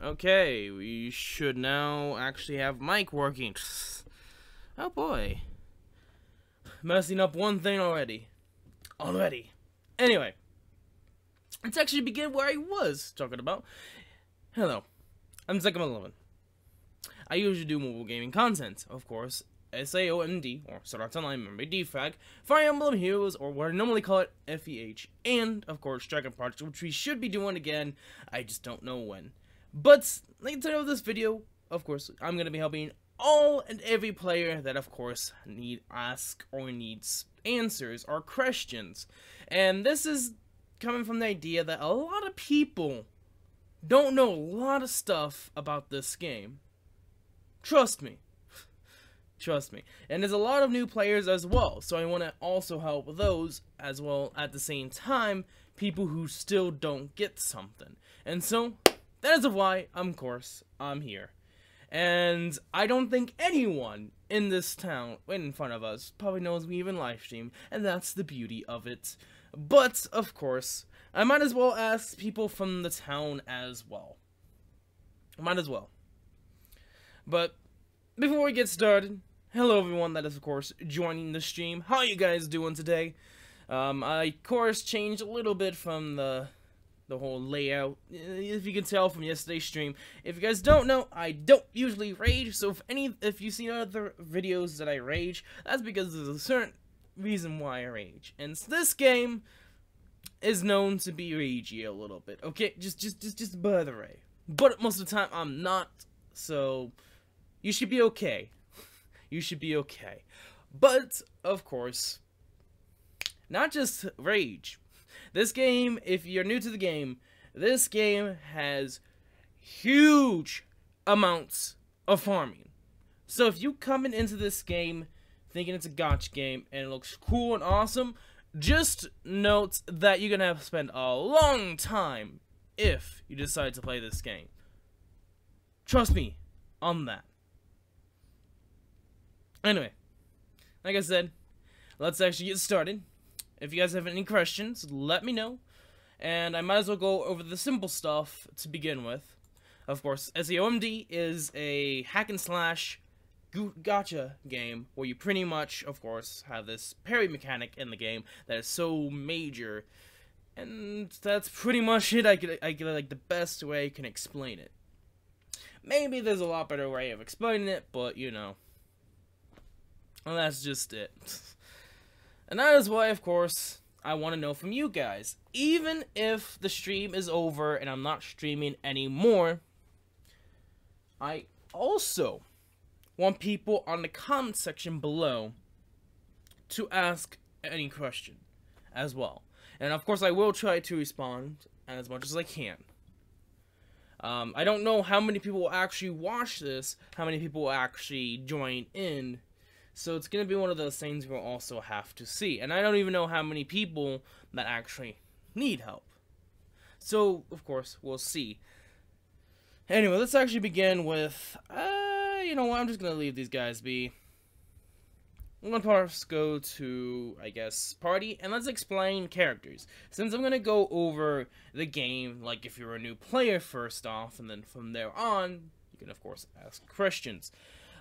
Okay, we should now actually have mic working. Oh boy. Messing up one thing already. Anyway, let's actually begin where I was talking about. Hello, I'm Zekam11. I usually do mobile gaming content, of course. SAOMD, or Art Online Memory Defrag, Fire Emblem Heroes, or what I normally call it, FEH, and, of course, Dragon Project, which we should be doing again, I just don't know when. But, like the title of this video, of course, I'm going to be helping all and every player that, of course, needs answers or questions. And this is coming from the idea that a lot of people don't know a lot of stuff about this game. Trust me. And there's a lot of new players as well, so I want to also help those as well at the same time, people who still don't get something. And so, that is why, of course, I'm here. And I don't think anyone in this town, in front of us, probably knows we even live stream, and that's the beauty of it. But, of course, I might as well ask people from the town as well. Might as well. But, before we get started, hello everyone that is, of course, joining the stream. How are you guys doing today? I, of course, changed a little bit from the whole layout, if you can tell from yesterday's stream. If you guys don't know, I don't usually rage, so if you see other videos that I rage, that's because there's a certain reason why I rage. And this game is known to be ragey a little bit, okay? Just by the way. But most of the time, I'm not, so you should be okay. You should be okay. But, of course, not just rage. This game, if you're new to the game, this game has huge amounts of farming. So if you coming into this game thinking it's a gacha game and it looks cool and awesome, just note that you're gonna have to spend a long time if you decide to play this game. Trust me on that. Anyway, like I said, let's actually get started. If you guys have any questions, let me know. And I might as well go over the simple stuff to begin with. Of course, SAOMD is a hack and slash gacha game where you pretty much, of course, have this parry mechanic in the game that is so major. And that's pretty much it. I get like the best way I can explain it. Maybe there's a lot better way of explaining it, but you know. Well, that's just it. And that is why, of course, I want to know from you guys. Even if the stream is over and I'm not streaming anymore, I also want people on the comment section below to ask any question as well. And of course, I will try to respond as much as I can. I don't know how many people will actually watch this, how many people will actually join in. So it's going to be one of those things we'll also have to see. And I don't even know how many people that actually need help. So, of course, we'll see. Anyway, let's actually begin with, you know what, I'm just going to leave these guys be. I'm going to go to, I guess, party, and let's explain characters. Since I'm going to go over the game, like if you're a new player first off, and then from there on, you can, of course, ask questions.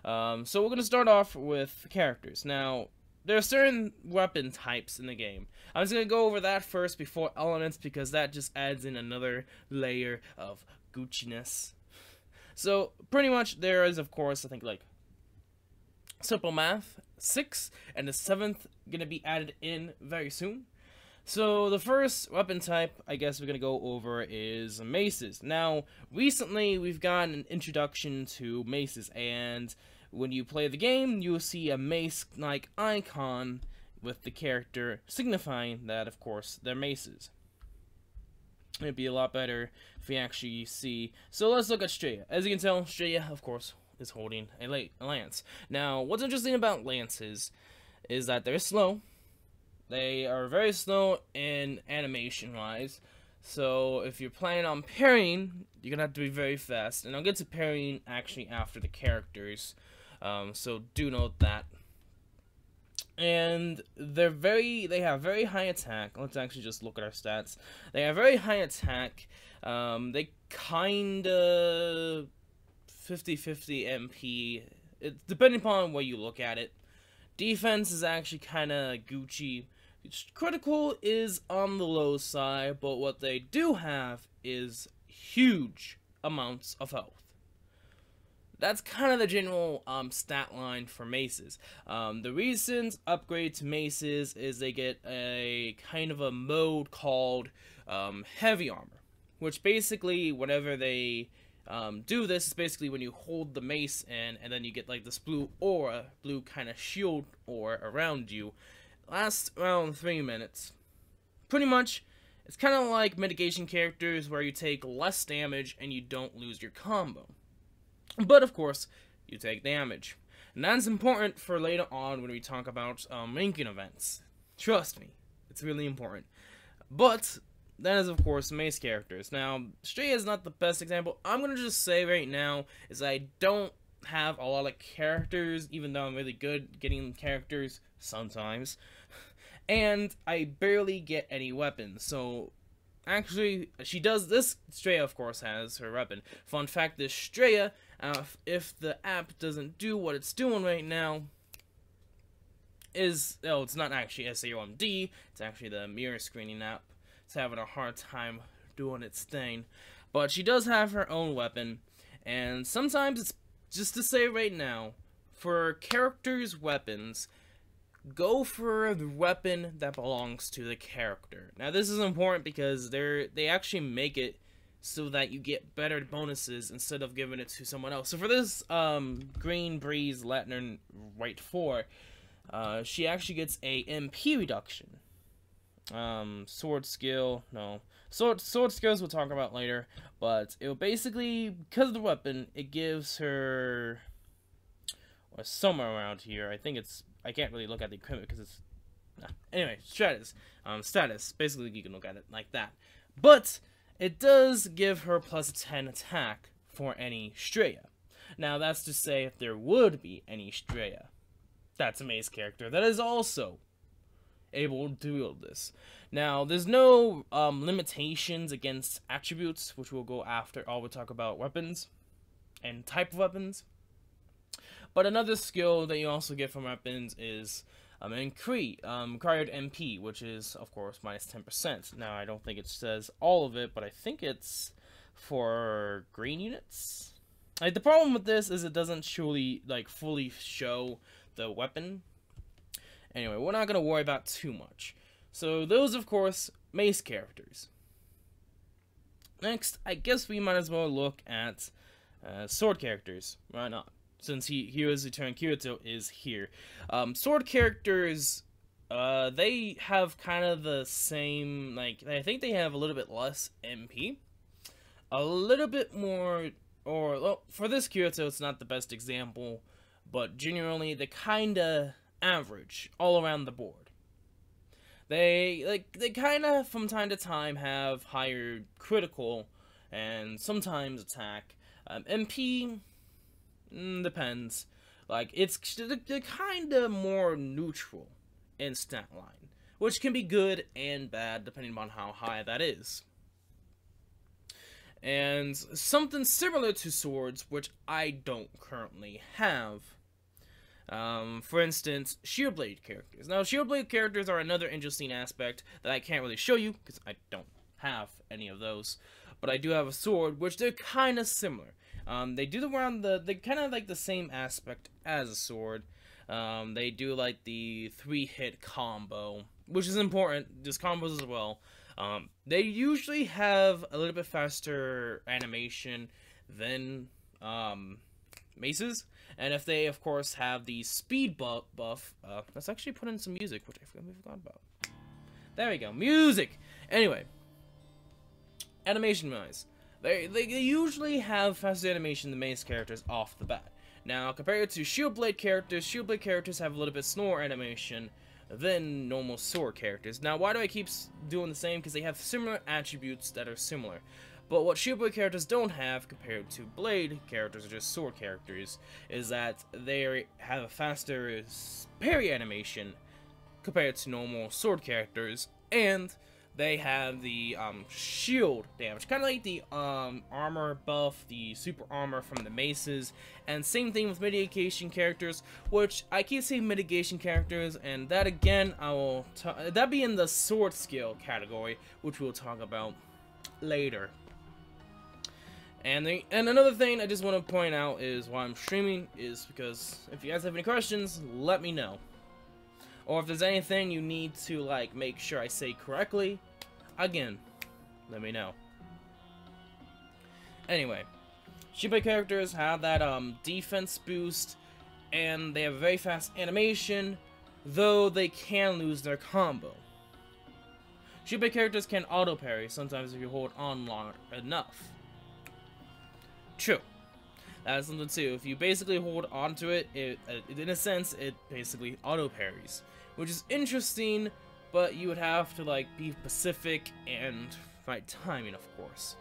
So we're going to start off with characters. Now, there are certain weapon types in the game. I'm just going to go over that first before elements because that just adds in another layer of Gucci-ness. So, pretty much there is, of course, I think like simple math, 6, and the 7th going to be added in very soon. So, the first weapon type, I guess we're going to go over is maces. Now, recently, we've gotten an introduction to maces, and when you play the game, you will see a mace-like icon with the character signifying that, of course, they're maces. It'd be a lot better if we actually see. So, let's look at Straya. As you can tell, Straya, of course, is holding a lance. Now, what's interesting about lances is that they're slow. They are very slow in animation-wise, so if you're planning on parrying, you're going to have to be very fast. And I'll get to parrying actually after the characters, so do note that. And they have very high attack. Let's actually just look at our stats. They have very high attack, They kinda 50-50 MP. It's depending upon where you look at it. Defense is actually kinda Gucci. Critical is on the low side, but what they do have is huge amounts of health. That's kind of the general stat line for maces. The recent upgrade to maces is they get a kind of a mode called heavy armor, which basically whenever they do this, is basically when you hold the mace in, and then you get like this blue aura, blue kind of shield aura around you. Lasts around 3 minutes. Pretty much, it's kind of like mitigation characters where you take less damage and you don't lose your combo. But of course, you take damage. And that's important for later on when we talk about ranking events. Trust me, it's really important. But that is of course mace characters. Now, Stray is not the best example. I'm gonna just say right now is I don't have a lot of characters, even though I'm really good getting characters sometimes. And I barely get any weapons, so actually, she does this. Straya, of course, has her weapon. Fun fact: this Straya, if the app doesn't do what it's doing right now, it's not actually SAOMD. It's actually the mirror screening app. It's having a hard time doing its thing, but she does have her own weapon, and sometimes it's just to say right now, for characters' weapons, go for the weapon that belongs to the character. Now this is important because they actually make it so that you get better bonuses instead of giving it to someone else. So for this Green Breeze Lantern Right 4, she actually gets a MP reduction. Sword skill, no. Sword skills we'll talk about later, but it will basically, because of the weapon, it gives her, or somewhere around here, I think it's, I can't really look at the equipment because it's, anyway, status, basically you can look at it like that, but it does give her plus 10 attack for any Straya. Now that's to say if there would be any Straya, that's a mace character that is also able to wield this. Now, there's no limitations against attributes, which we'll go after. We'll talk about weapons and type of weapons. But another skill that you also get from weapons is required MP, which is, of course, minus 10%. Now, I don't think it says all of it, but I think it's for green units. Like, the problem with this is it doesn't truly, like, fully show the weapon. Anyway, we're not going to worry about too much. So, those, of course, mace characters. Next, I guess we might as well look at sword characters. Why not? Since Heroes Return Kirito is here. Sword characters, they have kind of the same, like, I think they have a little bit less MP. A little bit more, or, well, for this Kirito, it's not the best example, but generally, they kind of average all around the board. They kind of, from time to time, have higher critical and sometimes attack. MP depends. Like, they're kind of more neutral in stat line, which can be good and bad depending on how high that is. And something similar to swords, which I don't currently have. For instance, Shield Blade characters. Now, Shield Blade characters are another interesting aspect that I can't really show you, because I don't have any of those. But I do have a sword, which they're kind of similar. They do they kind of like the same aspect as a sword. They do like the 3-hit combo, which is important, just combos as well. They usually have a little bit faster animation than maces. And if they, of course, have the speed buff, let's actually put in some music, which I forgot about. There we go, music! Anyway, animation-wise, they usually have faster animation than mace characters off the bat. Now, compared to Shield Blade characters have a little bit slower animation than normal sword characters. Now, why do I keep doing the same? Because they have similar attributes that are similar. But what Shield Blade characters don't have compared to Blade characters or just sword characters is that they have a faster parry animation compared to normal sword characters, and they have the shield damage, kind of like the armor buff, the super armor from the maces, and same thing with mitigation characters, which I keep saying mitigation characters, and that again I will that be in the sword skill category, which we'll talk about later. And another thing I just want to point out is why I'm streaming is because if you guys have any questions, let me know. Or if there's anything you need to like make sure I say correctly, again, let me know. Anyway, Shibai characters have that defense boost, and they have a very fast animation, though they can lose their combo. Shibai characters can auto parry sometimes if you hold on long enough. True. That's something too. If you basically hold onto it, in a sense, it basically auto parries, which is interesting, but you would have to like be specific and find timing, of course.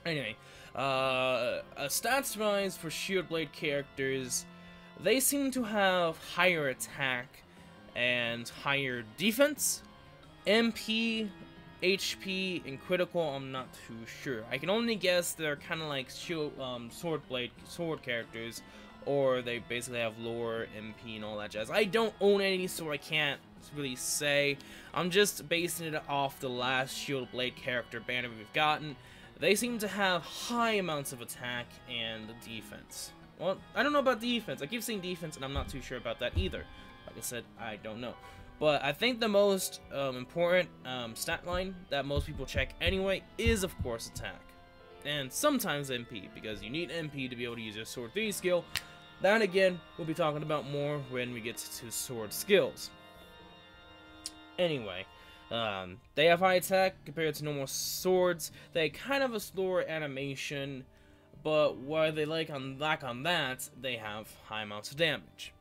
Anyway, stats wise for Shield Blade characters, they seem to have higher attack and higher defense, MP, HP, and critical. I'm not too sure. I can only guess they're kind of like sword characters, or they basically have lower MP and all that jazz. I don't own any, so I can't really say. I'm just basing it off the last Shield Blade character banner we've gotten. They seem to have high amounts of attack and defense. Well, I don't know about defense. I keep saying defense, and I'm not too sure about that either. Like I said, I don't know. But I think the most important stat line that most people check anyway is, of course, attack. And sometimes MP, because you need MP to be able to use your Sword 3 skill. That, again, we'll be talking about more when we get to sword skills. Anyway, they have high attack compared to normal swords. They kind of a slower animation, but where they lack on that, they have high amounts of damage.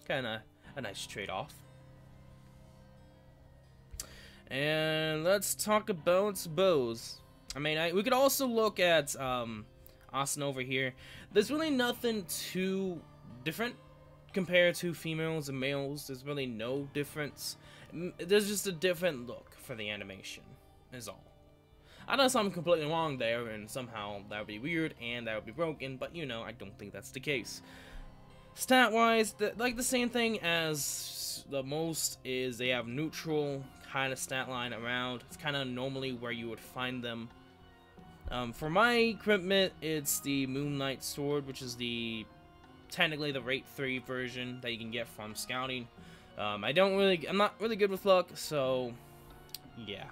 Kinda a nice trade-off. And let's talk about bows. I mean, we could also look at Austin over here. There's really nothing too different compared to females and males. There's really no difference. There's just a different look for the animation, is all. Unless I'm completely wrong there, and somehow that would be weird and that would be broken, but you know, I don't think that's the case. Stat-wise, like the same thing as the most is they have neutral kind of stat line around. It's kind of normally where you would find them. For my equipment, it's the Moonlight Sword, which is technically the rate 3 version that you can get from scouting. I'm not really good with luck, so yeah.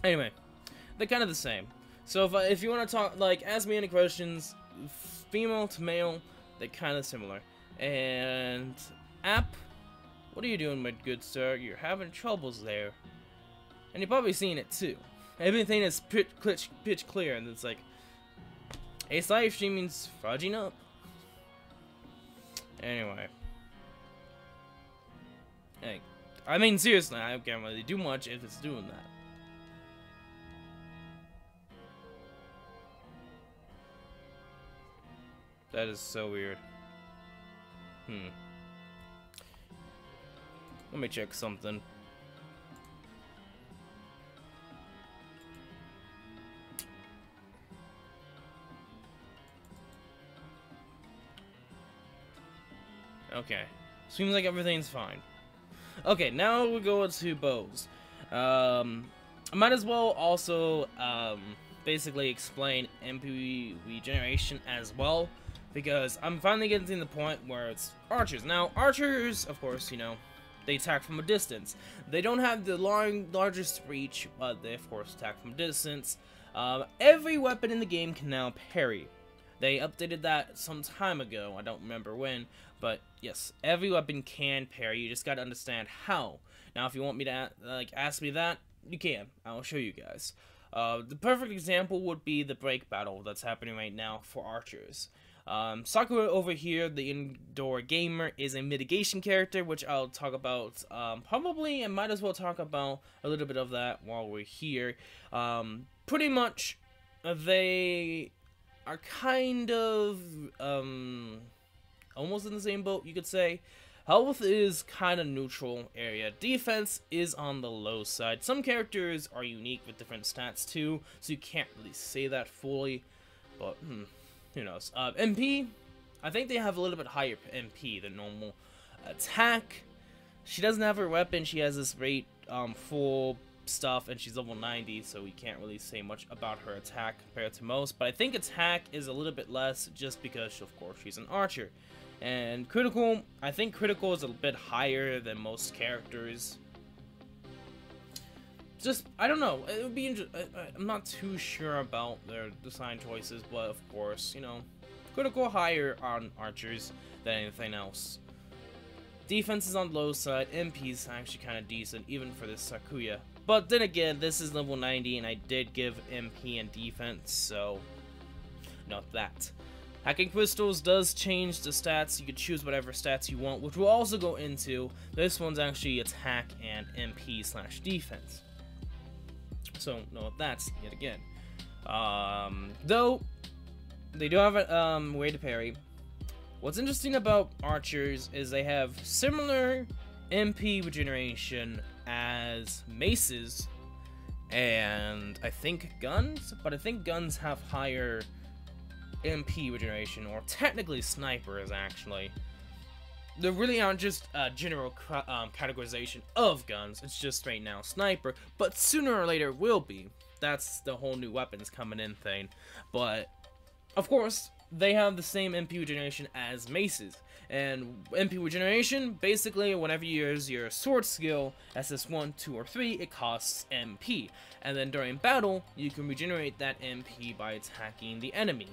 Anyway, they're kind of the same. So if you want to talk, like, ask me any questions, female to male, they're kind of similar. And app, what are you doing, my good sir? You're having troubles there. And you're probably seeing it too. Everything is pitch clear, and it's like, Ace live streaming's fudging up. Anyway. Hey, I mean, seriously, I can't really do much if it's doing that. That is so weird. Let me check something. Okay. Seems like everything's fine. Okay, now we'll go to bows. I might as well also basically explain MP regeneration as well, because I'm finally getting to the point where it's archers. Now, archers, of course, you know, they attack from a distance. They don't have the largest reach, but they, of course, attack from distance. Every weapon in the game can now parry. They updated that some time ago. I don't remember when, but yes, every weapon can parry. You just gotta understand how. Now, if you want me to ask me that, you can. I'll show you guys. The perfect example would be the break battle that's happening right now for archers. Sakura over here, the indoor gamer, is a mitigation character, which I'll talk about, probably, and might as well talk about a little bit of that while we're here. Pretty much, they are kind of, almost in the same boat, you could say. Health is kind of neutral area. Defense is on the low side. Some characters are unique with different stats too, so you can't really say that fully, but who knows. MP, I think they have a little bit higher MP than normal. Attack, she doesn't have her weapon. She has this rate full stuff, and she's level 90, so we can't really say much about her attack compared to most. But I think attack is a little bit less just because, of course, she's an archer. And critical, I think critical is a bit higher than most characters. Just, I don't know, it would be I'm not too sure about their design choices, but of course, you know, critical higher on archers than anything else. Defense is on the low side, MP is actually kind of decent, even for this Sakuya. But then again, this is level 90, and I did give MP and defense, so note that. Hacking crystals does change the stats. You can choose whatever stats you want, which we'll also go into. This one's actually attack and MP/defense. So note that yet again. Though they do have a way to parry. What's interesting about archers is they have similar MP regeneration as maces and I think guns, but I think guns have higher MP regeneration, or technically snipers actually. There really aren't just general categorization of guns, it's just right now sniper, but sooner or later will be. That's the whole new weapons coming in thing. But of course they have the same MP regeneration as maces, and MP regeneration, basically whenever you use your sword skill, SS1, 2, or 3, it costs MP, and then during battle you can regenerate that MP by attacking the enemy.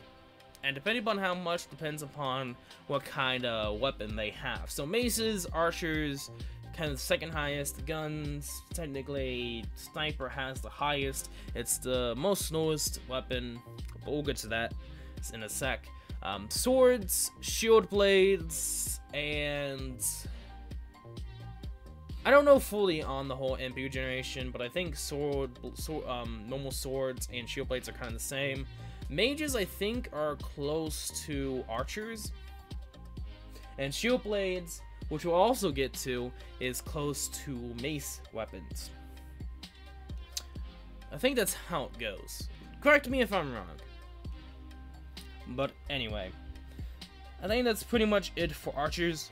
And depending upon how much, depends upon what kind of weapon they have. So maces, archers, kind of the second highest. Guns, technically, sniper has the highest. It's the most slowest weapon, but we'll get to that in a sec. Swords, shield blades, and I don't know fully on the whole MP generation, but I think normal swords and shield blades are kind of the same. Mages, I think, are close to archers, and shield blades, which we'll also get to, is close to mace weapons. I think that's how it goes. Correct me if I'm wrong. But anyway, I think that's pretty much it for archers.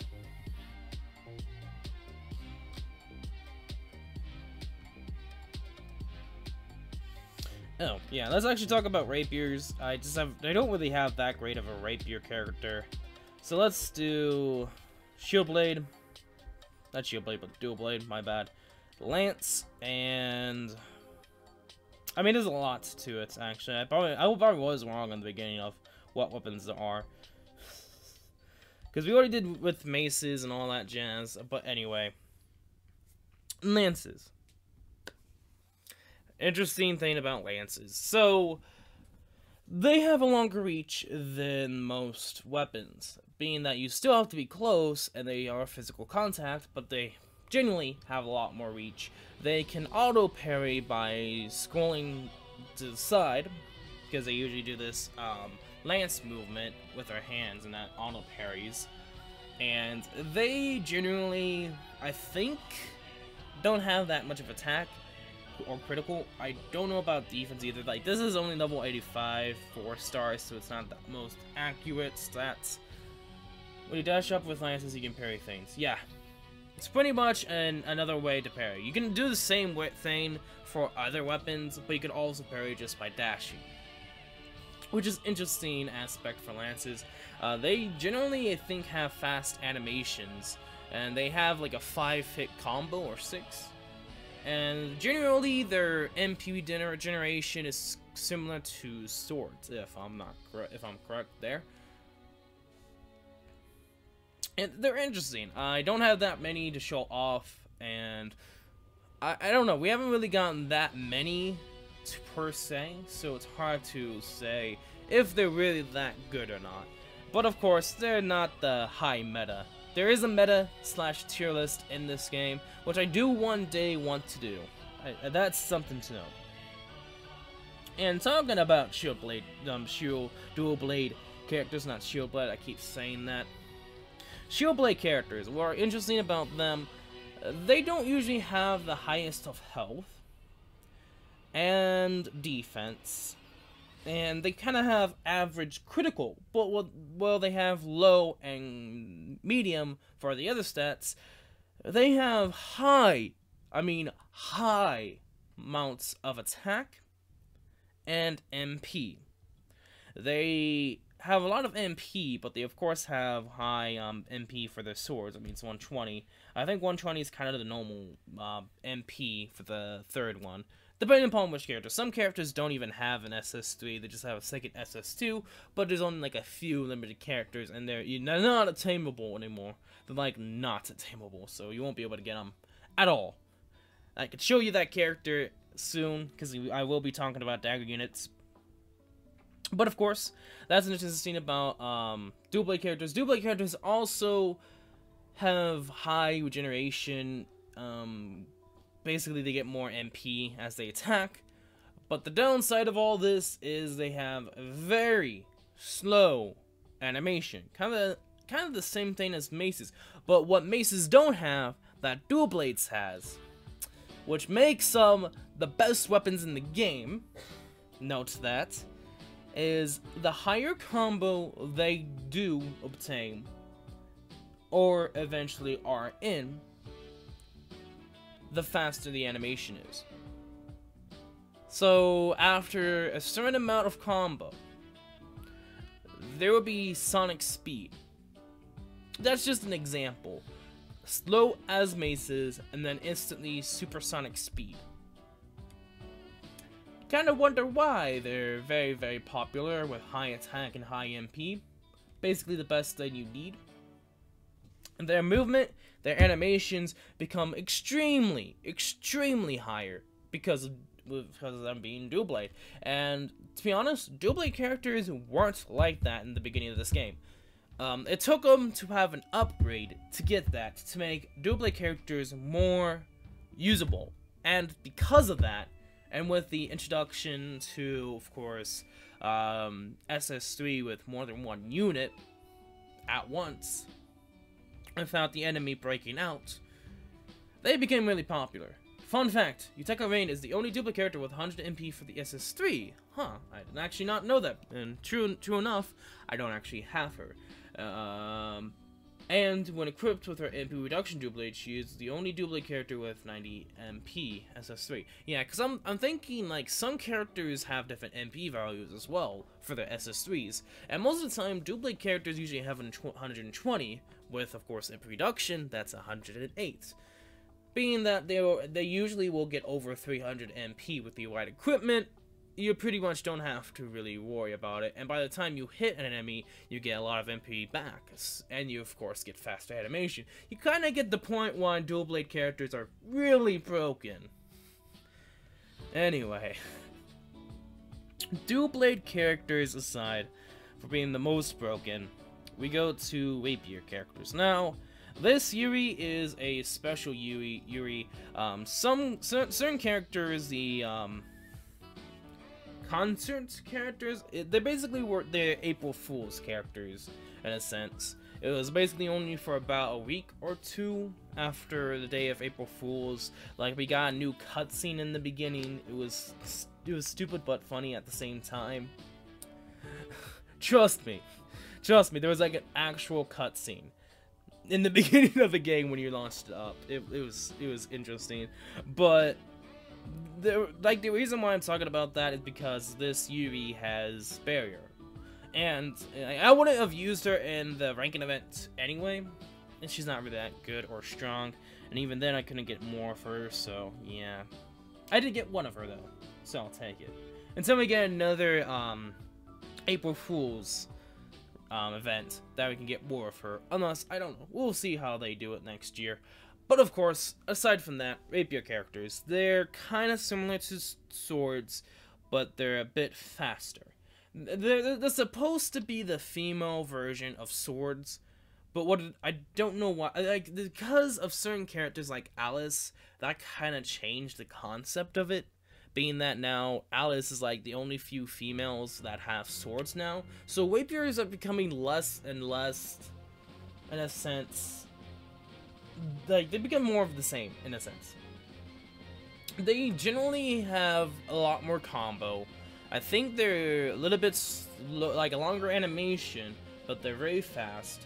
Oh, yeah, let's actually talk about rapiers. I don't really have that great of a rapier character. So let's do shield blade. Not shield blade, but dual blade, my bad. Lance, and I mean, there's a lot to it, actually. I probably was wrong in the beginning of what weapons there are. Because we already did with maces and all that jazz, but anyway. Lances. Interesting thing about lances. So, they have a longer reach than most weapons, being that you still have to be close, and they are physical contact, but they generally have a lot more reach. They can auto parry by scrolling to the side, because they usually do this lance movement with their hands, and that auto parries. And they generally, I think, don't have that much of attack or critical. I don't know about defense either. Like, this is only level 85, 4 stars, so it's not the most accurate stats. When you dash up with lances, you can parry things. Yeah, it's pretty much another way to parry. You can do the same thing for other weapons, but you can also parry just by dashing, which is interesting aspect for lances. They generally, I think, have fast animations, and they have like a 5-hit combo or 6. And generally, their MP generation is similar to swords, if I'm correct there. And they're interesting. I don't have that many to show off, and I don't know. We haven't really gotten that many per se, so it's hard to say if they're really that good or not. But of course, they're not the high meta. There is a meta/tier list in this game, which I do one day want to do. That's something to know. And talking about shield blade, dual blade characters, not shield blade, I keep saying that. Shield Blade characters, what are interesting about them, they don't usually have the highest of health and defense, and they kind of have average critical, but while they have low and medium for the other stats, they have high amounts of attack and MP. They have a lot of MP, but they of course have high MP for their swords. I mean, it's 120. I think 120 is kind of the normal MP for the third one, depending upon which character. Some characters don't even have an SS3, they just have a second SS2, but there's only like a few limited characters, and they're not attainable anymore. They're like not attainable, so you won't be able to get them at all. I could show you that character soon, because I will be talking about dagger units. But of course, that's an interesting thing about dual blade characters. Dual blade characters also have high regeneration. Basically, they get more MP as they attack. But the downside of all this is they have very slow animation. Kind of the same thing as maces. But what maces don't have, that dual blades has, which makes them the best weapons in the game. Note that. Is the higher combo they do obtain, or eventually are in, the faster the animation is. So after a certain amount of combo, there will be sonic speed. That's just an example. Slow as maces, and then instantly supersonic speed. Kind of wonder why they're very, very popular with high attack and high MP. Basically the best that you need. And their movement, their animations become extremely, extremely higher because of them being dual blade. And to be honest, dual blade characters weren't like that in the beginning of this game. It took them to have an upgrade to get that, to make dual blade characters more usable. And because of that, and with the introduction to, of course, SS3 with more than one unit at once, without the enemy breaking out, they became really popular. Fun fact, Yutaka Freind is the only duplicate character with 100 MP for the SS3. Huh, I did actually not know that. And true enough, I don't actually have her. And when equipped with her MP reduction dual-blade, she is the only dual-blade character with 90 MP SS3. Yeah, because I'm thinking, like, some characters have different MP values as well for their SS3s. And most of the time, dual-blade characters usually have 120, with, of course, MP reduction, that's 108. Being that they usually will get over 300 MP with the right equipment, you pretty much don't have to really worry about it, and by the time you hit an enemy, you get a lot of MP back, and you of course get faster animation. You kinda get the point why dual blade characters are really broken. Anyway, dual blade characters aside for being the most broken, we go to rapier characters. Now, this Yuri is a special Yuri. Certain characters, the concert characters, they basically were their April Fool's characters in a sense. It was basically only for about a week or two after the day of April Fool's. Like, we got a new cutscene in the beginning. It was stupid but funny at the same time. Trust me, there was like an actual cutscene in the beginning of the game when you launched it up. It was interesting, but the reason why I'm talking about that is because this Yuri has barrier, and I wouldn't have used her in the ranking event anyway, and she's not really that good or strong, and even then I couldn't get more of her, so yeah. I did get one of her though, so I'll take it. Until we get another April Fool's event that we can get more of her, unless, I don't know, we'll see how they do it next year. But of course, aside from that, rapier characters, they're kind of similar to swords, but they're a bit faster. They're supposed to be the female version of swords, but I don't know why, like, because of certain characters like Alice, that kind of changed the concept of it, being that now Alice is like the only few females that have swords now, so rapiers are becoming less and less in a sense, like, they become more of the same, in a sense. They generally have a lot more combo. I think they're a little bit like a longer animation, but they're very fast.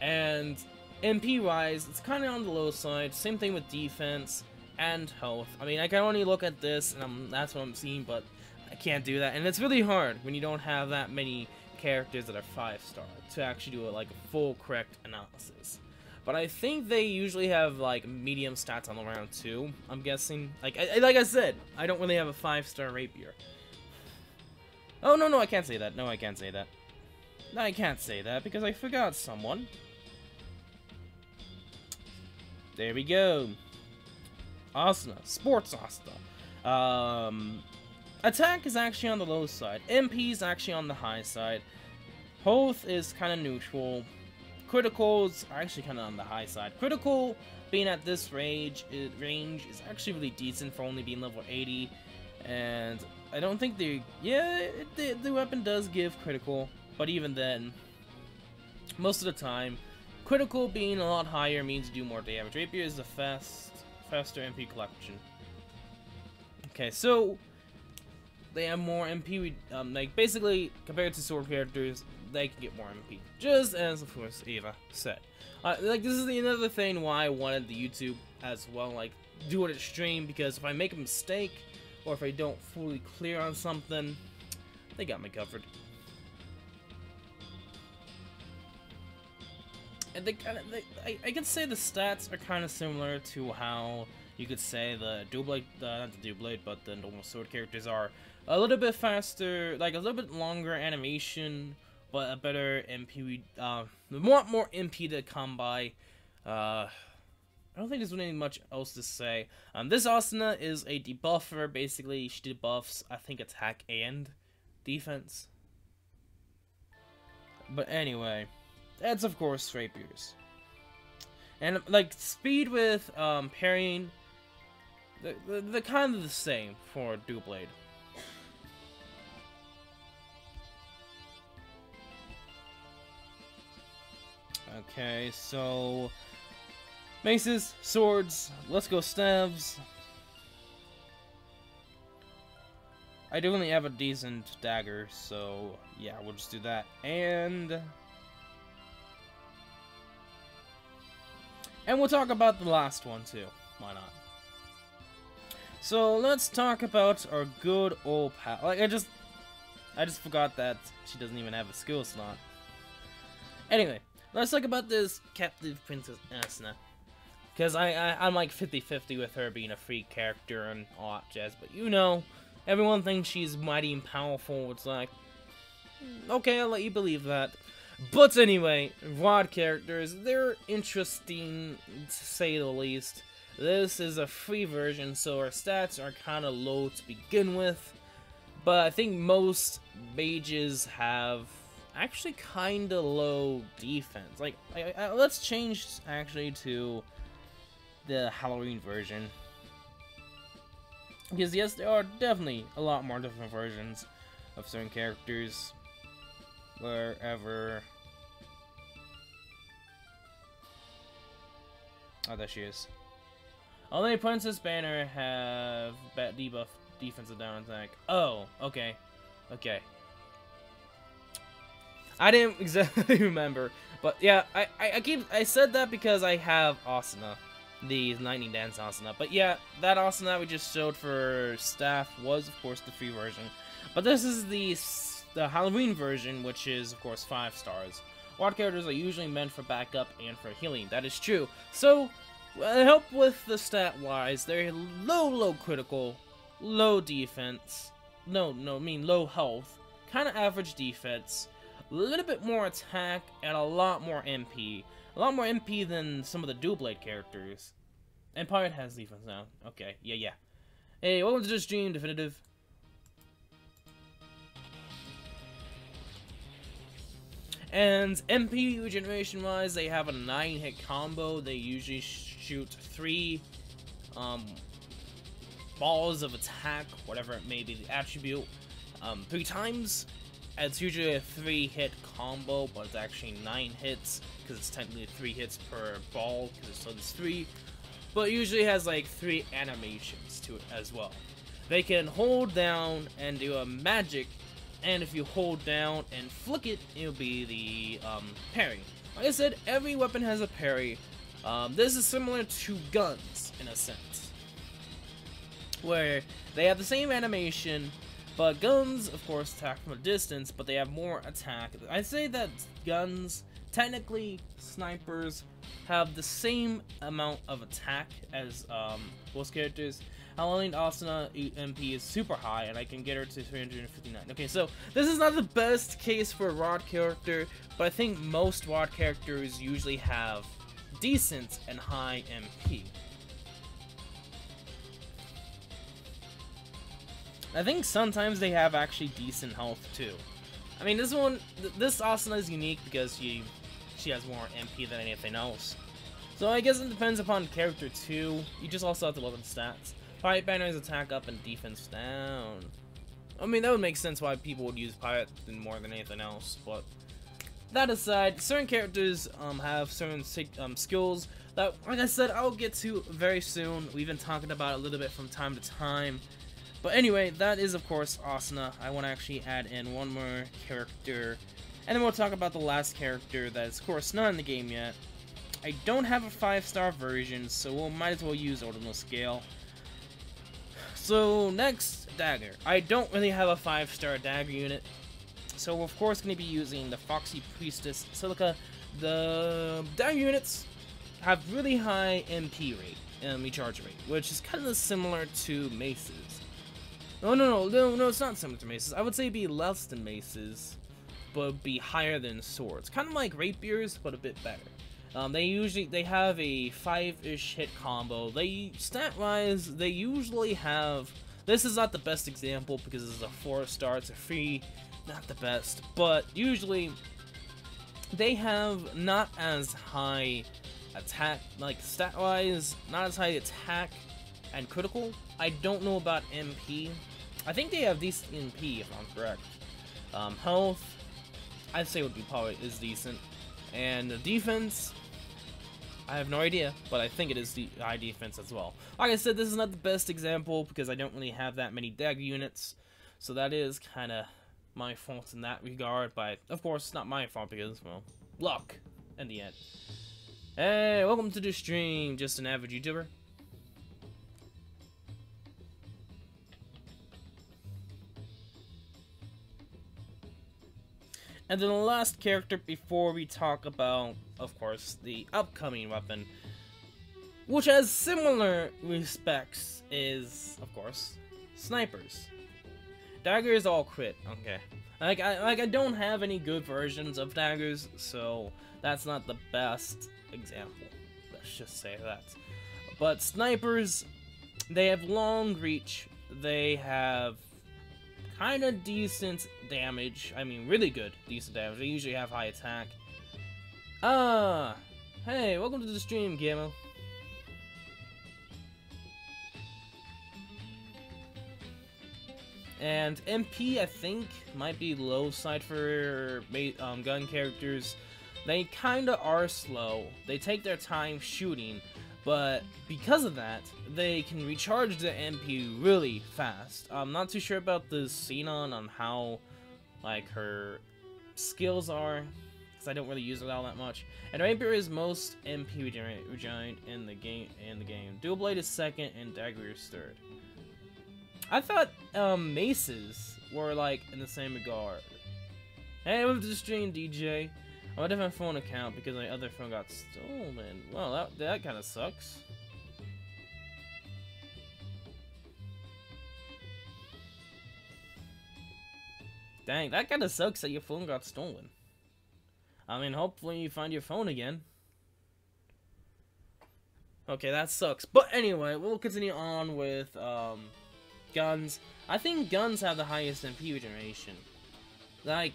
And MP wise, it's kind of on the low side. Same thing with defense and health. I mean, I can only look at this and that's what I'm seeing, but I can't do that. And it's really hard when you don't have that many characters that are 5-star to actually do like a full correct analysis. But I think they usually have like medium stats on the round too. I'm guessing. Like I said, I don't really have a 5-star rapier. Oh no, I can't say that. No, I can't say that. I can't say that because I forgot someone. There we go. Asuna, sports Asuna. Attack is actually on the low side. MP is actually on the high side. Health is kind of neutral. Criticals are actually kind of on the high side. Critical, being at this range is actually really decent for only being level 80. And I don't think the weapon does give critical, but even then, most of the time, critical being a lot higher means you do more damage. Rapier is the faster MP collection. Okay, so they have more MP. Like basically compared to sword characters, they can get more MP. Just as of course Eva said. Like this is another thing why I wanted the YouTube as well. Like do it at stream, because if I make a mistake or if I don't fully clear on something, they got me covered. And I can say the stats are kind of similar to how you could say the dual blade, not the dual blade, but the normal sword characters are a little bit faster, like a little bit longer animation, but a better MP. More MP to come by. I don't think there's really much else to say. This Asuna is a debuffer. Basically, she debuffs, I think, attack and defense. But anyway, that's of course rapiers. And like speed with parrying, they're kind of the same for dual blade. Okay, so maces, swords, let's go staves. I do only have a decent dagger, so yeah, we'll just do that. And we'll talk about the last one too. Why not? So let's talk about our good old pal. Like I just forgot that she doesn't even have a skill slot. Anyway, let's talk about this captive Princess Asuna. Because I'm like 50-50 with her being a free character and all that jazz. But you know, everyone thinks she's mighty and powerful. It's like, okay, I'll let you believe that. But anyway, VOD characters, they're interesting to say the least. This is a free version, so our stats are kind of low to begin with. But I think most mages have actually kind of low defense. Like, let's change actually to the Halloween version. Because yes, there are definitely a lot more different versions of certain characters. Wherever... Oh, there she is. Only Princess Banner have debuff defensive down attack. Oh, okay. Okay. I didn't exactly remember. But yeah, I said that because I have Asuna. The Lightning Dance Asuna. But yeah, that Asuna we just showed for staff was of course the free version. But this is the Halloween version, which is of course 5 stars. Wild characters are usually meant for backup and for healing. That is true. So, help with the stat wise, they're low critical, low defense. Low health, kind of average defense, a little bit more attack, and a lot more MP. A lot more MP than some of the dual blade characters. And Pirate has defense now. Okay, yeah. Hey, welcome to the stream, Definitive. And MP regeneration wise, they have a 9-hit combo. They usually shoot 3 balls of attack, whatever it may be the attribute, 3 times. It's usually a 3-hit combo, but it's actually 9 hits, because it's technically 3 hits per ball, so there's 3. But it usually has like 3 animations to it as well. They can hold down and do a magic, and if you hold down and flick it, it'll be the parry. Like I said, every weapon has a parry. This is similar to guns, in a sense, where they have the same animation, but guns, of course, attack from a distance, but they have more attack. I'd say that guns, technically, snipers, have the same amount of attack as most characters. However, Asuna MP is super high, and I can get her to 359. Okay, so this is not the best case for a Rod character, but I think most Rod characters usually have decent and high MP. I think sometimes they have actually decent health too. I mean, this Asuna is unique because she has more MP than anything else. So I guess it depends upon character too. You just also have to look at the stats. Pirate Banner's attack up and defense down. I mean, that would make sense why people would use Pirate more than anything else, but that aside, certain characters have certain skills that, like I said, I'll get to very soon. We've been talking about it a little bit from time to time. But anyway, that is, of course, Asuna. I want to actually add in one more character, and then we'll talk about the last character that is, of course, not in the game yet. I don't have a 5-star version, so we'll might as well use Ordinal Scale. So, next, Dagger. I don't really have a 5-star Dagger unit, so we're, of course, going to be using the Foxy Priestess Silica. The Dagger units have really high MP rate, recharge rate, which is kind of similar to Maces. No, it's not similar to Maces. I would say it'd be less than Maces, but be higher than swords. Kind of like Rapiers, but a bit better. They have a 5-ish hit combo. Stat-wise, they usually have, this is not the best example because this is a 4-star, it's a free, not the best, but usually they have not as high attack, like stat-wise, not as high attack and critical. I don't know about MP. I think they have decent MP if I'm correct. Health, I'd say would be probably is decent, and the defense, I have no idea, but I think it is the high defense as well. Like I said, this is not the best example because I don't really have that many Dagger units, so that is kind of my fault in that regard, but of course it's not my fault because, well, luck in the end. Hey, welcome to the stream, just an average YouTuber. And then the last character before we talk about, of course, the upcoming weapon, which has similar respects, is, of course, snipers. Dagger is all crit, okay. I don't have any good versions of daggers, so that's not the best example. Let's just say that. But snipers, they have long reach. They have kind of decent damage. I mean, really good, decent damage. They usually have high attack. Hey, welcome to the stream, Gamo. And MP, I think, might be low side for gun characters. They kinda are slow. They take their time shooting, but because of that, they can recharge the MP really fast. I'm not too sure about the Xenon on how, like, her skills are, because I don't really use it all that much. And Rapier is most MP regenerate in the game. Dual Blade is second, and Dagger is third. I thought maces were like in the same regard. Hey, welcome to the stream, DJ. I have a different phone account because my other phone got stolen. Well, that kind of sucks. Dang, that kind of sucks that your phone got stolen. I mean, hopefully you find your phone again. Okay, that sucks. But anyway, we'll continue on with guns. I think guns have the highest MP regeneration. Like,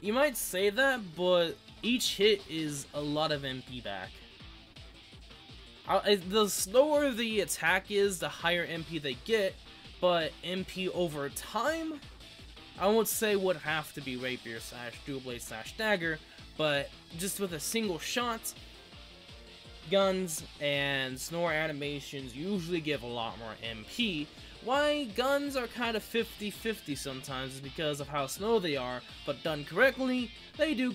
you might say that, but each hit is a lot of MP back. The slower the attack is, the higher MP they get, but MP over time, I won't say would have to be rapier slash dual blade slash dagger, but just with a single shot, guns and snore animations usually give a lot more MP. Why guns are kind of 50-50 sometimes is because of how slow they are, but done correctly, they do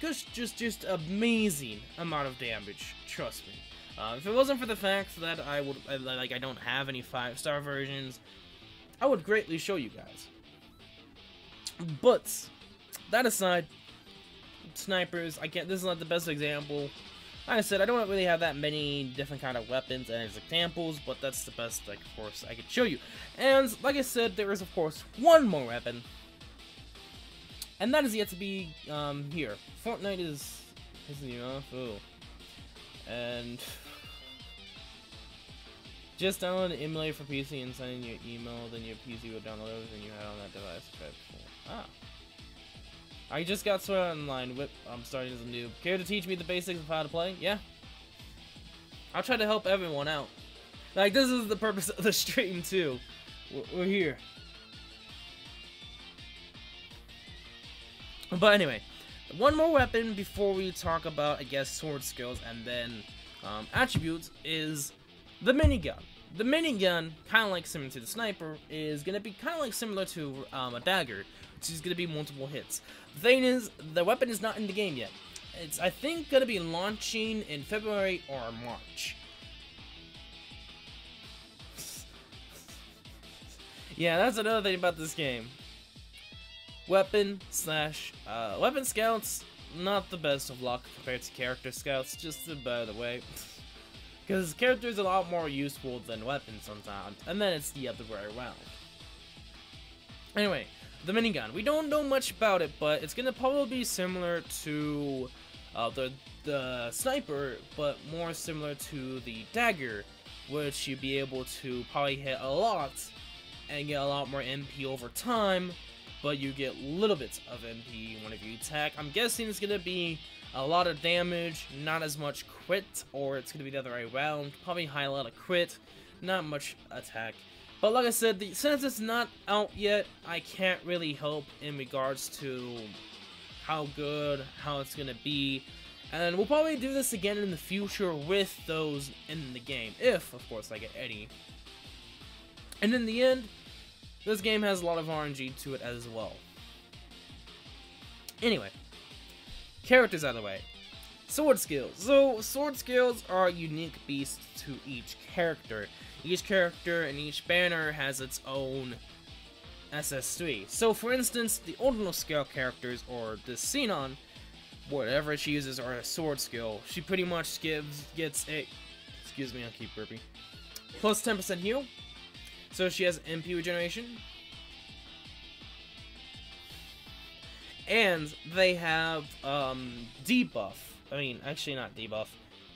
just amazing amount of damage, trust me. If it wasn't for the fact that I don't have any 5-star versions, I would greatly show you guys. But that aside, snipers, this is not the best example. Like I said, I don't really have that many different kind of weapons as examples, but that's the best, of course, I could show you. And like I said, there is of course one more weapon, and that is yet to be here. Fortnite is pissing off. Oh. And just download the emulator for PC and sign in your email, then your PC will download everything you had on that device. Okay, cool. Ah. I just got Sword Online Whip. I'm starting as a noob. Care to teach me the basics of how to play? Yeah. I'll try to help everyone out. Like, this is the purpose of the stream, too. We're here. But anyway, one more weapon before we talk about, I guess, sword skills and then attributes is the minigun. The minigun, kind of like similar to the sniper, is going to be kind of like similar to a dagger, which is going to be multiple hits. The thing is, the weapon is not in the game yet. It's, I think, going to be launching in February or March. Yeah, that's another thing about this game. Weapon scouts, not the best of luck compared to character scouts, just by the way. Because characters are a lot more useful than weapons sometimes, and then it's the other way around. Anyway, the minigun. We don't know much about it, but it's gonna probably be similar to the sniper, but more similar to the dagger, which you'd be able to probably hit a lot and get a lot more MP over time, but you get little bits of MP whenever you attack. I'm guessing it's gonna be a lot of damage, not as much crit, or it's gonna be the other way around. Probably a lot of crit, not much attack. But like I said, since it's not out yet, I can't really help in regards to how it's gonna be. And we'll probably do this again in the future with those in the game, if, of course, I get any. And in the end, this game has a lot of RNG to it as well. Anyway, characters out of the way. Sword skills. So, sword skills are unique beasts to each character. Each character and each banner has its own SS3. So, for instance, the ordinal scale characters, or the Xenon, whatever she uses, or a sword skill, she pretty much gets a, excuse me, I'll keep burping, plus 10% heal. So she has MP regeneration. And they have debuff. I mean, actually not debuff.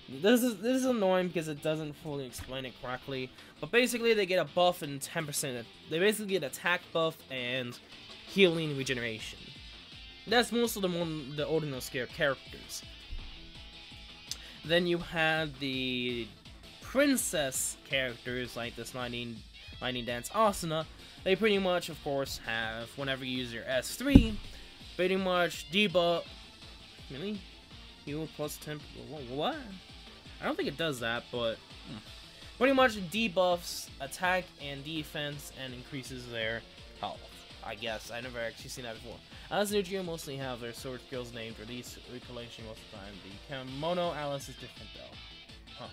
This is annoying because it doesn't fully explain it correctly. But basically they get a buff and 10%. They basically get attack buff and healing regeneration. That's most of the ordinal scale characters. Then you have the princess characters like this Lightning Dance Asuna. They pretty much, of course, have, whenever you use your S3, pretty much debuff. Really? Heal plus 10. What? I don't think it does that, but pretty much debuffs attack and defense and increases their health. I guess I never actually seen that before. As Nujio mostly have their sword skills named for these recollection most of the time. The Kimono Alice is different though. Huh.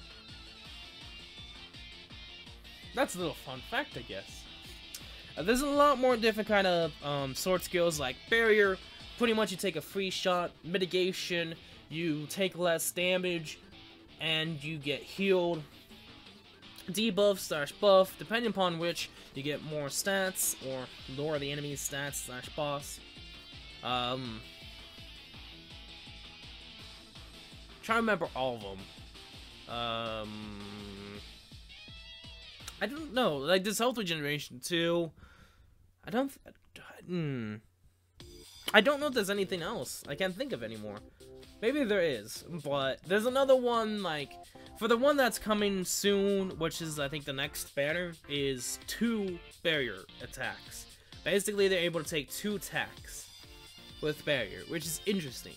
That's a little fun fact, I guess. There's a lot more different kind of sword skills like barrier. Pretty much you take a free shot, mitigation, you take less damage, and you get healed. Debuff slash buff, depending upon which, you get more stats, or lower the enemy's stats slash boss. Try to remember all of them. I don't know, like this health regeneration too. I don't know if there's anything else. I can't think of anymore. Maybe there is, but there's another one, like, for the one that's coming soon, which is, I think, the next banner, is 2 barrier attacks. Basically, they're able to take 2 attacks with barrier, which is interesting.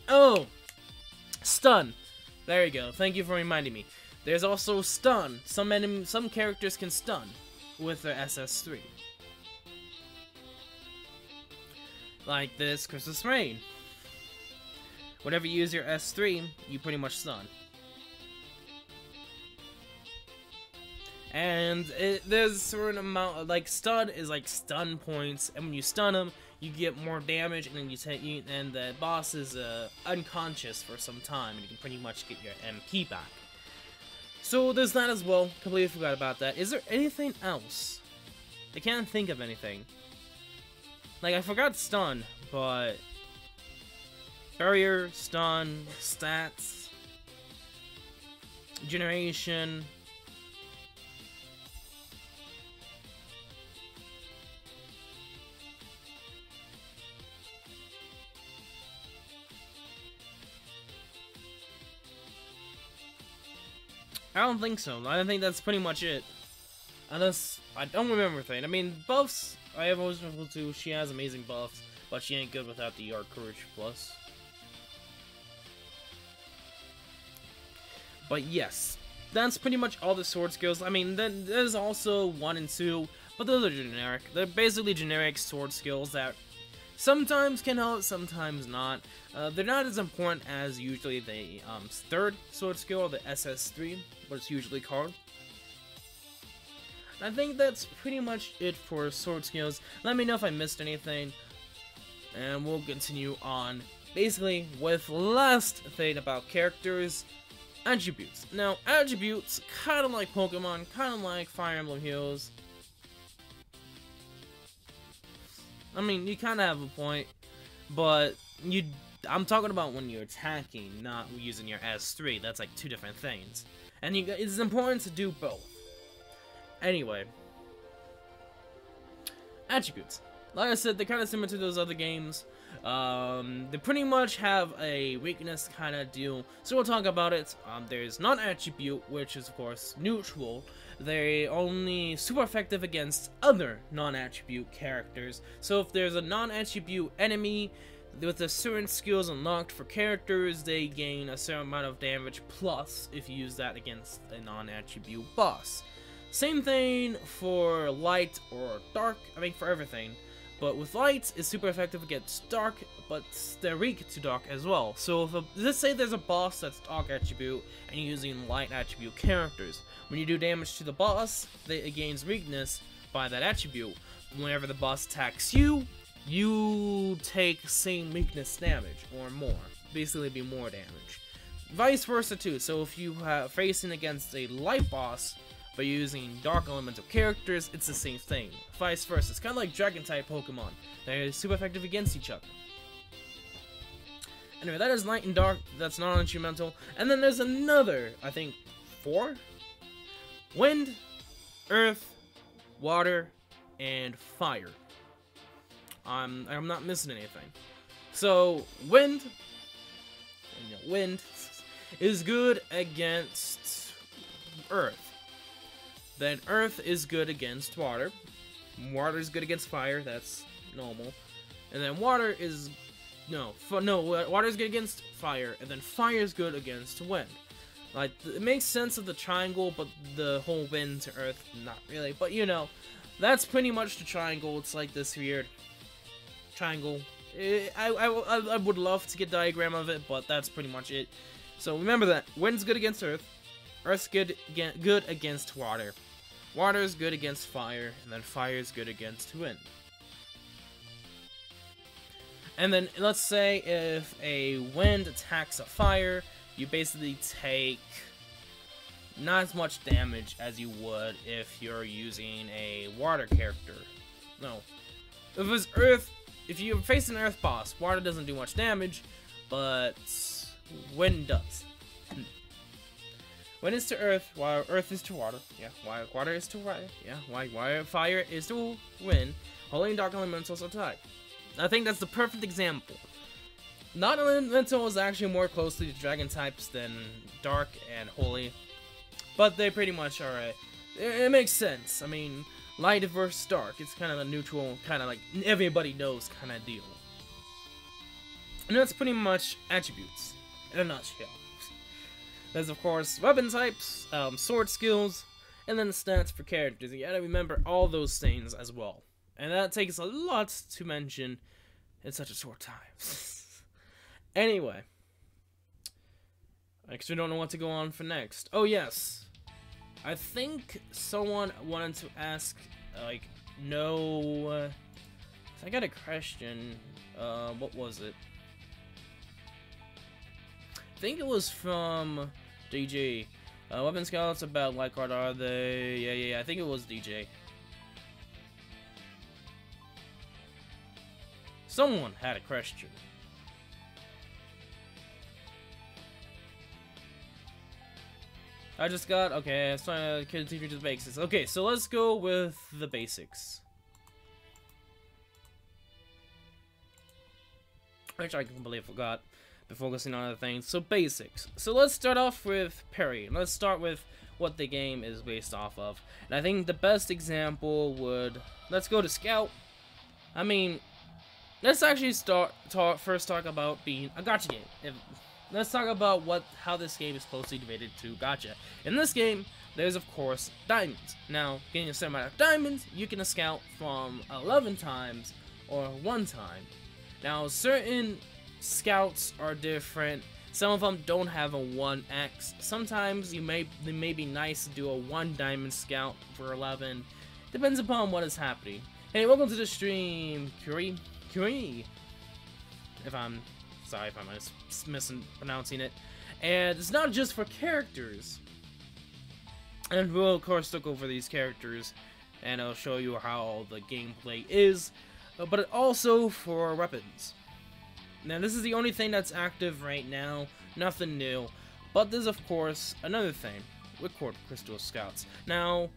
Oh! Stun. There you go. Thank you for reminding me. There's also stun. Some characters can stun with their SS3. Like this Christmas Rain. Whenever you use your S3, you pretty much stun. And there's a certain amount of, like, stun is like stun points, and when you stun them, you get more damage, and then and the boss is unconscious for some time, and you can pretty much get your MP back. So there's that as well. Completely forgot about that. Is there anything else? I can't think of anything. Like, I forgot stun, but barrier, stun, stats, generation. I don't think so. I think that's pretty much it. Unless, I don't remember anything. I mean, buffs, I have always been able to. She has amazing buffs, but she ain't good without the Art Courage Plus. But yes, that's pretty much all the sword skills. I mean, then there's also 1 and 2, but those are generic. They're basically generic sword skills that sometimes can help, sometimes not. They're not as important as usually the 3rd sword skill, the SS3, what it's usually called. I think that's pretty much it for sword skills. Let me know if I missed anything, and we'll continue on basically with last thing about characters, attributes. Now, attributes, kind of like Pokemon, kind of like Fire Emblem Heroes. I mean, you kind of have a point, but I'm talking about when you're attacking, not using your S3. That's like 2 different things. And it's important to do both. Anyway, attributes. Like I said, they're kind of similar to those other games. They pretty much have a weakness kind of deal, so we'll talk about it. There's non-attribute, which is of course neutral. They're only super effective against other non-attribute characters. So if there's a non-attribute enemy with a certain skills unlocked for characters, they gain a certain amount of damage plus if you use that against a non-attribute boss. Same thing for light or dark, I mean for everything. But with light, it's super effective against dark, but they're weak to dark as well. So if let's say there's a boss that's dark attribute, and you're using light attribute characters. When you do damage to the boss, it gains weakness by that attribute. Whenever the boss attacks you, you take same weakness damage, or more. Basically be more damage. Vice versa too, so if you have facing against a light boss, but using dark elemental characters, it's the same thing. Vice versa. It's kind of like dragon type Pokemon. They're super effective against each other. Anyway, that is light and dark. That's non-instrumental. And then there's another, I think, 4? Wind, earth, water, and fire. I'm not missing anything. So, wind is good against earth. Then earth is good against water. Water is good against fire. That's normal. And then water is water is good against fire, and then fire is good against wind. Like, it makes sense of the triangle, but the whole wind to earth, not really. But you know, that's pretty much the triangle. It's like this weird triangle. I would love to get a diagram of it, but that's pretty much it. So remember that wind's good against earth. Earth's good against water. Water is good against fire, and then fire is good against wind. And then let's say if a wind attacks a fire, you basically take not as much damage as you would if you're using a water character. No. If it's earth, if you're facing an earth boss, water doesn't do much damage, but wind does. Wind is to earth, while earth is to water. Yeah, while water is to fire. Yeah, while fire is to wind. Holy and dark elementals are tied. I think that's the perfect example. Non-elemental is actually more closely to dragon types than dark and holy, but they pretty much are It makes sense. I mean, light versus dark. It's kind of a neutral, kind of like everybody knows kind of deal. And that's pretty much attributes in a nutshell. There's of course weapon types, sword skills, and then the stats for characters. You gotta remember all those things as well. And that takes a lot to mention in such a short time. Anyway. I actually don't know what to go on for next. Oh yes. I think someone wanted to ask, like, no... I got a question. What was it? I think it was from DJ. Weapon Scouts about like what are they? Yeah, I think it was DJ. Someone had a question. I just got, okay, it's trying to teach you the basics. Okay, so let's go with the basics. Which I completely forgot. Focusing on other things. So basics. So let's start off with parry. Let's start with what the game is based off of. And I think the best example would, let's go to Scout. I mean, let's actually first talk about being a gacha game. Let's talk about how this game is closely related to gacha. In this game, there's of course diamonds. Now, getting a certain amount of diamonds, you can scout from 11 times or 1 time. Now, certain scouts are different. Some of them don't have a 1x. Sometimes they may be nice to do a 1 diamond scout for 11. Depends upon what is happening. Hey, welcome to the stream, Curie. If I'm sorry if I'm mispronouncing it. And it's not just for characters. And we'll of course look over these characters and I'll show you how the gameplay is, but also for weapons. Now this is the only thing that's active right now, nothing new, but there's of course another thing, Record Crystal Scouts. Now,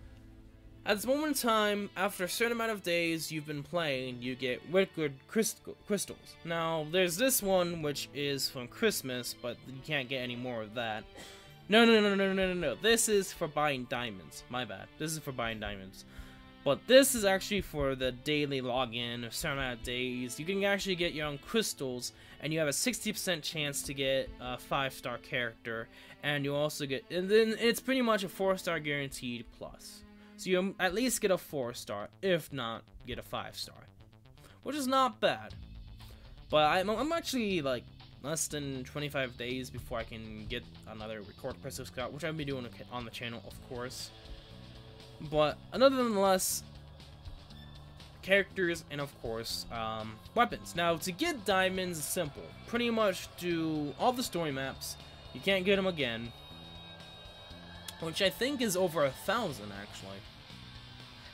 at this moment in time, after a certain amount of days you've been playing, you get Record Crystals. Now, there's this one which is from Christmas, but you can't get any more of that. No, this is for buying diamonds, my bad. This is for buying diamonds. But this is actually for the daily login, a certain amount of days. You can actually get your own crystals, and you have a 60% chance to get a 5-star character, and you also get, and then it's pretty much a 4-star guaranteed plus. So you at least get a 4-star, if not get a 5-star, which is not bad. But I'm actually like less than 25 days before I can get another Record Crystal Scout, which I'll be doing on the channel, of course. But nonetheless, characters and of course weapons. Now to get diamonds is simple. Pretty much do all the story maps. You can't get them again, which I think is over 1,000 actually.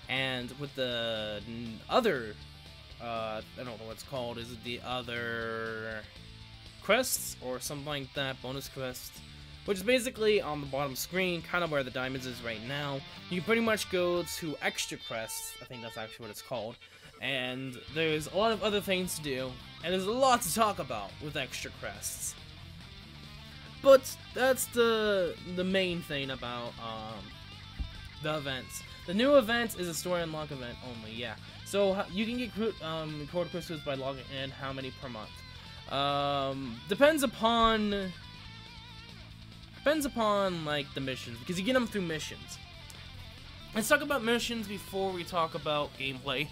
And with the other, I don't know what it's called. Is it the other quests or something like that? Bonus quests. Which is basically on the bottom screen, kind of where the diamonds is right now. You can pretty much go to extra quests, I think that's actually what it's called. And there's a lot of other things to do, and there's a lot to talk about with extra quests. But that's the main thing about the events. The new event is a story unlock event only, yeah. So you can get Record Crystals by logging in how many per month. Depends upon like the missions, because you get them through missions. Let's talk about missions before we talk about gameplay.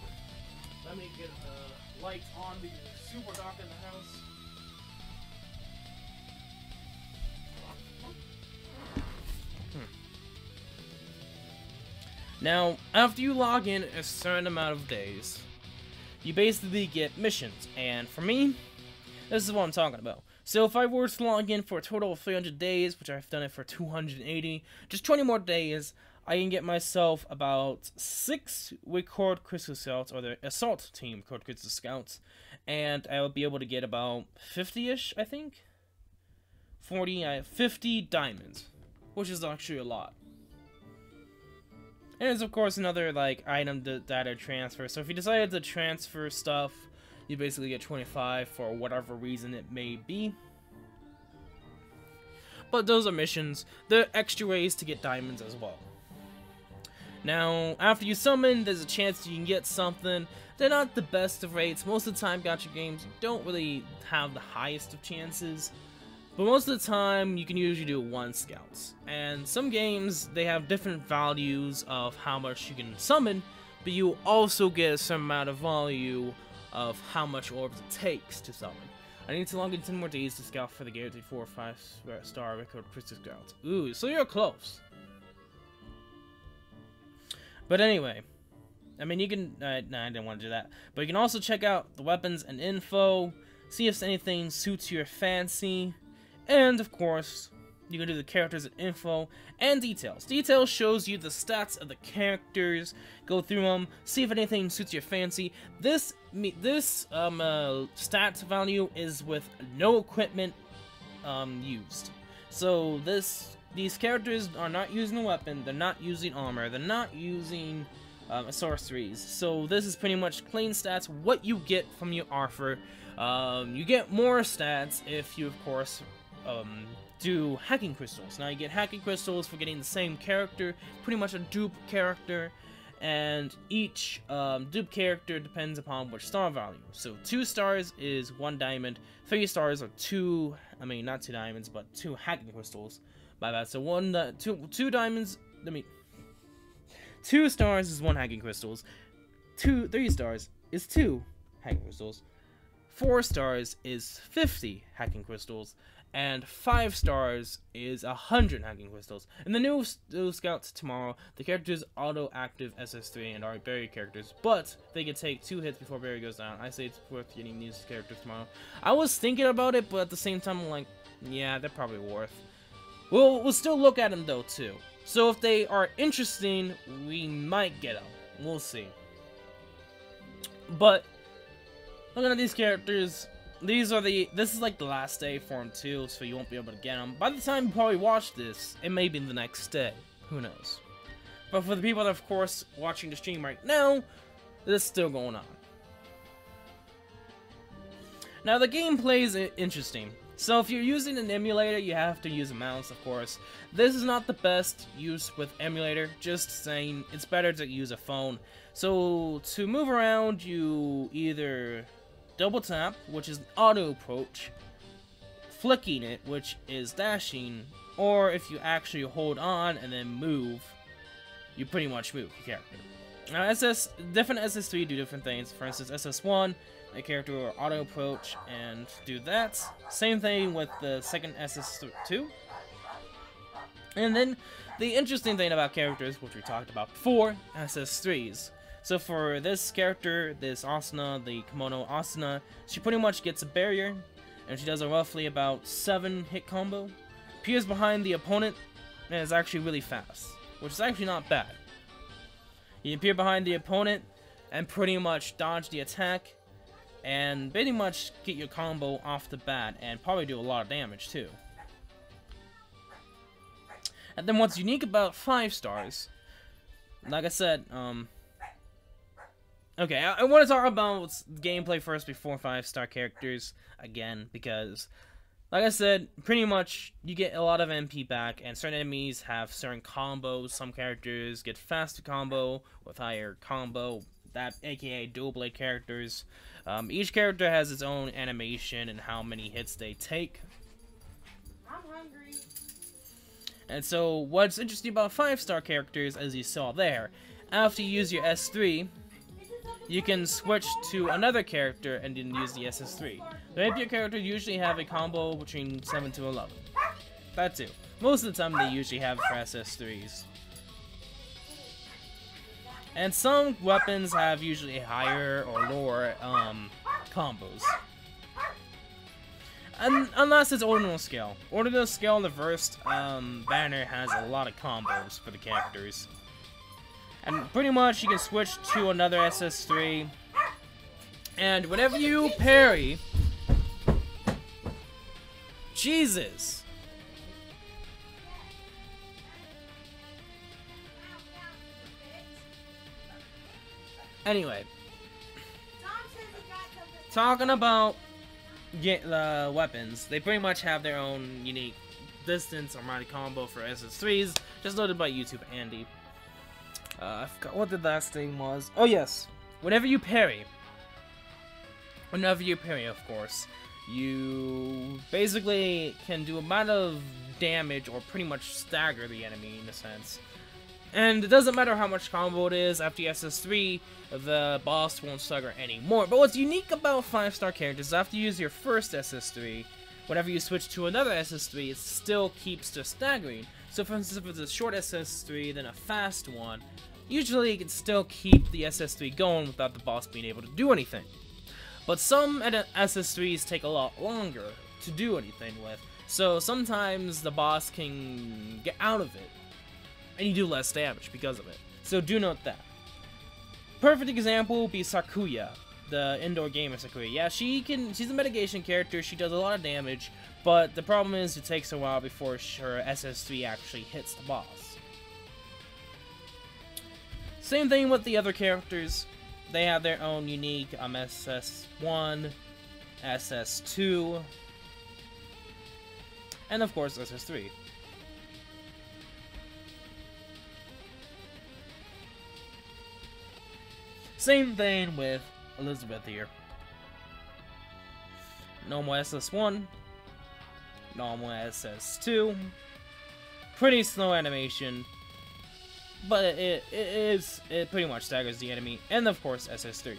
Let me get the lights on because it's super dark in the house. Now, after you log in a certain amount of days, you basically get missions, and for me, this is what I'm talking about. So if I were to log in for a total of 300 days, which I've done it for 280, just 20 more days, I can get myself about 6 Record Crystal Scouts, or the Assault Team Record Crystal Scouts, and I will be able to get about 50-ish, I think? 50 diamonds, which is actually a lot. And there's of course another like item data transfer, so if you decided to transfer stuff, you basically get 25 for whatever reason it may be. But those are missions. There are extra ways to get diamonds as well. Now, after you summon, there's a chance you can get something. They're not the best of rates. Most of the time, gacha games don't really have the highest of chances. But most of the time, you can usually do 1 scouts. And some games, they have different values of how much you can summon, but you also get a certain amount of value of how much orbs it takes to summon. I need to log in 10 more days to scout for the guaranteed 4 or 5 star record crystal scouts. Ooh, so you're close. But anyway, I mean, you can, nah, I didn't want to do that. But you can also check out the weapons and info, see if anything suits your fancy, and of course, you can do the characters and info, and details. Details shows you the stats of the characters, go through them, see if anything suits your fancy. This stat value is with no equipment used. So these characters are not using a weapon, they're not using armor, they're not using sorceries. So this is pretty much clean stats, what you get from your offer. You get more stats if you, of course, do hacking crystals. Now you get hacking crystals for getting the same character, pretty much a dupe character, and each dupe character depends upon which star value. So 2 stars is 1 diamond, 3 stars are 2, I mean not 2 diamonds, but 2 hacking crystals. My bad. So 2 diamonds. 2 stars is 1 hacking crystals. 3 stars is 2 hacking crystals. 4 stars is 50 hacking crystals, and 5 stars is 100 hacking crystals. In the new scouts tomorrow, the characters auto-active SS3 and are barrier characters, but they can take 2 hits before barrier goes down. I say it's worth getting these characters tomorrow. I was thinking about it, but at the same time, I'm like, yeah, they're probably worth. We'll still look at them though too. So if they are interesting, we might get them. We'll see. But looking at these characters, this is like the last day for them too, so you won't be able to get them. By the time you probably watch this, it may be the next day. Who knows? But for the people that, of course, watching the stream right now, this is still going on. Now the gameplay is interesting. So if you're using an emulator, you have to use a mouse, of course. This is not the best use with emulator, just saying it's better to use a phone. So to move around, you either double tap, which is auto approach, flicking it, which is dashing, or if you actually hold on and then move, you pretty much move your character. Now different SS3 do different things. For instance, SS1, a character will auto approach and do that. Same thing with the second SS2. And then the interesting thing about characters, which we talked about before, SS3s. So for this character, this Asuna, the Kimono Asuna, she pretty much gets a barrier, and she does a roughly about 7 hit combo. Appears behind the opponent, and is actually really fast, which is actually not bad. You appear behind the opponent, and pretty much dodge the attack, and pretty much get your combo off the bat, and probably do a lot of damage too. And then what's unique about 5 stars, like I said, okay, I want to talk about gameplay first before 5-star characters again, because, like I said, pretty much you get a lot of MP back, and certain enemies have certain combos. Some characters get faster combo with higher combo, that aka dual blade characters. Each character has its own animation and how many hits they take. I'm hungry. And so, what's interesting about 5-star characters, as you saw there, after you use your S3, you can switch to another character and then use the SS3. The rapier characters usually have a combo between 7 to 11. That's it. Most of the time they usually have it for SS3s. And some weapons have usually a higher or lower combos. And unless it's ordinal scale. Ordinal scale, the first banner has a lot of combos for the characters. And pretty much you can switch to another SS3. And whenever you parry... Jesus! Anyway. Talking about the weapons, they pretty much have their own unique distance or mighty combo for SS3s, just loaded by YouTube Andy. I forgot what the last thing was. Oh yes, whenever you parry, of course, you basically can do a amount of damage or pretty much stagger the enemy in a sense. And it doesn't matter how much combo it is, after you SS3, the boss won't stagger anymore. But what's unique about 5-star characters is after you use your first SS3, whenever you switch to another SS3, it still keeps just staggering. So for instance, if it's a short SS3, then a fast one, usually it can still keep the SS3 going without the boss being able to do anything. But some SS3s take a lot longer to do anything with, so sometimes the boss can get out of it, and you do less damage because of it. So do note that. Perfect example would be Sakuya, the indoor gamer Sakuya. Yeah, she's a mitigation character, she does a lot of damage, but the problem is it takes a while before her SS3 actually hits the boss. Same thing with the other characters. They have their own unique SS1, SS2, and of course SS3. Same thing with Elizabeth here. Normal SS1, normal SS2, pretty slow animation, but it pretty much staggers the enemy, and of course SS3.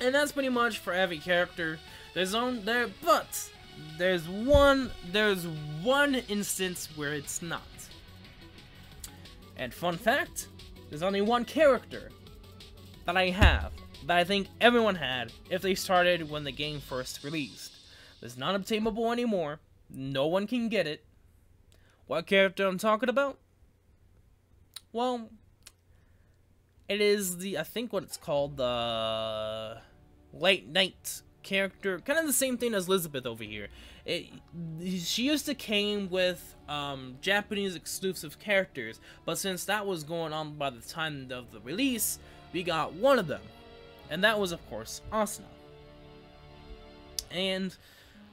And that's pretty much for every character. There's one instance where it's not. And fun fact, there's only one character that I think everyone had if they started when the game first released. It's not obtainable anymore. No one can get it. What character I'm talking about? Well, it is I think what it's called, the Late Night character. Kind of the same thing as Elizabeth over here. She used to came with Japanese exclusive characters, but since that was going on by the time of the release, we got one of them, and that was of course Asuna. And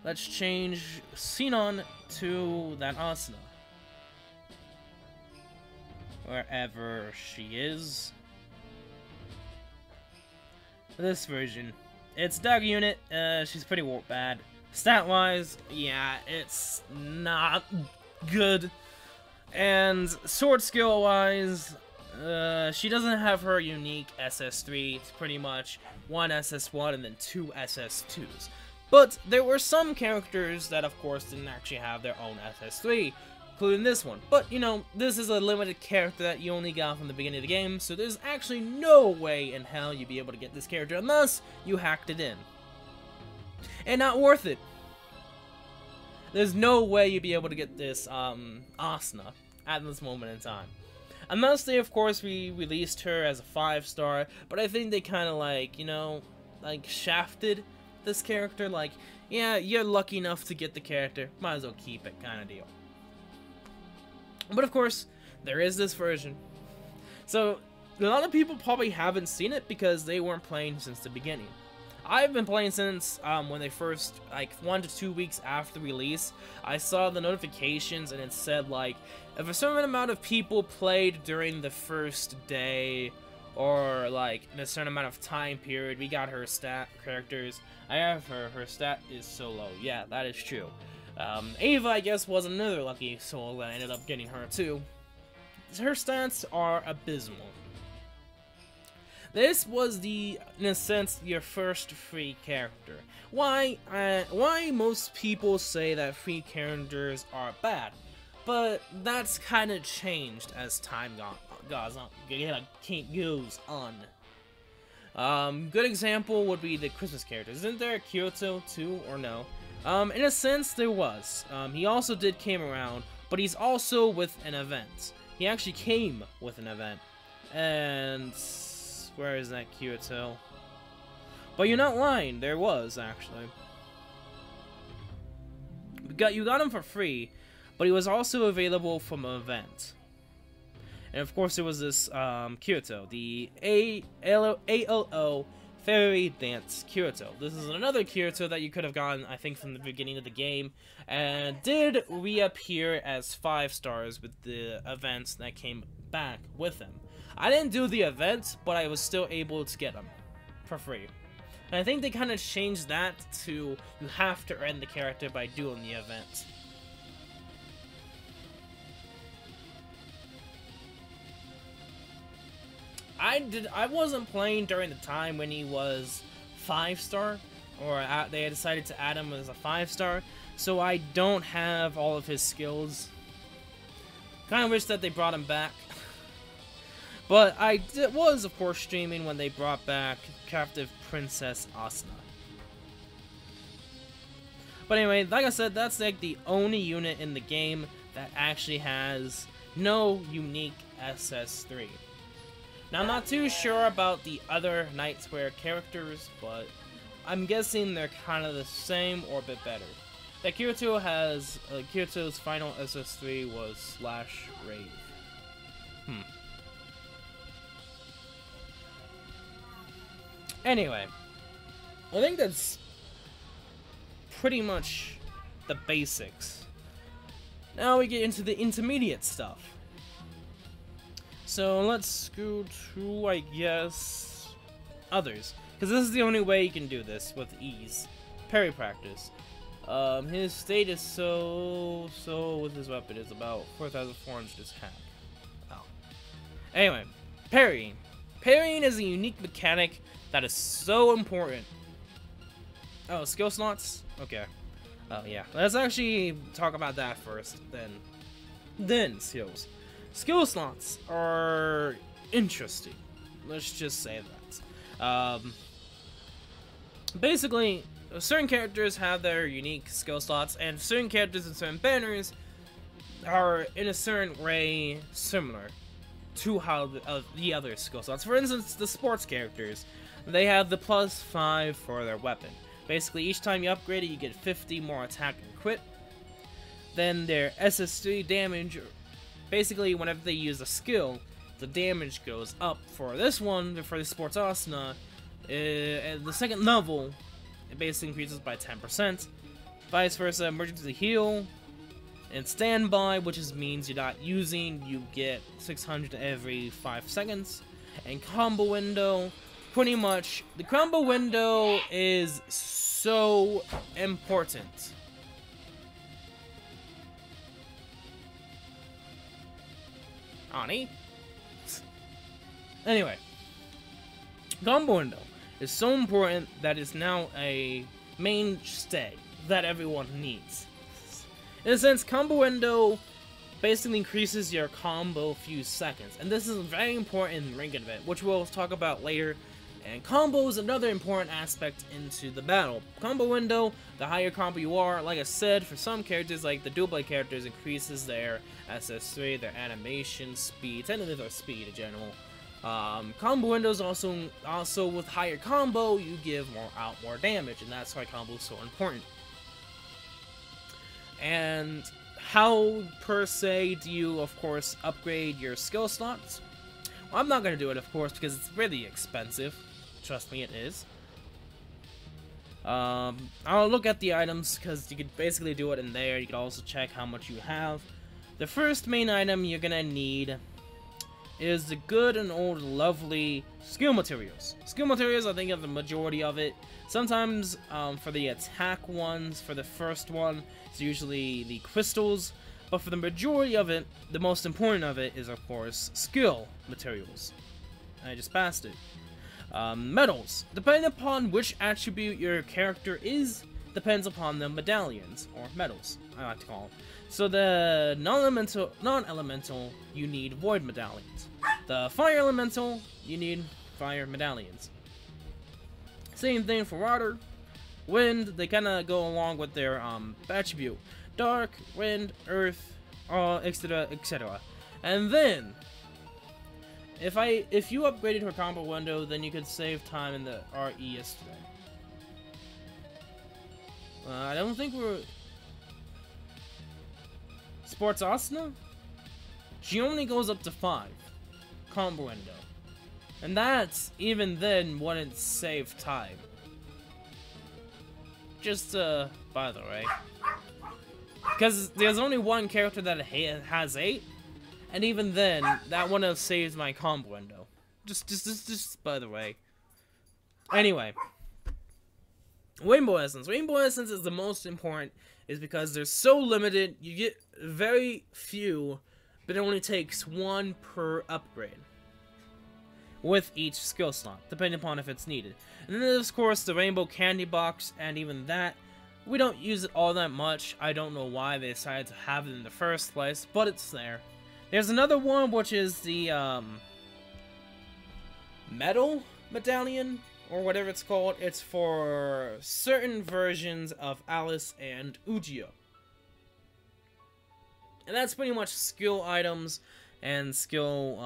let's change Sinon to that Asuna, wherever she is. This version, it's Dog Unit. She's pretty bad. Stat-wise, yeah, it's not good. And sword skill-wise, she doesn't have her unique SS3. It's pretty much one SS1 and then two SS2s. But there were some characters that, of course, didn't actually have their own SS3, including this one. But, you know, this is a limited character that you only got from the beginning of the game, so there's actually no way in hell you'd be able to get this character unless you hacked it in. And not worth it. There's no way you'd be able to get this Asuna at this moment in time. Unless they, of course, released her as a 5-star, but I think they kind of like, you know, like shafted this character. Like, yeah, you're lucky enough to get the character, might as well keep it kind of deal. But of course, there is this version. So, a lot of people probably haven't seen it because they weren't playing since the beginning. I've been playing since when they first, like 1 to 2 weeks after release. I saw the notifications and it said like, if a certain amount of people played during the first day, or like in a certain amount of time period, we got her stat characters. I have her stat is so low. Yeah, that is true. Ava, I guess, was another lucky soul that ended up getting her too. Her stats are abysmal. This was in a sense, your first free character. Why most people say that free characters are bad, but that's kind of changed as time goes on. Good example would be the Christmas characters. Isn't there a Kyoto too, or no? In a sense, there was. He also came around, but he's also with an event. He actually came with an event, and where is that Kyoto? But you're not lying, there was actually. You got him for free, but he was also available from an event. And of course there was this Kyoto, the ALO Fairy Dance Kirito. This is another Kirito that you could have gotten, I think, from the beginning of the game, and did reappear as 5 stars with the events that came back with him. I didn't do the event, but I was still able to get them for free. And I think they kind of changed that to you have to earn the character by doing the event. I wasn't playing during the time when he was 5-star, or they decided to add him as a 5-star, so I don't have all of his skills. Kind of wish that they brought him back. But I was, of course, streaming when they brought back Captive Princess Asuna. But anyway, like I said, that's like the only unit in the game that actually has no unique SS3. Now, I'm not too sure about the other Night Square characters, but I'm guessing they're kind of the same or a bit better. That Kirito has, Kirito's final SS3 was /Rave. Anyway, I think that's pretty much the basics. Now we get into the intermediate stuff. So let's go to, I guess, others. Because this is the only way you can do this with ease. Parry practice. His state is so with his weapon is about 4,400 attack. Oh. Anyway, parrying. Parrying is a unique mechanic that is so important. Oh, skill slots? Okay. Oh, yeah. Let's actually talk about that first, then skills. Skill slots are interesting. Let's just say that. Basically, certain characters have their unique skill slots, and certain characters and certain banners are in a certain way similar to how the other skill slots. For instance, the sports characters, they have the +5 for their weapon. Basically, each time you upgrade it, you get 50 more attack and crit. Then their SS3 damage, basically whenever they use a skill, the damage goes up. For this one, for the Sports Asuna, at the second level, it basically increases by 10%. Vice versa, emergency heal and standby, which means you're not using, you get 600 every 5 seconds. And combo window, pretty much, the combo window is so important. Ani? Anyway, combo window is so important that it's now a mainstay that everyone needs. In a sense, combo window basically increases your combo few seconds, and this is very important in the ring event, which we'll talk about later. And combo is another important aspect into the battle. Combo window, the higher combo you are, like I said, for some characters, like the dual blade characters, increases their SS3, their animation speed, and their speed in general. Combo windows also with higher combo, you give more damage, and that's why combo is so important. And how, per se, do you, of course, upgrade your skill slots? Well, I'm not going to do it, of course, because it's really expensive. Trust me, it is. I'll look at the items, because you could basically do it in there. You can also check how much you have. The first main item you're going to need is the good and old lovely skill materials. Skill materials, I think, are the majority of it. Sometimes, for the attack ones, for the first one, it's usually the crystals. But for the majority of it, the most important of it is, of course, skill materials. I just passed it. Medals. Depending upon which attribute your character is, depends upon the medallions, or medals, I like to call them. So the non-elemental, you need void medallions. The fire elemental, you need fire medallions. Same thing for water. Wind, they kind of go along with their attribute. Dark, wind, earth, etc, etc. And then, if you upgraded her combo window, then you could save time in the RE yesterday. I don't think we're... Sports Asuna? She only goes up to 5. Combo window. And that, even then, wouldn't save time. Just, by the way. Because there's only one character that has 8, and even then, that wouldn't have saved my combo window. Just by the way. Anyway. Rainbow Essence. Rainbow Essence is the most important, is because they're so limited, you get very few, but it only takes 1 per upgrade. With each skill slot, depending upon if it's needed. And then there's, of course, the Rainbow Candy Box, and even that, we don't use it all that much. I don't know why they decided to have it in the first place, but it's there. There's another one, which is the, Metal Medallion, or whatever it's called. It's for certain versions of Alice and Ujio. And that's pretty much skill items and skill,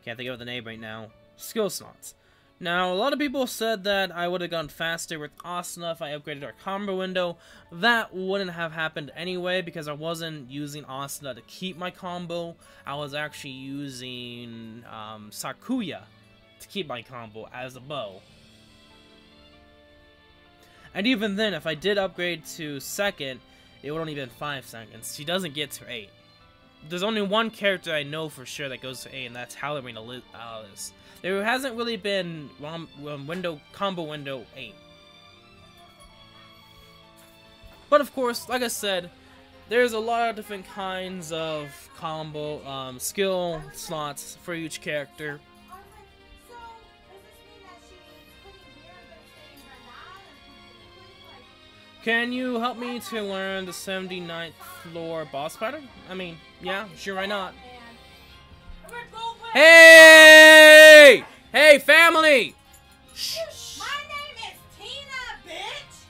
can't think of the name right now. Skill slots. Now, a lot of people said that I would have gone faster with Asuna if I upgraded our combo window. That wouldn't have happened anyway, because I wasn't using Asuna to keep my combo. I was actually using Sakuya to keep my combo as a bow. And even then, if I did upgrade to second, it would only been 5 seconds. She doesn't get to 8. There's only one character I know for sure that goes to 8, and that's Halloran Alice. There hasn't really been combo window 8. But of course, like I said, there's a lot of different kinds of combo skill slots for each character. Can you help me to learn the 79th floor boss pattern? I mean, yeah, sure, why not? Hey! Hey, family! Shh. My name is Tina, bitch!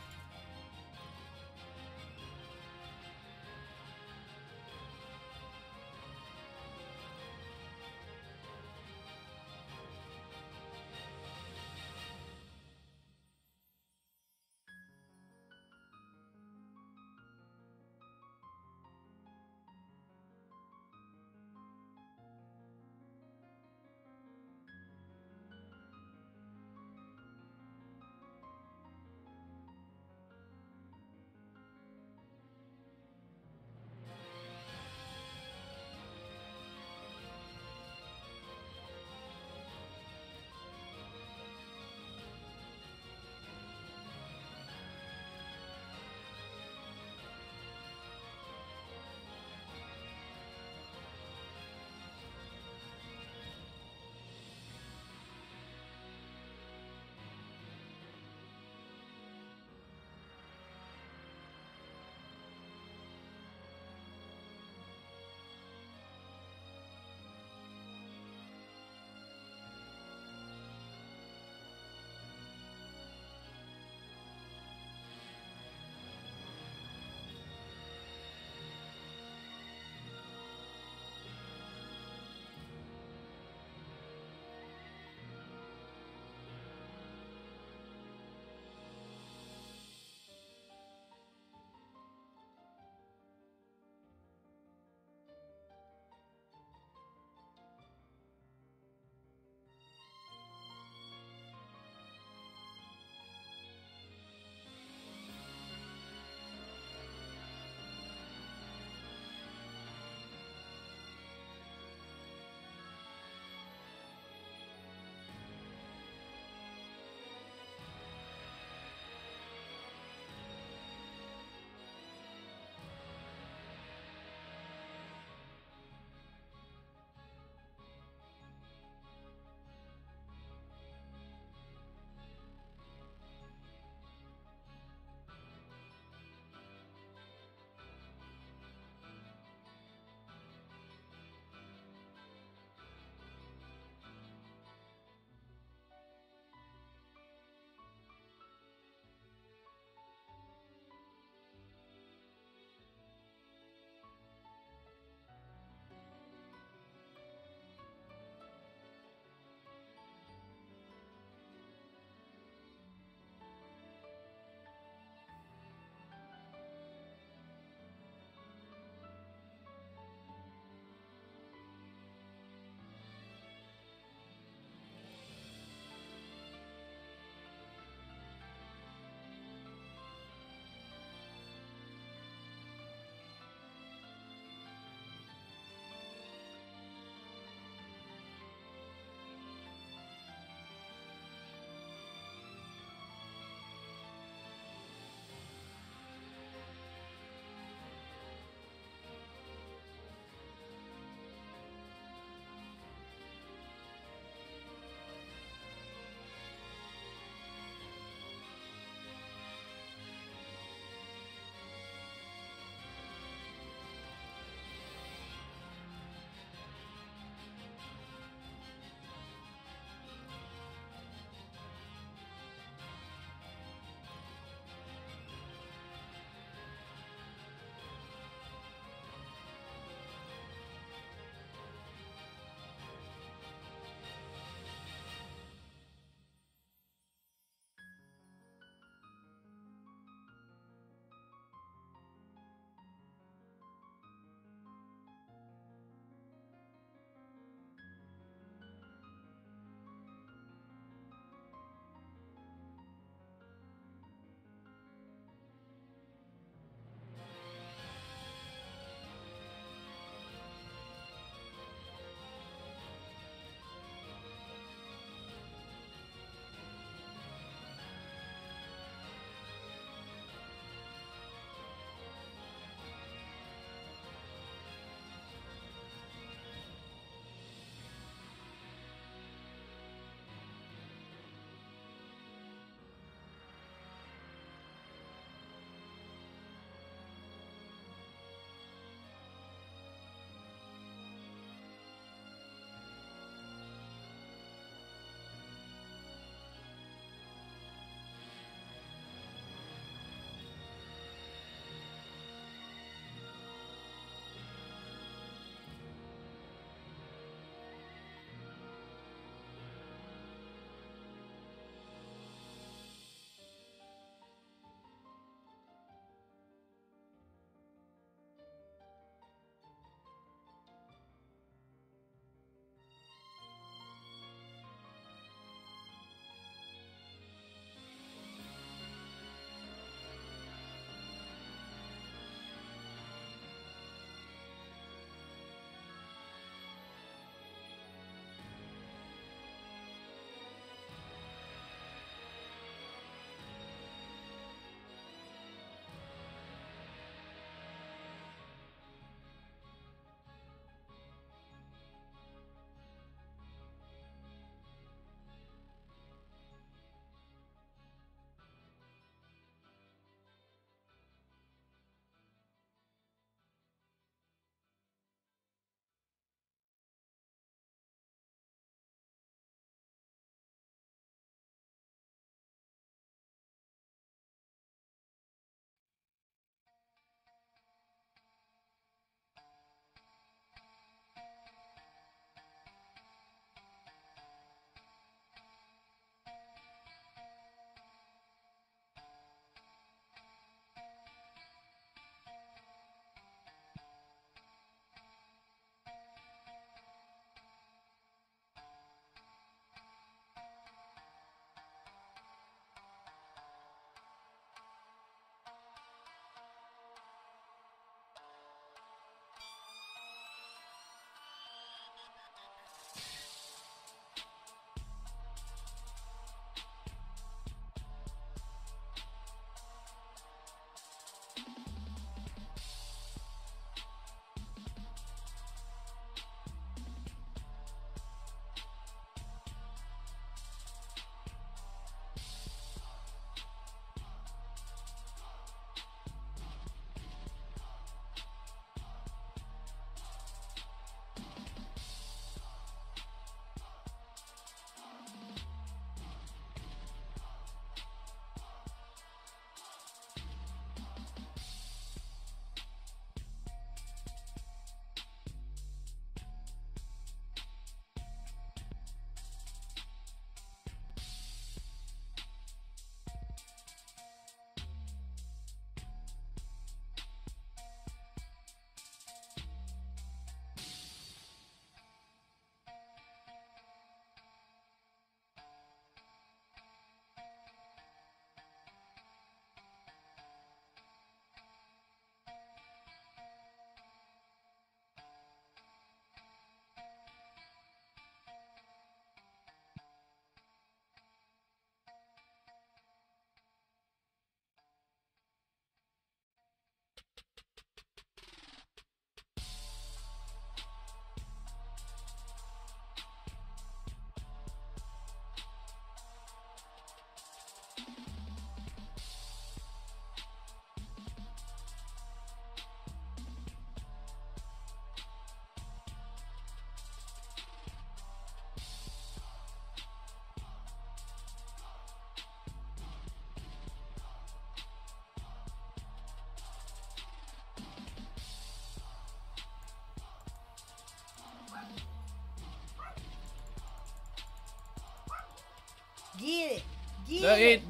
Get it. Get Hey, it.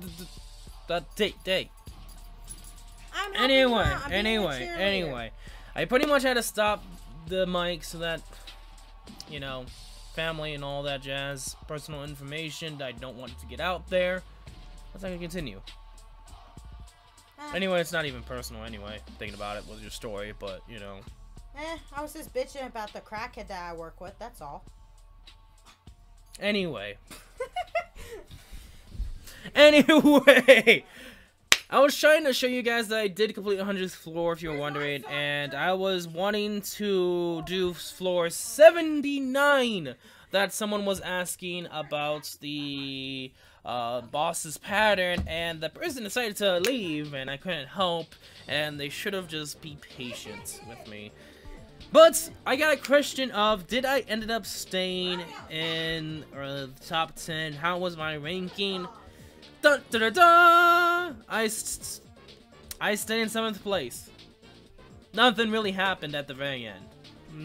Day. I'm helping you out. I'm being a cheerleader. Anyway, I pretty much had to stop the mic so that, you know, family and all that jazz, personal information that I don't want to get out there. Let's not gonna continue. Anyway, it's not even personal anyway, thinking about it was your story, but, you know. I was just bitching about the crackhead that I work with, that's all. Anyway. Anyway! I was trying to show you guys that I did complete the 100th floor, if you were wondering, and I was wanting to do floor 79 that someone was asking about the boss's pattern, and the person decided to leave, and I couldn't help, and they should have just be patient with me. But I got a question of, did I ended up staying in the top 10? How was my ranking? Dun, dun, dun, dun! I stayed in 7th place. Nothing really happened at the very end.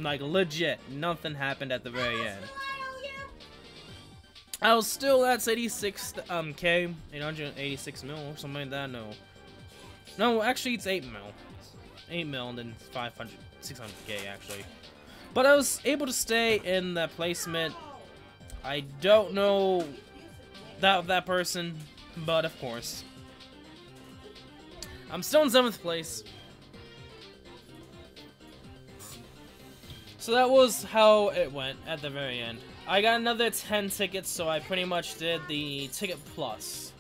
Like, legit, nothing happened at the very end. I was still at 86 K, 886 mil, or something like that. No, actually it's 8 mil. 8 mil and then 600K actually. But I was able to stay in that placement. I don't know that person, but of course. I'm still in 7th place. So that was how it went at the very end. I got another 10 tickets, so I pretty much did the ticket plus.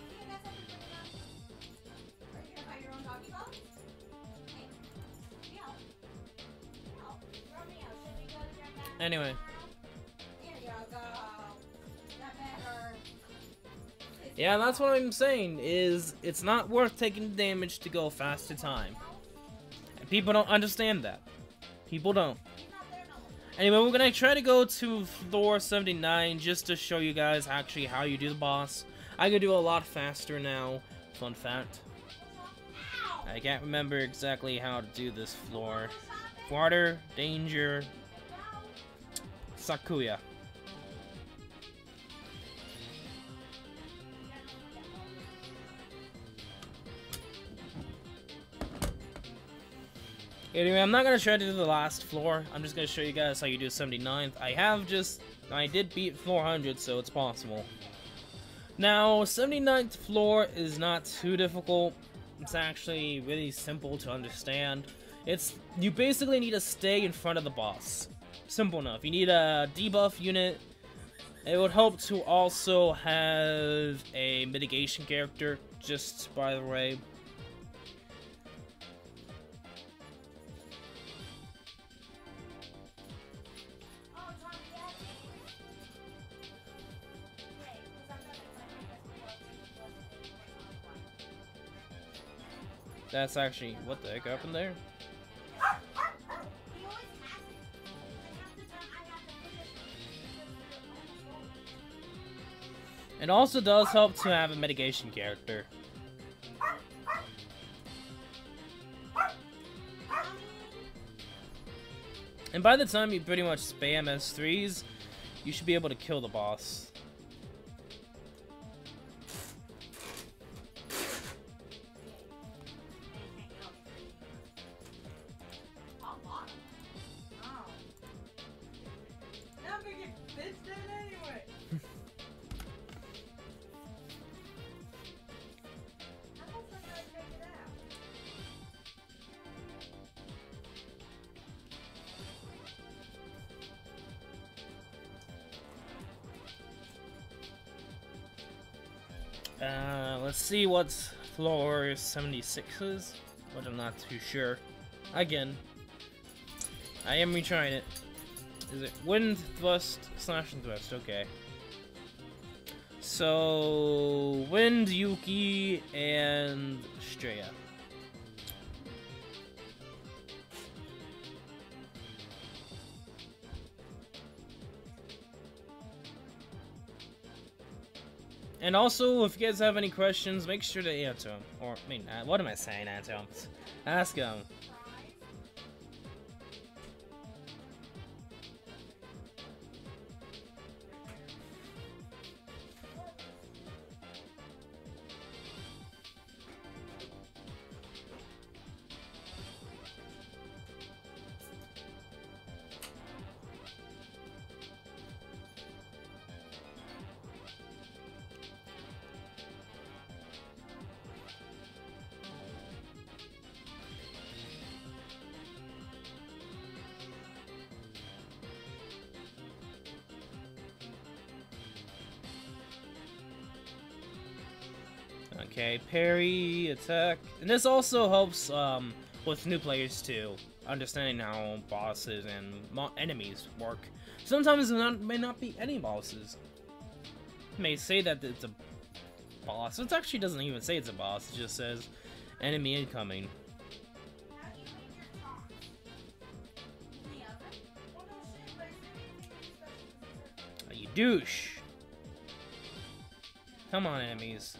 Anyway. Yeah, that's what I'm saying, is it's not worth taking damage to go faster time. And people don't understand that. People don't. Anyway, we're gonna try to go to floor 79 just to show you guys actually how you do the boss. I can do a lot faster now. Fun fact. I can't remember exactly how to do this floor. Water, danger, Sakuya. Anyway, I'm not gonna try to do the last floor. I'm just gonna show you guys how you do 79th. I did beat floor 100, so it's possible. Now, 79th floor is not too difficult. It's actually really simple to understand. You basically need to stay in front of the boss. Simple enough. You need a debuff unit. It would help to also have a mitigation character, just by the way. That's actually, what the heck happened there? It also does help to have a mitigation character. And by the time you pretty much spam S3s, you should be able to kill the boss. Let's see what floor 76 is, but I'm not too sure. Again, I am retrying it. Is it wind, thrust, slash, and thrust? Okay. So, wind, Yuki, and Straya. And also, if you guys have any questions, make sure to answer them. Or, I mean, what am I saying, answer them? Ask them. Okay, parry, attack, and this also helps with new players too, understanding how bosses and enemies work. Sometimes there may not be any bosses. It may say that it's a boss. It actually doesn't even say it's a boss. It just says enemy incoming. Oh, you douche. Come on, enemies.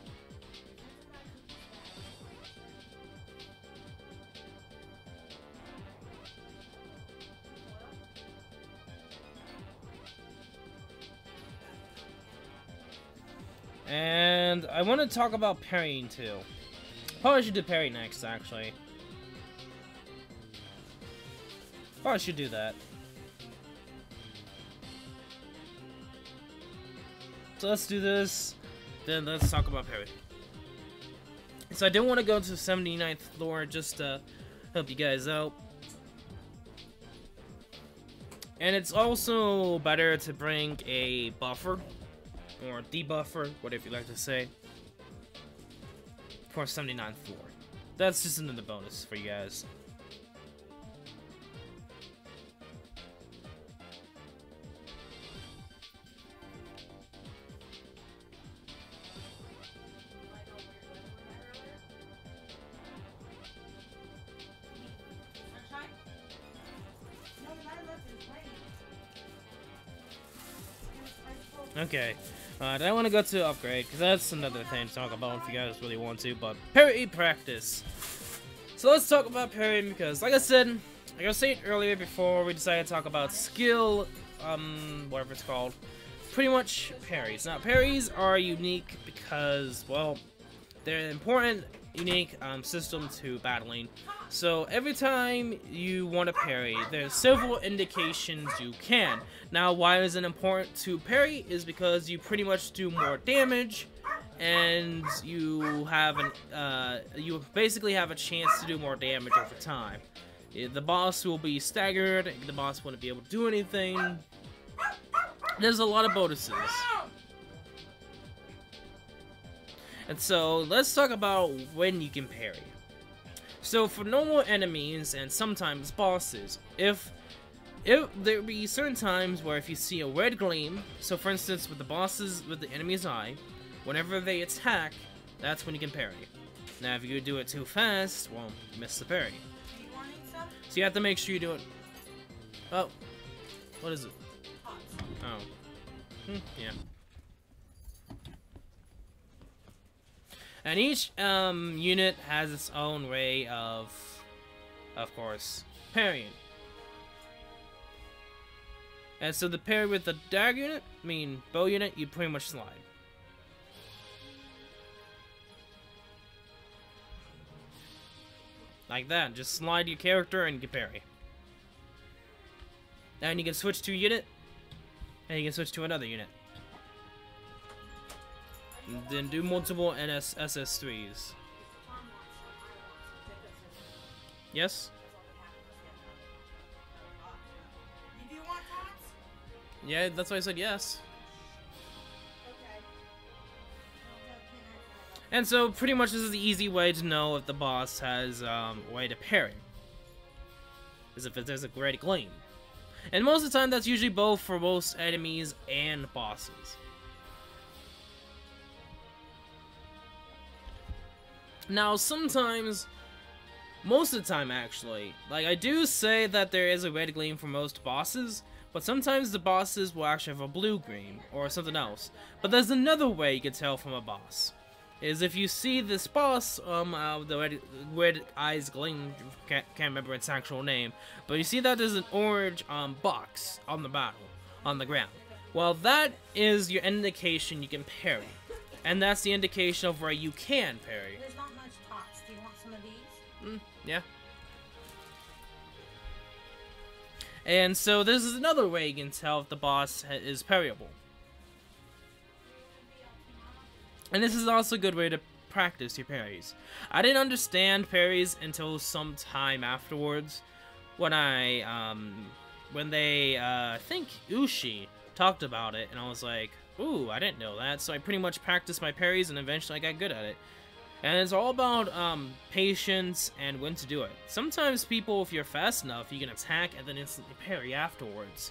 And I want to talk about parrying too. Probably should do parry next, actually. Probably should do that. So let's do this. Then let's talk about parry. So I do want to go to the 79th floor just to help you guys out. And it's also better to bring a buffer. Or debuffer, whatever you like to say, for 79th floor. That's just another bonus for you guys. Okay. I want to go to upgrade, because that's another thing to talk about if you guys really want to, but parry practice. So let's talk about parrying, because like I said earlier before we decided to talk about skill, whatever it's called, pretty much parries. Now parries are unique because, well, they're an important, unique system to battling. So every time you want to parry, there's several indications you can. Now, why is it important to parry? Is because you pretty much do more damage, and you have you basically have a chance to do more damage over time. The boss will be staggered. The boss wouldn't be able to do anything. There's a lot of bonuses. And so let's talk about when you can parry. So for normal enemies and sometimes bosses, if there be certain times where if you see a red gleam, so for instance with the bosses with the enemy's eye, whenever they attack, that's when you can parry. Now if you do it too fast, well, you miss the parry. So you have to make sure you do it. Oh, what is it? Oh, yeah. And each unit has its own way of course, parrying. And so the parry with the dagger unit, bow unit, you pretty much slide. Like that, just slide your character and you can parry. And you can switch to a unit, and you can switch to another unit. And then do multiple SS3s. Yes? You do want taunts? Yeah, that's why I said yes. Okay. And so, pretty much this is the easy way to know if the boss has a way to parry. Is if there's a red gleam. And most of the time, that's usually both for most enemies and bosses. Now, sometimes, most of the time actually, like I do say that there is a red gleam for most bosses, but sometimes the bosses will actually have a blue gleam, or something else. But there's another way you can tell from a boss. Is if you see this boss, the red eyes gleam, can't remember its actual name, but you see that there's an orange box on the ground. Well, that is your indication you can parry. And that's the indication of where you can parry. There's not much tots. Do you want some of these? Yeah. And so this is another way you can tell if the boss is parryable. And this is also a good way to practice your parries. I didn't understand parries until some time afterwards, when I think Ushi talked about it, and I was like, ooh, I didn't know that. So I pretty much practiced my parries, and eventually I got good at it. And it's all about patience and when to do it. Sometimes people, if you're fast enough, you can attack and then instantly parry afterwards.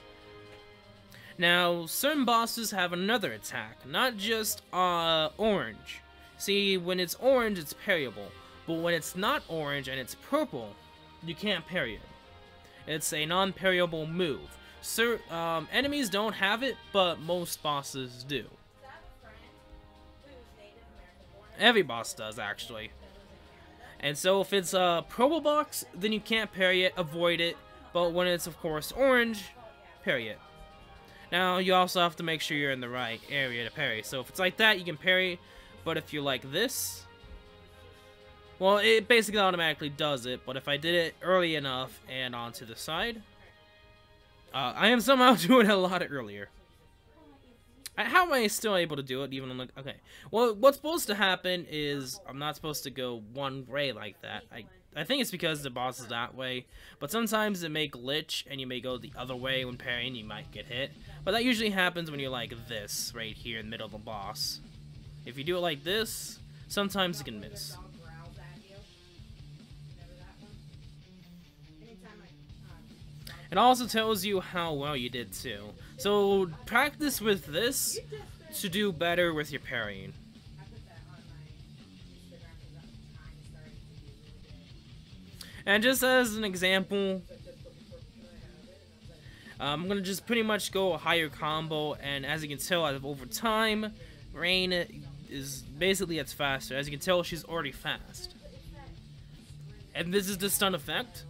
Now, certain bosses have another attack, not just orange. See, when it's orange, it's parryable. But when it's not orange and it's purple, you can't parry it. It's a non-parryable move. Enemies don't have it, but most bosses do. Every boss does, actually. And so if it's a purple box, then you can't parry it, avoid it. But when it's, of course, orange, parry it. Now, you also have to make sure you're in the right area to parry. So if it's like that, you can parry. But if you're like this, well, it basically automatically does it. But if I did it early enough and onto the side, I am somehow doing it a lot earlier. How am I still able to do it even on okay. Well, what's supposed to happen is I'm not supposed to go one way like that. I think it's because the boss is that way, but sometimes it may glitch and you may go the other way when parrying, you might get hit. But that usually happens when you're like this, right here in the middle of the boss. If you do it like this, sometimes you can miss. It also tells you how well you did too. So practice with this to do better with your parrying. And just as an example, I'm going to just pretty much go a higher combo, and as you can tell, over time, Freind is basically gets faster. As you can tell, she's already fast. And this is the stun effect.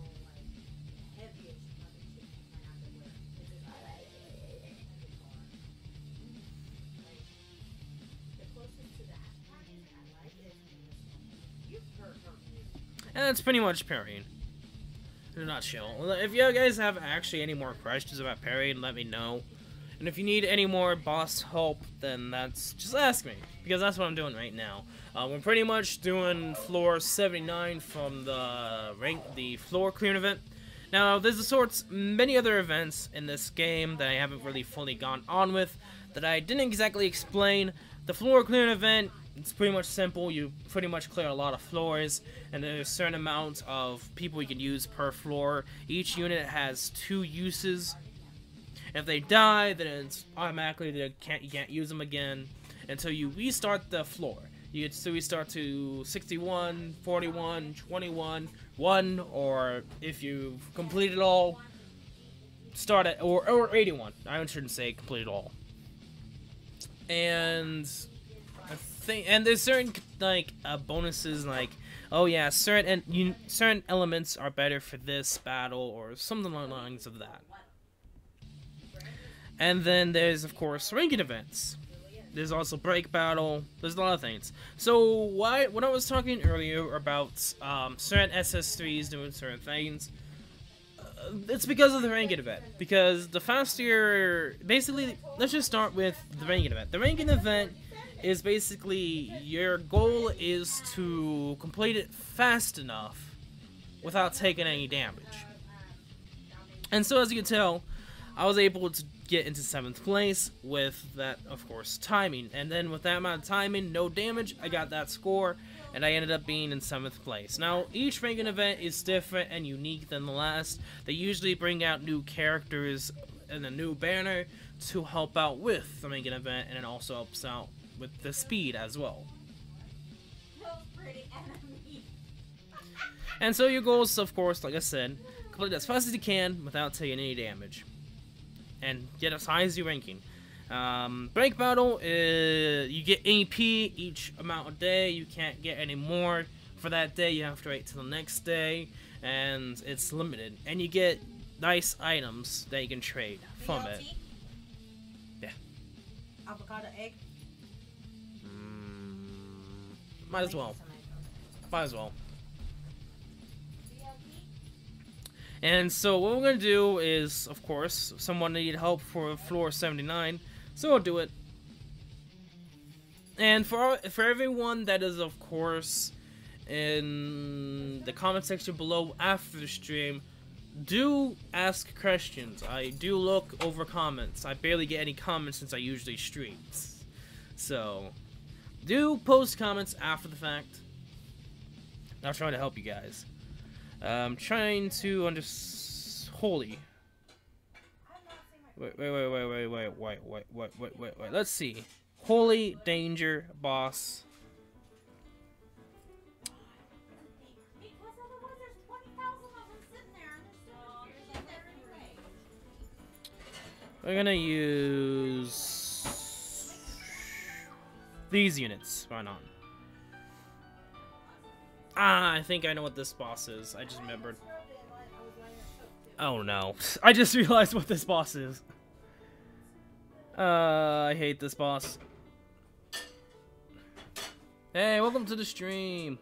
And that's pretty much parrying. In a nutshell. If you guys have actually any more questions about parrying, let me know. And if you need any more boss help, then just ask me. Because that's what I'm doing right now. We're pretty much doing floor 79 from the floor clearing event. Now, there's many other events in this game that I haven't really fully gone on with, that I didn't exactly explain. The floor clearing event, it's pretty much simple. You pretty much clear a lot of floors, and there's a certain amount of people you can use per floor. Each unit has 2 uses. If they die, then it's automatically you can't use them again until you restart the floor. You get to restart to 61, 41, 21, 1, or if you've completed all, start at or 81. I shouldn't say complete it all. And there's certain bonuses, like, oh yeah, certain elements are better for this battle or something along the lines of that. And then there's, of course, ranking events. There's also break battle. There's a lot of things. So when I was talking earlier about certain SS3s doing certain things, it's because of the ranking event. Because the faster, basically, let's just start with the ranking event. The ranking event is basically your goal is to complete it fast enough without taking any damage. And so, as you can tell, I was able to get into 7th place with that, of course, timing. And then with that amount of timing, no damage, I got that score, and I ended up being in 7th place. Now, each ranking event is different and unique than the last. They usually bring out new characters and a new banner to help out with the ranking event, and it also helps out with the speed as well. And so your goal is, of course, like I said, complete as fast as you can without taking any damage. And get as high as your ranking. Break battle, you get AP each amount of day. You can't get any more for that day. You have to wait till the next day, and it's limited. And you get nice items that you can trade from it. Yeah. Avocado egg. Might as well. Might as well. And so what we're going to do is, of course, someone needed help for floor 79, so I'll do it. And for everyone that is, of course, in the comment section below after the stream, do ask questions. I do look over comments. I barely get any comments since I usually stream. So, do post comments after the fact. Not trying to help you guys. I'm trying to holy. Wait. Let's see. Holy danger boss. Because otherwise there's 20,000 of them sitting there and there's so much shit there anyway. We're gonna use these units. Why not? Ah, I think I know what this boss is. I just remembered. Oh no. I just realized what this boss is. I hate this boss. Hey, welcome to the stream.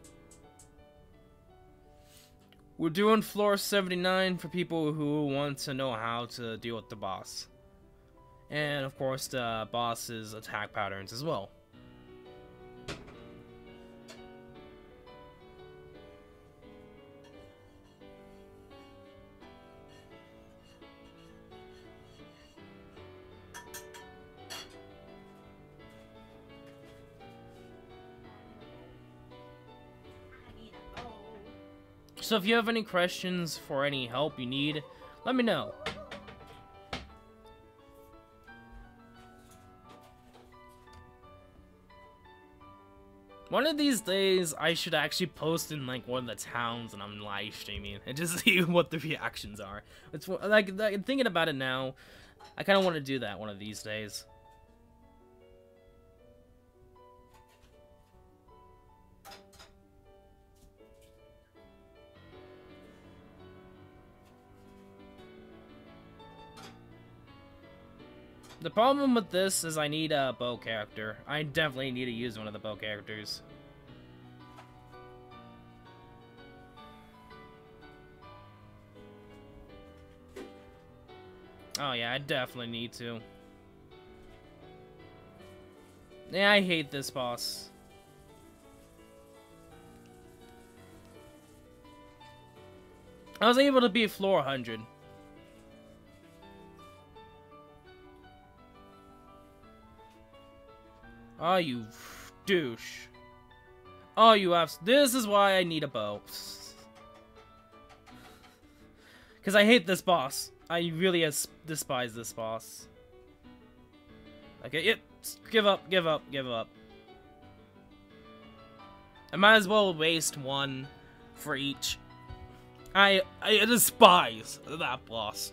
We're doing floor 79 for people who want to know how to deal with the boss. And of course the boss's attack patterns as well. So if you have any questions for any help you need, let me know. One of these days, I should actually post in like one of the towns and I'm live streaming and just see what the reactions are. It's like thinking about it now, I kind of want to do that one of these days. The problem with this is I need a bow character. I definitely need to use one of the bow characters. Oh yeah, I definitely need to. Yeah, I hate this boss. I was able to beat floor 100. Oh, you douche. Oh, you have. This is why I need a bow. Because I hate this boss. I really despise this boss. Okay, yep. Give up. I might as well waste one for each. I despise that boss.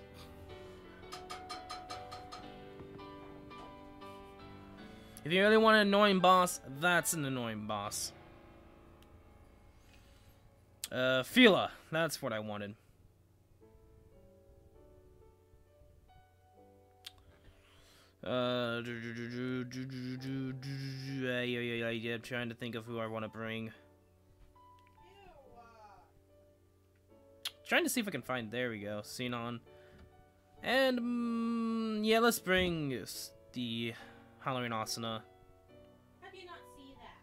If you really want an annoying boss, that's an annoying boss. Fila, that's what I wanted. I'm trying to think of who I want to bring. Trying to see if I can find. There we go, Sinon. And yeah, let's bring the Halloween Asuna. How do you not see that?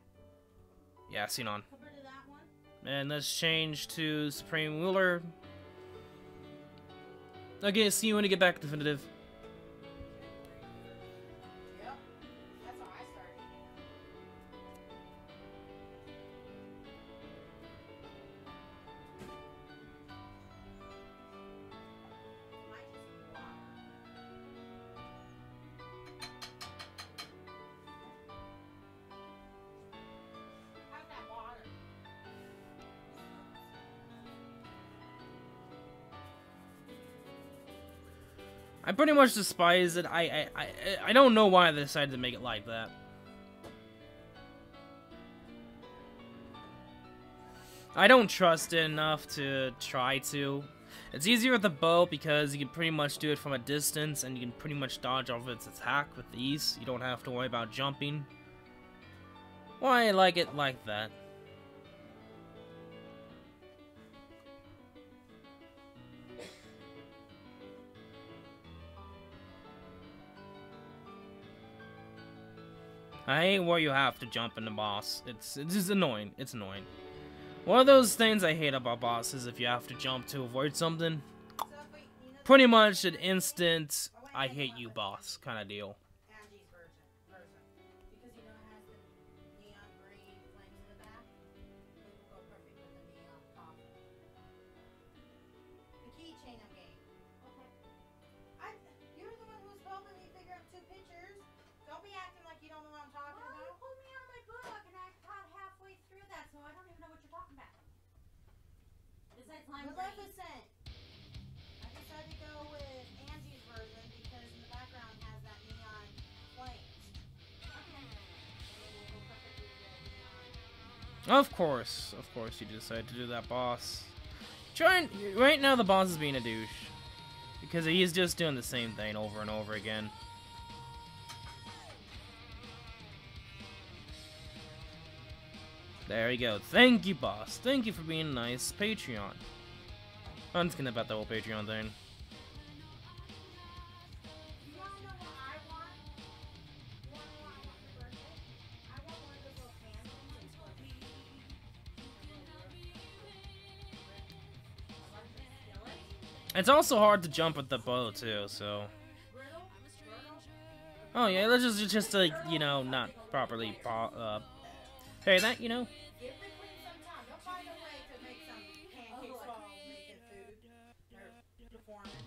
Yeah, Sinon. Compared to that one? And let's change to Supreme Ruler. Okay, see you when you get back, Definitive. Yep. That's how I started. Might just be water. How's that water? I pretty much despise it. I don't know why they decided to make it like that. I don't trust it enough to try to. It's easier with the bow because you can pretty much do it from a distance and you can pretty much dodge off its attack with ease. You don't have to worry about jumping. Why I like it like that. I hate where you have to jump in the boss. It's just annoying. It's annoying. One of those things I hate about bosses, if you have to jump to avoid something. Pretty much an instant, I hate you boss kind of deal. Angie's version. Because you know it has the neon green flames in the back. It will go perfect with the neon. Besides Lime Maleficent. I decided to go with Angie's version because in the background has that neon flame. Okay. Of course, you decided to do that, boss. Right now the boss is being a douche. Because he's just doing the same thing over and over again. There we go. Thank you, boss. Thank you for being a nice Patreon. I'm just kidding about the whole Patreon thing. You wanna know what I want? You wanna know what I want for birthday? I want one of those little candles and scorpions. It's also hard to jump with the bow too, so. Oh yeah, let's just like, you know, not properly parry that, you know. Give the queen some time. Don't find a way to make some pancakes while making food. Or performing.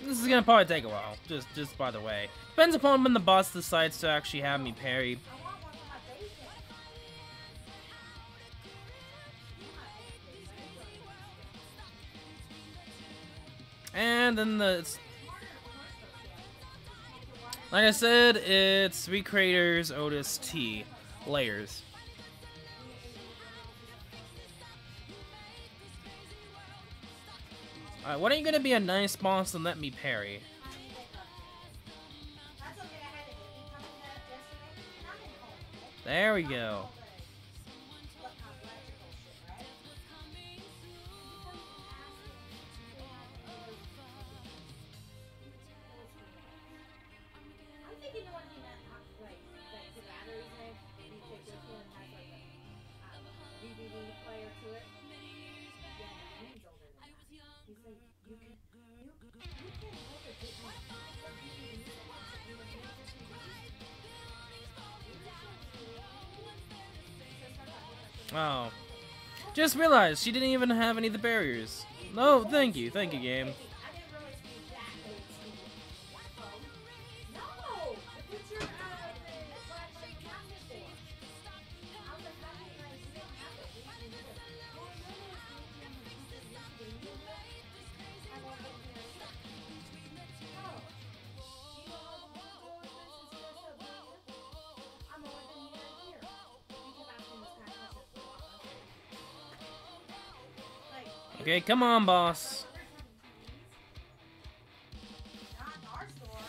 This is gonna probably take a while. Just by the way, depends upon when the boss decides to actually have me parry. I want one for my bacon. And then like I said, it's Recreators Otis T layers. Alright, why don't you gonna be a nice boss and let me parry? That's okay. I had an incoming yesterday. And I'm in home. There we go. I'm thinking the one he meant, like the batteries in. You take this one and has like a DVD player to it. Yeah, he's older than that. He's like, you can hold a DVD. Oh. Just realized she didn't even have any of the barriers. No, thank you game. I didn't realize he was that old school. No! The picture of the flashlight cabinet for. I was like, how do you guys didn't have it? We didn't do it. Well, no, I won't get here. Oh. You know how long ago it was since you guys still doing it? I'm more than here. You keep asking this kind of question for a while. Like, Okay, come on, boss. not in our store.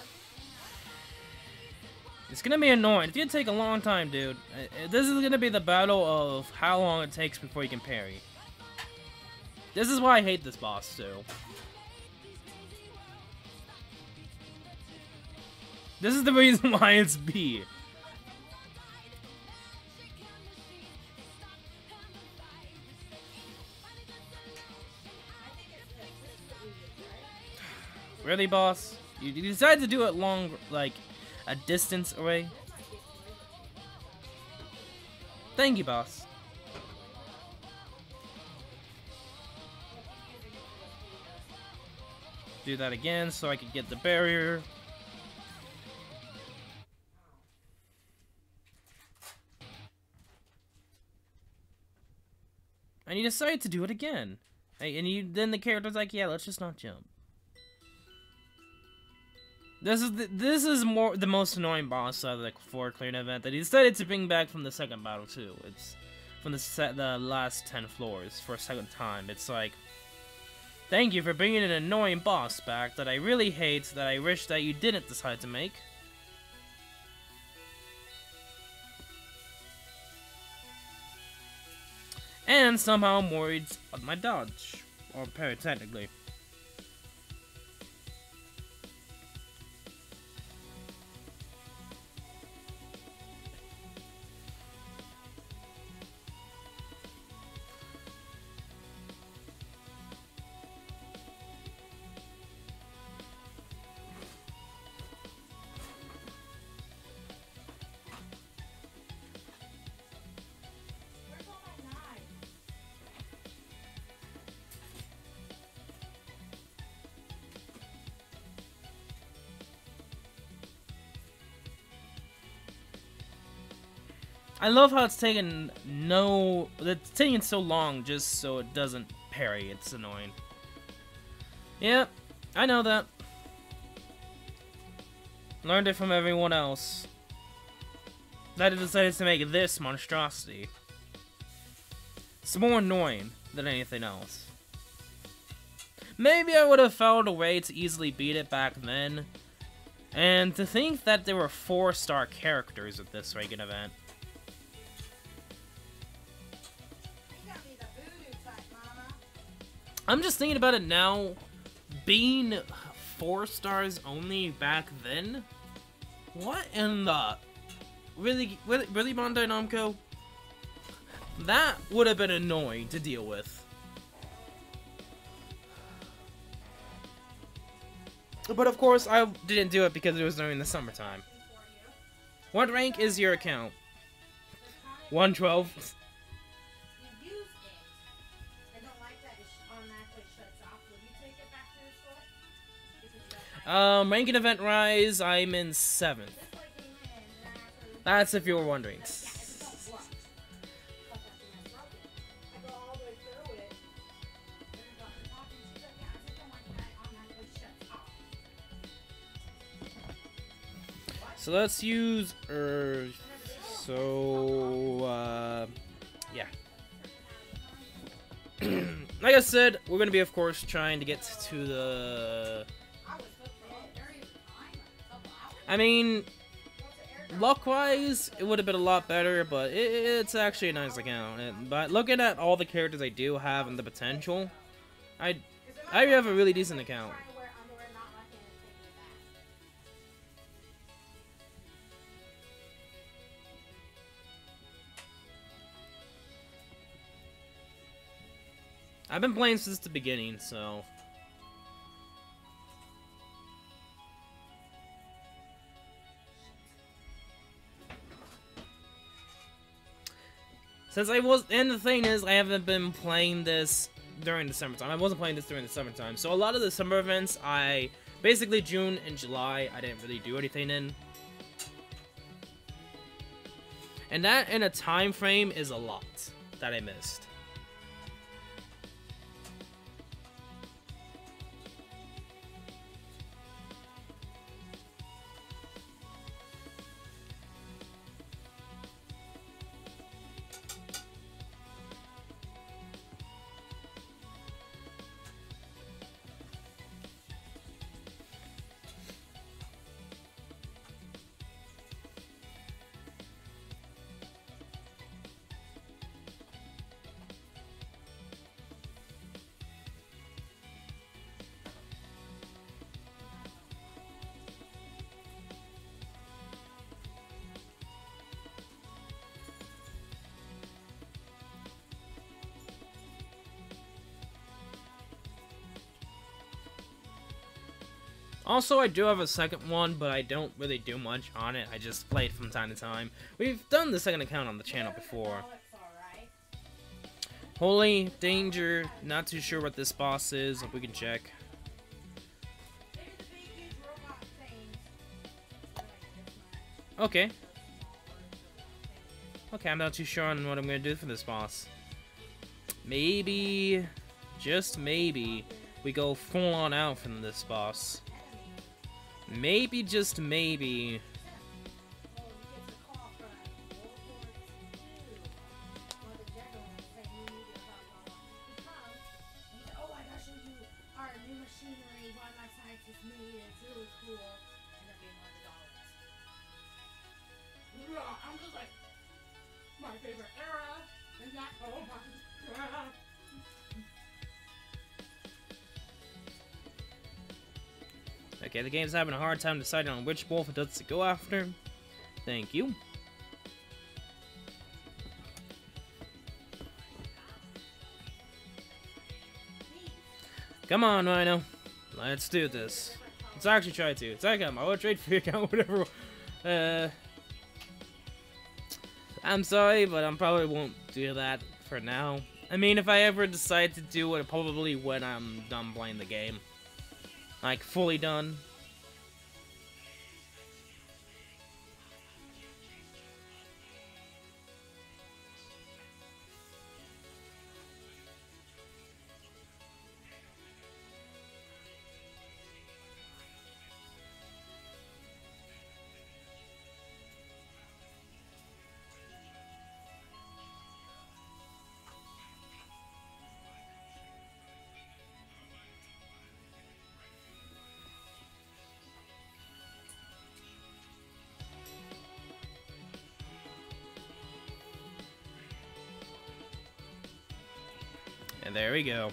It's gonna be annoying. It's gonna take a long time, dude. This is gonna be the battle of how long it takes before you can parry. This is why I hate this boss, too. This is the reason why it's B. Really, boss? You decided to do it long, like, a distance away? Thank you, boss. Do that again so I could get the barrier. And you decided to do it again. And then the character's like, yeah, let's just not jump. This is the most annoying boss out of the 4 clearing event that he decided to bring back from the second battle too. It's from the last 10 floors for a second time. It's like, thank you for bringing an annoying boss back that I really hate, that I wish that you didn't decide to make. And somehow I'm worried of my dodge, or parry technically. Where's all my knives? I love how it's taking so long just so it doesn't parry. It's annoying. Yep, I know that. Learned it from everyone else. That decided to make this monstrosity. It's more annoying than anything else. Maybe I would have found a way to easily beat it back then. And to think that there were 4-star characters at this ranking event. You got me the voodoo type, mama. I'm just thinking about it now. Being 4 stars only back then? What in the... Really, Bandai Namco? That would have been annoying to deal with. But of course, I didn't do it because it was during the summertime. What rank is your account? 112? You use it and don't like that it automatically shuts off. Will you take it back to the store? Because you don't like Ranking event rise, I'm in 7th. just like when you win and then after That's if you were wondering. yeah, it don't work. But that's when it's broken. I go all the way through it. And then got her talking. She's like, yeah, I just don't like that it automatically shuts off. So let's use Earth. So, yeah. Like I said, we're gonna be, of course, trying to get to the... I was hooked for it during the time, a couple hours. I mean, What's the air luck-wise, it would have been a lot better, but it's actually a nice account. But looking at all the characters I do have and the potential, I have a really decent account. trying to wear underwear, not liking it, taking it back. I've been playing since the beginning, so... And the thing is, I haven't been playing this during the summertime. I wasn't playing this during the summertime. So a lot of the summer events, basically June and July, I didn't really do anything in. And that in a time frame is a lot that I missed. Also, I do have a second one, but I don't really do much on it. I just play it from time to time. We've done the second account on the channel before. Holy Danger, not too sure what this boss is, if we can check. Okay. Okay, I'm not too sure on what I'm gonna do for this boss. Maybe, just maybe, we go full on out from this boss. Maybe, just maybe. I'm just like, my favorite era, and that, oh my god. Okay, the game's having a hard time deciding on which wolf it does to go after. Thank you. Come on, Rhino. Let's do this. Let's actually try to. It's like I would trade for your account, whatever. I'm sorry, but I probably won't do that for now. I mean, if I ever decide to do it, probably when I'm done playing the game. Like, fully done. And there we go.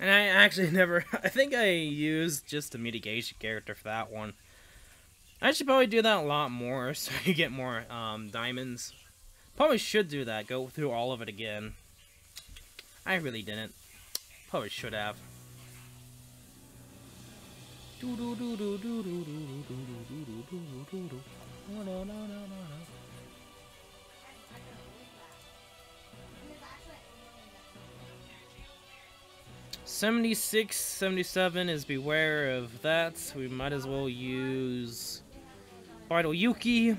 And I actually never... I think I used just a mitigation character for that one. I should probably do that a lot more so you get more diamonds. Probably should do that. Go through all of it again. I really didn't. Probably should have. $76, $77 is beware of that. We might as well use Vital Yuki.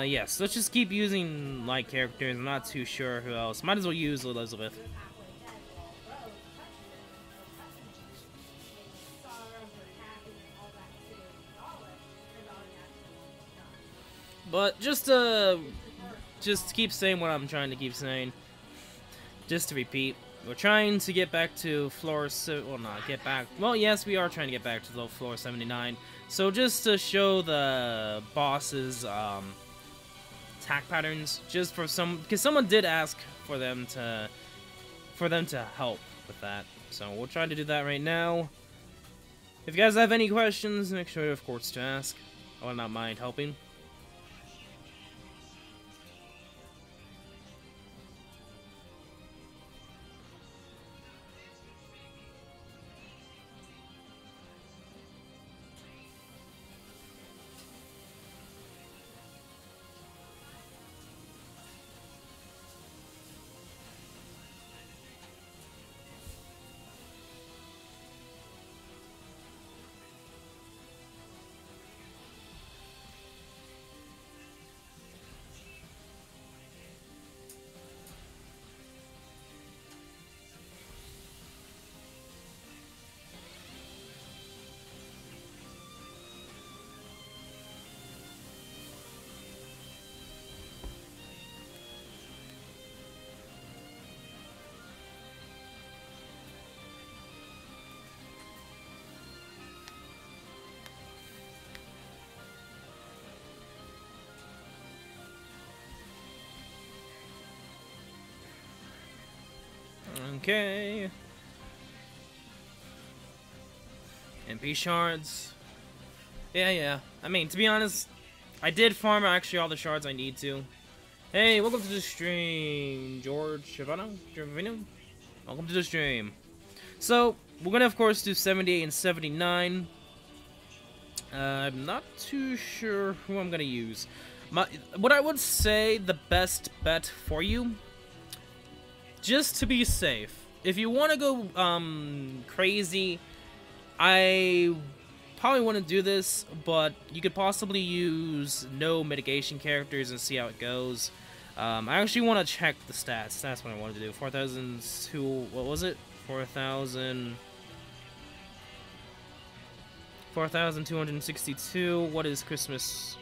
Yes, let's just keep using light characters. I'm not too sure who else. Might as well use Elizabeth. But just keep saying what I'm trying to keep saying. Just to repeat, we're trying to get back to floor well, not get back. Well, yes, we are trying to get back to the floor 79. So just to show the boss's attack patterns, just for because someone did ask for them to help with that. So we'll try to do that right now. If you guys have any questions, make sure, of course, to ask. I will not mind helping. Okay. MP shards. Yeah. I mean, to be honest, I did farm actually all the shards I need to. Hey, welcome to the stream, George Giovanno. Welcome to the stream. So, we're gonna, of course, do 78 and 79. I'm not too sure who I'm gonna use. What I would say the best bet for you, just to be safe, if you want to go crazy, I probably wouldn't do this, but you could possibly use no mitigation characters and see how it goes. I actually want to check the stats. That's what I wanted to do. 4,002. What was it? 4,262. What is Christmas?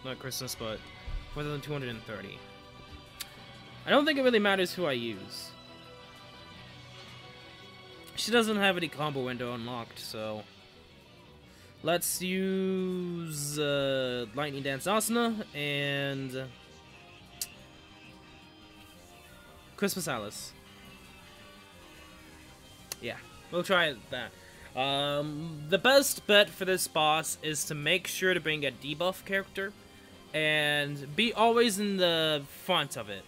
Not Christmas, but 4,230. I don't think it really matters who I use. She doesn't have any combo window unlocked, so let's use Lightning Dance Asuna and Christmas Alice. Yeah, we'll try that. The best bet for this boss is to make sure to bring a debuff character and be always in the front of it.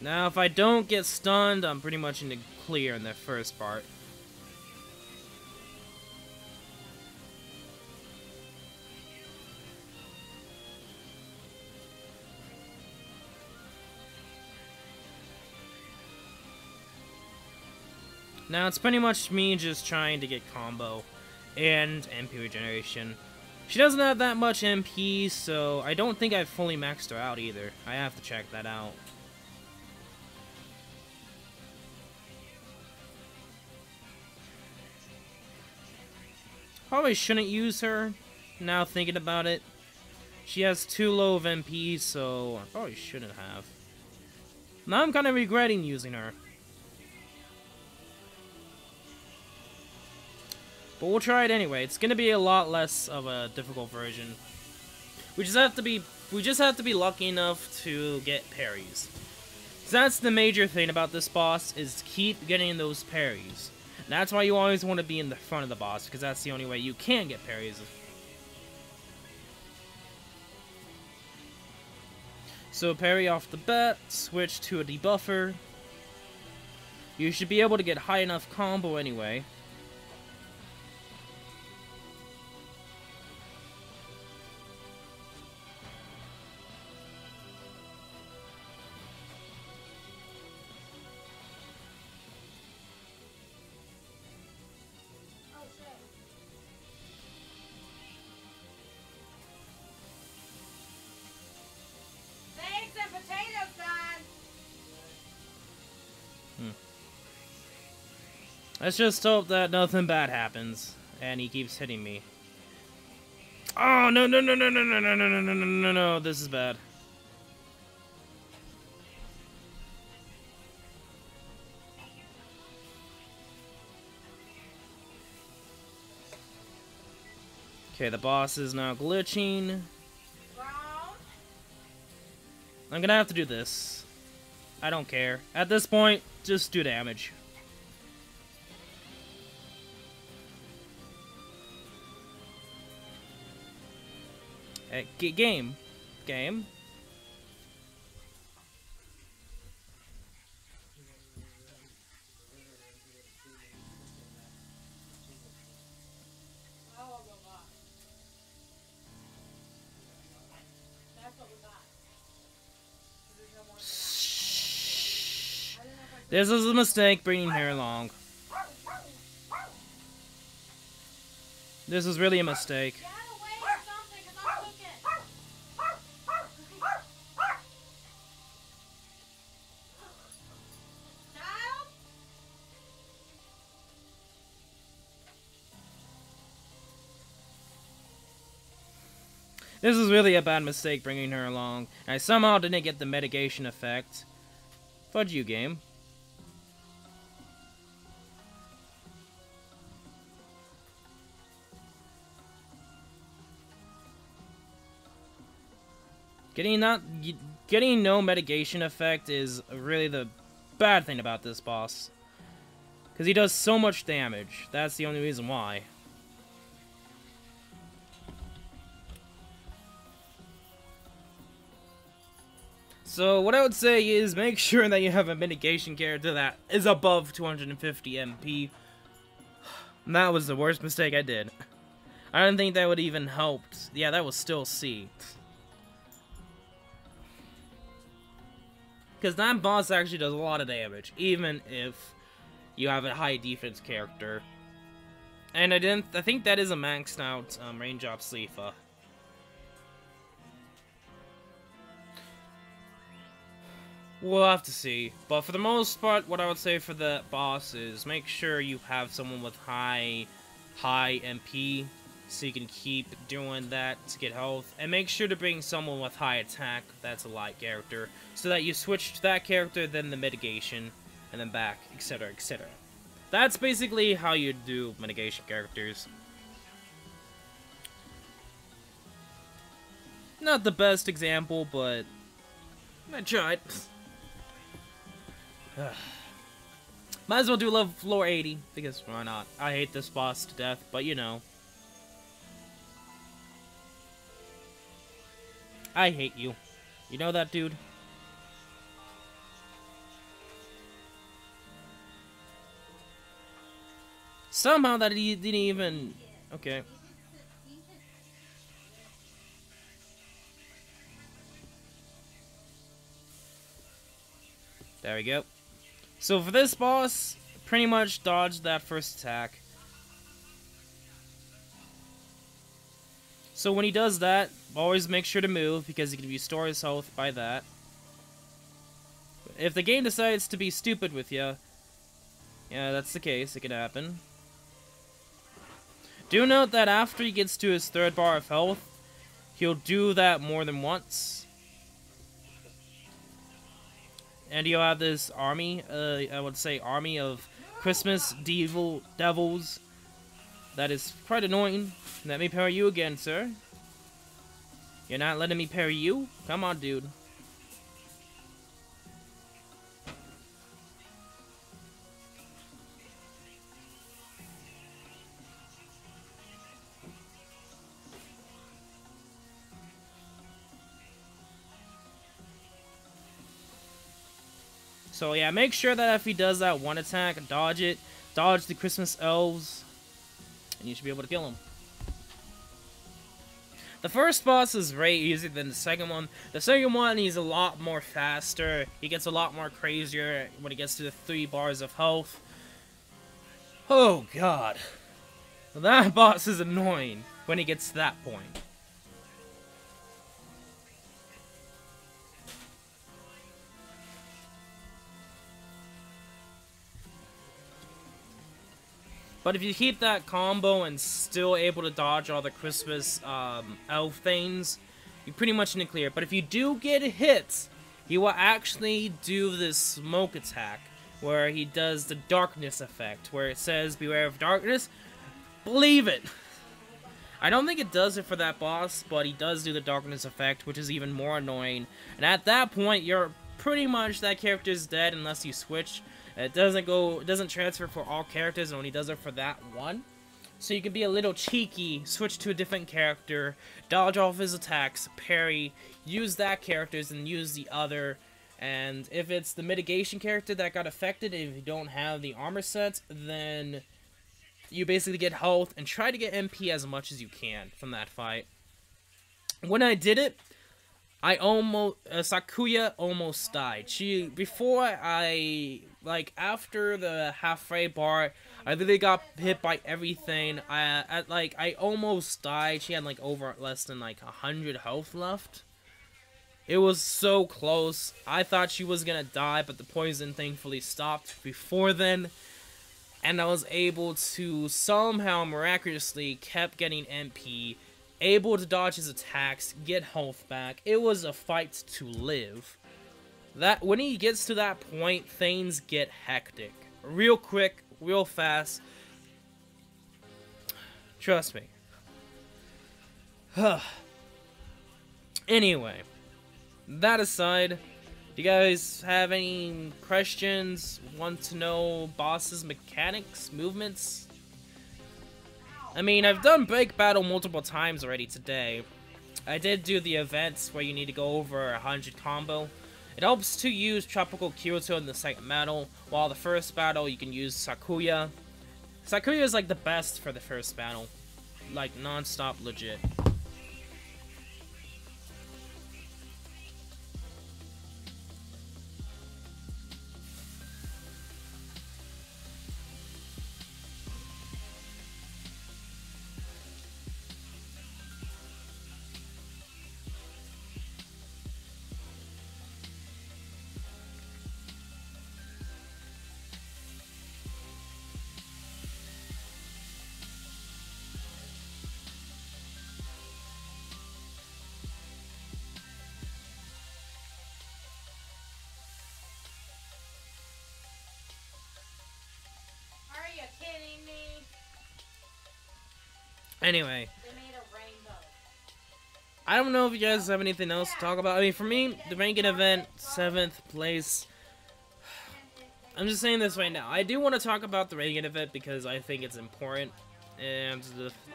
Now, if I don't get stunned, I'm pretty much in the clear in the first part. Now it's pretty much me just trying to get combo and MP regeneration. She doesn't have that much MP, so I don't think I've fully maxed her out either. I have to check that out. Probably shouldn't use her, now thinking about it. She has too low of MP, so I probably shouldn't have. Now I'm kind of regretting using her. But we'll try it anyway. It's gonna be a lot less of a difficult version. We just have to be lucky enough to get parries. So that's the major thing about this boss, is to keep getting those parries. And that's why you always want to be in the front of the boss, because that's the only way you can get parries. So parry off the bat, switch to a debuffer. You should be able to get high enough combo anyway. Oh shit. Eggs and potatoes done. Let's just hope that nothing bad happens, and he keeps hitting me. Oh, no, no, no, no, no, no, no, no, no, no, no, no, no, this is bad. Okay, the boss is now glitching. Brown. I'm gonna have to do this. I don't care. At this point, just do damage. Hey, game. Game. Oh, blah, blah, blah. That's what we got. There's no more than that. This was a mistake bringing her along. This was really a mistake. Get away or something, 'cause I'm cooking. Child? This was really a bad mistake bringing her along. I somehow didn't get the mitigation effect. Fudge you, game. Getting no mitigation effect is really the bad thing about this boss. Because he does so much damage. That's the only reason why. So what I would say is make sure that you have a mitigation character that is above 250 MP. That was the worst mistake I did. I didn't think that would even help. Yeah, that was still C. Because that boss actually does a lot of damage, even if you have a high defense character. And I think that is a maxed out range up Slifa. We'll have to see. But for the most part, what I would say for the boss is make sure you have someone with high MP, so you can keep doing that to get health. And make sure to bring someone with high attack, that's a light character, so that you switch to that character, then the mitigation, and then back, etc, etc. That's basically how you do mitigation characters. Not the best example, but I tried. Might as well do level floor 80, because why not? I hate this boss to death, but you know. I hate you. You know that, dude? Somehow that he didn't even... Okay. There we go. So for this boss, pretty much dodge that first attack. So when he does that, always make sure to move, because he can restore his health by that. If the game decides to be stupid with you, yeah, that's the case, it can happen. Do note that after he gets to his 3rd bar of health, he'll do that more than once. And you'll have this army, I would say army of Christmas devils. That is quite annoying. Let me parry you again, sir. You're not letting me parry you? Come on, dude. So yeah, make sure that if he does that one attack, dodge it. Dodge the Christmas elves. And you should be able to kill him. The first boss is way easier than the second one. The second one, he's a lot more faster. He gets a lot more crazier when he gets to the 3 bars of health. Oh god. That boss is annoying when he gets to that point. But if you keep that combo and still able to dodge all the Christmas elf things, you're pretty much in the clear. But if you do get hit, he will actually do this smoke attack, where he does the darkness effect, where it says, beware of darkness. Believe it! I don't think it does it for that boss, but he does do the darkness effect, which is even more annoying. And at that point, you're pretty much, that character's dead unless you switch. It doesn't transfer for all characters, it only does it for that one. So you can be a little cheeky, switch to a different character, dodge off his attacks, parry, use that character's and use the other. And if it's the mitigation character that got affected, if you don't have the armor set, then you basically get health and try to get MP as much as you can from that fight. When I did it, Sakuya almost died. After the halfway bar, I literally got hit by everything. I almost died. She had over less than 100 health left. It was so close. I thought she was gonna die, but the poison thankfully stopped before then. And I was able to somehow miraculously kept getting MP, able to dodge his attacks, get health back. It was a fight to live. When he gets to that point, things get hectic. Real quick, real fast. Trust me. Anyway, that aside, do you guys have any questions? Want to know bosses' mechanics, movements? I mean, I've done Break Battle multiple times already today. I did do the events where you need to go over 100 combo. It helps to use Tropical Kyoto in the second battle, while the first battle you can use Sakuya. Sakuya is the best for the first battle. Non-stop legit. Are you kidding me? Anyway, They made a rainbow. I don't know if you guys have anything else to talk about. I mean, for me, the ranking event, 7th place. I'm just saying this right now. I do want to talk about the ranking event because I think it's important, and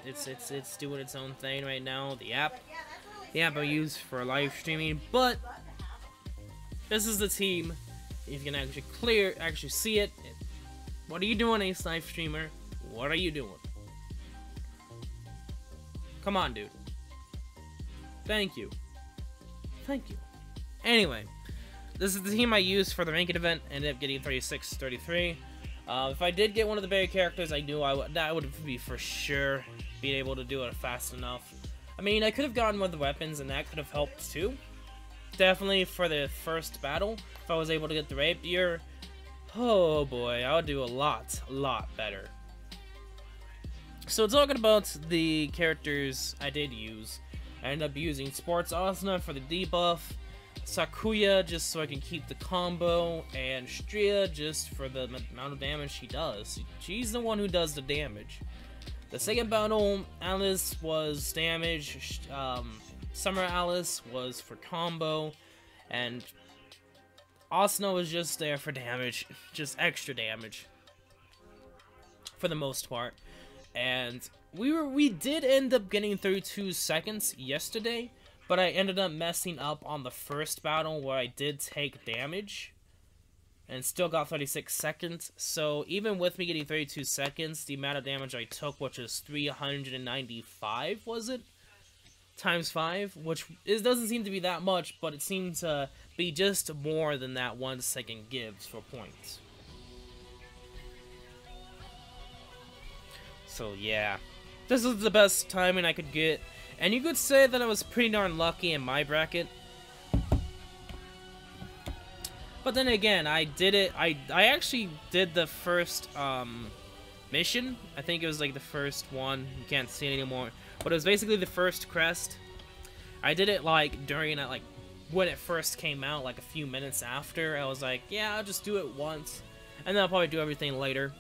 it's doing its own thing right now. The app I use for live streaming, but this is the team. If you can actually see it. What are you doing, Ace Live Streamer? What are you doing? Come on, dude. Thank you. Thank you. Anyway, this is the team I used for the ranked event. Ended up getting 36-33. If I did get one of the berry characters, I knew that would be for sure being able to do it fast enough. I mean, I could have gotten one of the weapons, and that could have helped too. Definitely for the first battle, if I was able to get the rapier, oh boy, I would do a lot better. So talking about the characters I did use, I ended up using Sports Asuna for the debuff, Sakuya just so I can keep the combo, and Stria just for the amount of damage she does. She's the one who does the damage. The second battle, Alice was damage, Summer Alice was for combo, and Asuna was just there for damage, just extra damage, for the most part. And we did end up getting 32 seconds yesterday, but I ended up messing up on the first battle where I did take damage, and still got 36 seconds, so even with me getting 32 seconds, the amount of damage I took, which is 395, was it? Times 5, which doesn't seem to be that much, but it seemed to be just more than that 1 second gives for points. So yeah, this is the best timing I could get, and you could say that I was pretty darn lucky in my bracket. But then again, I did it, I actually did the first mission. I think it was like the first one, you can't see it anymore, but it was basically the first crest. I did it like during it, like when it first came out, like a few minutes after. I was like, yeah, I'll just do it once, and then I'll probably do everything later.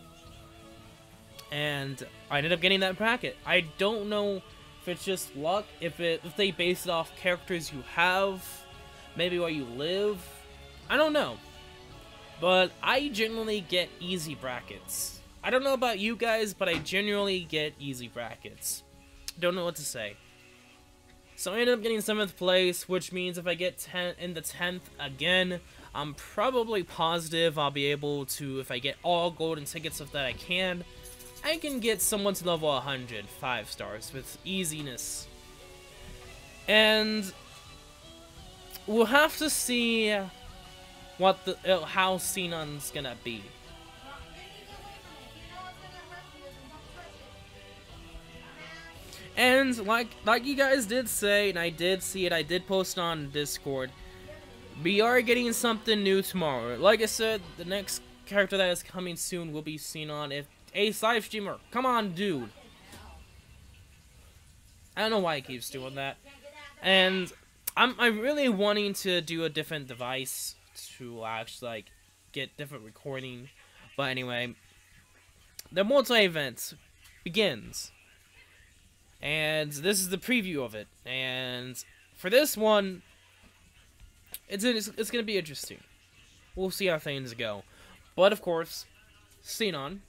And I ended up getting that bracket. I don't know if it's just luck, if they base it off characters you have, maybe where you live. I don't know, but I generally get easy brackets. I don't know about you guys, but I generally get easy brackets. Don't know what to say. So I ended up getting 7th place, which means if I get in the 10th again, I'm probably positive I'll be able to, if I get all golden tickets that I can get someone to level 100, 5 stars, with easiness. And we'll have to see what how Sinon's gonna be. And like you guys did say, and I did see it, I did post on Discord, we are getting something new tomorrow. Like I said, the next character that is coming soon will be Sinon. If Ace live streamer, come on, dude. I don't know why he keeps doing that. And I'm really wanting to do a different device to actually like get different recording. But anyway, the multi-event begins, and this is the preview of it. And for this one, it's gonna be interesting. We'll see how things go. But of course, Sinon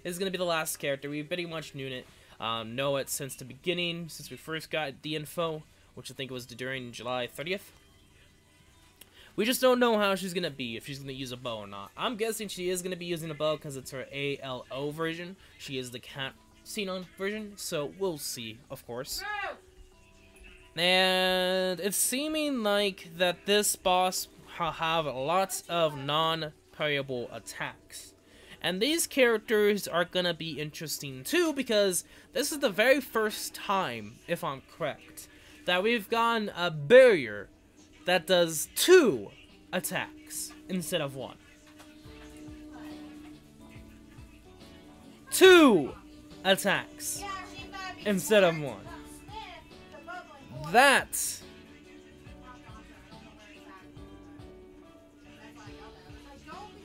is gonna be the last character. We pretty much knew it since the beginning, since we first got the info, which I think was during July 30th. We just don't know how she's gonna be, if she's gonna use a bow or not. I'm guessing she is gonna be using a bow because it's her ALO version. She is the Cat Sinon version, so we'll see, of course. And it's seeming like that this boss will have lots of non-parryable attacks. And these characters are gonna be interesting too, because this is the very first time, if I'm correct, that we've gotten a barrier that does 2 attacks instead of 1. 2 attacks instead of 1. That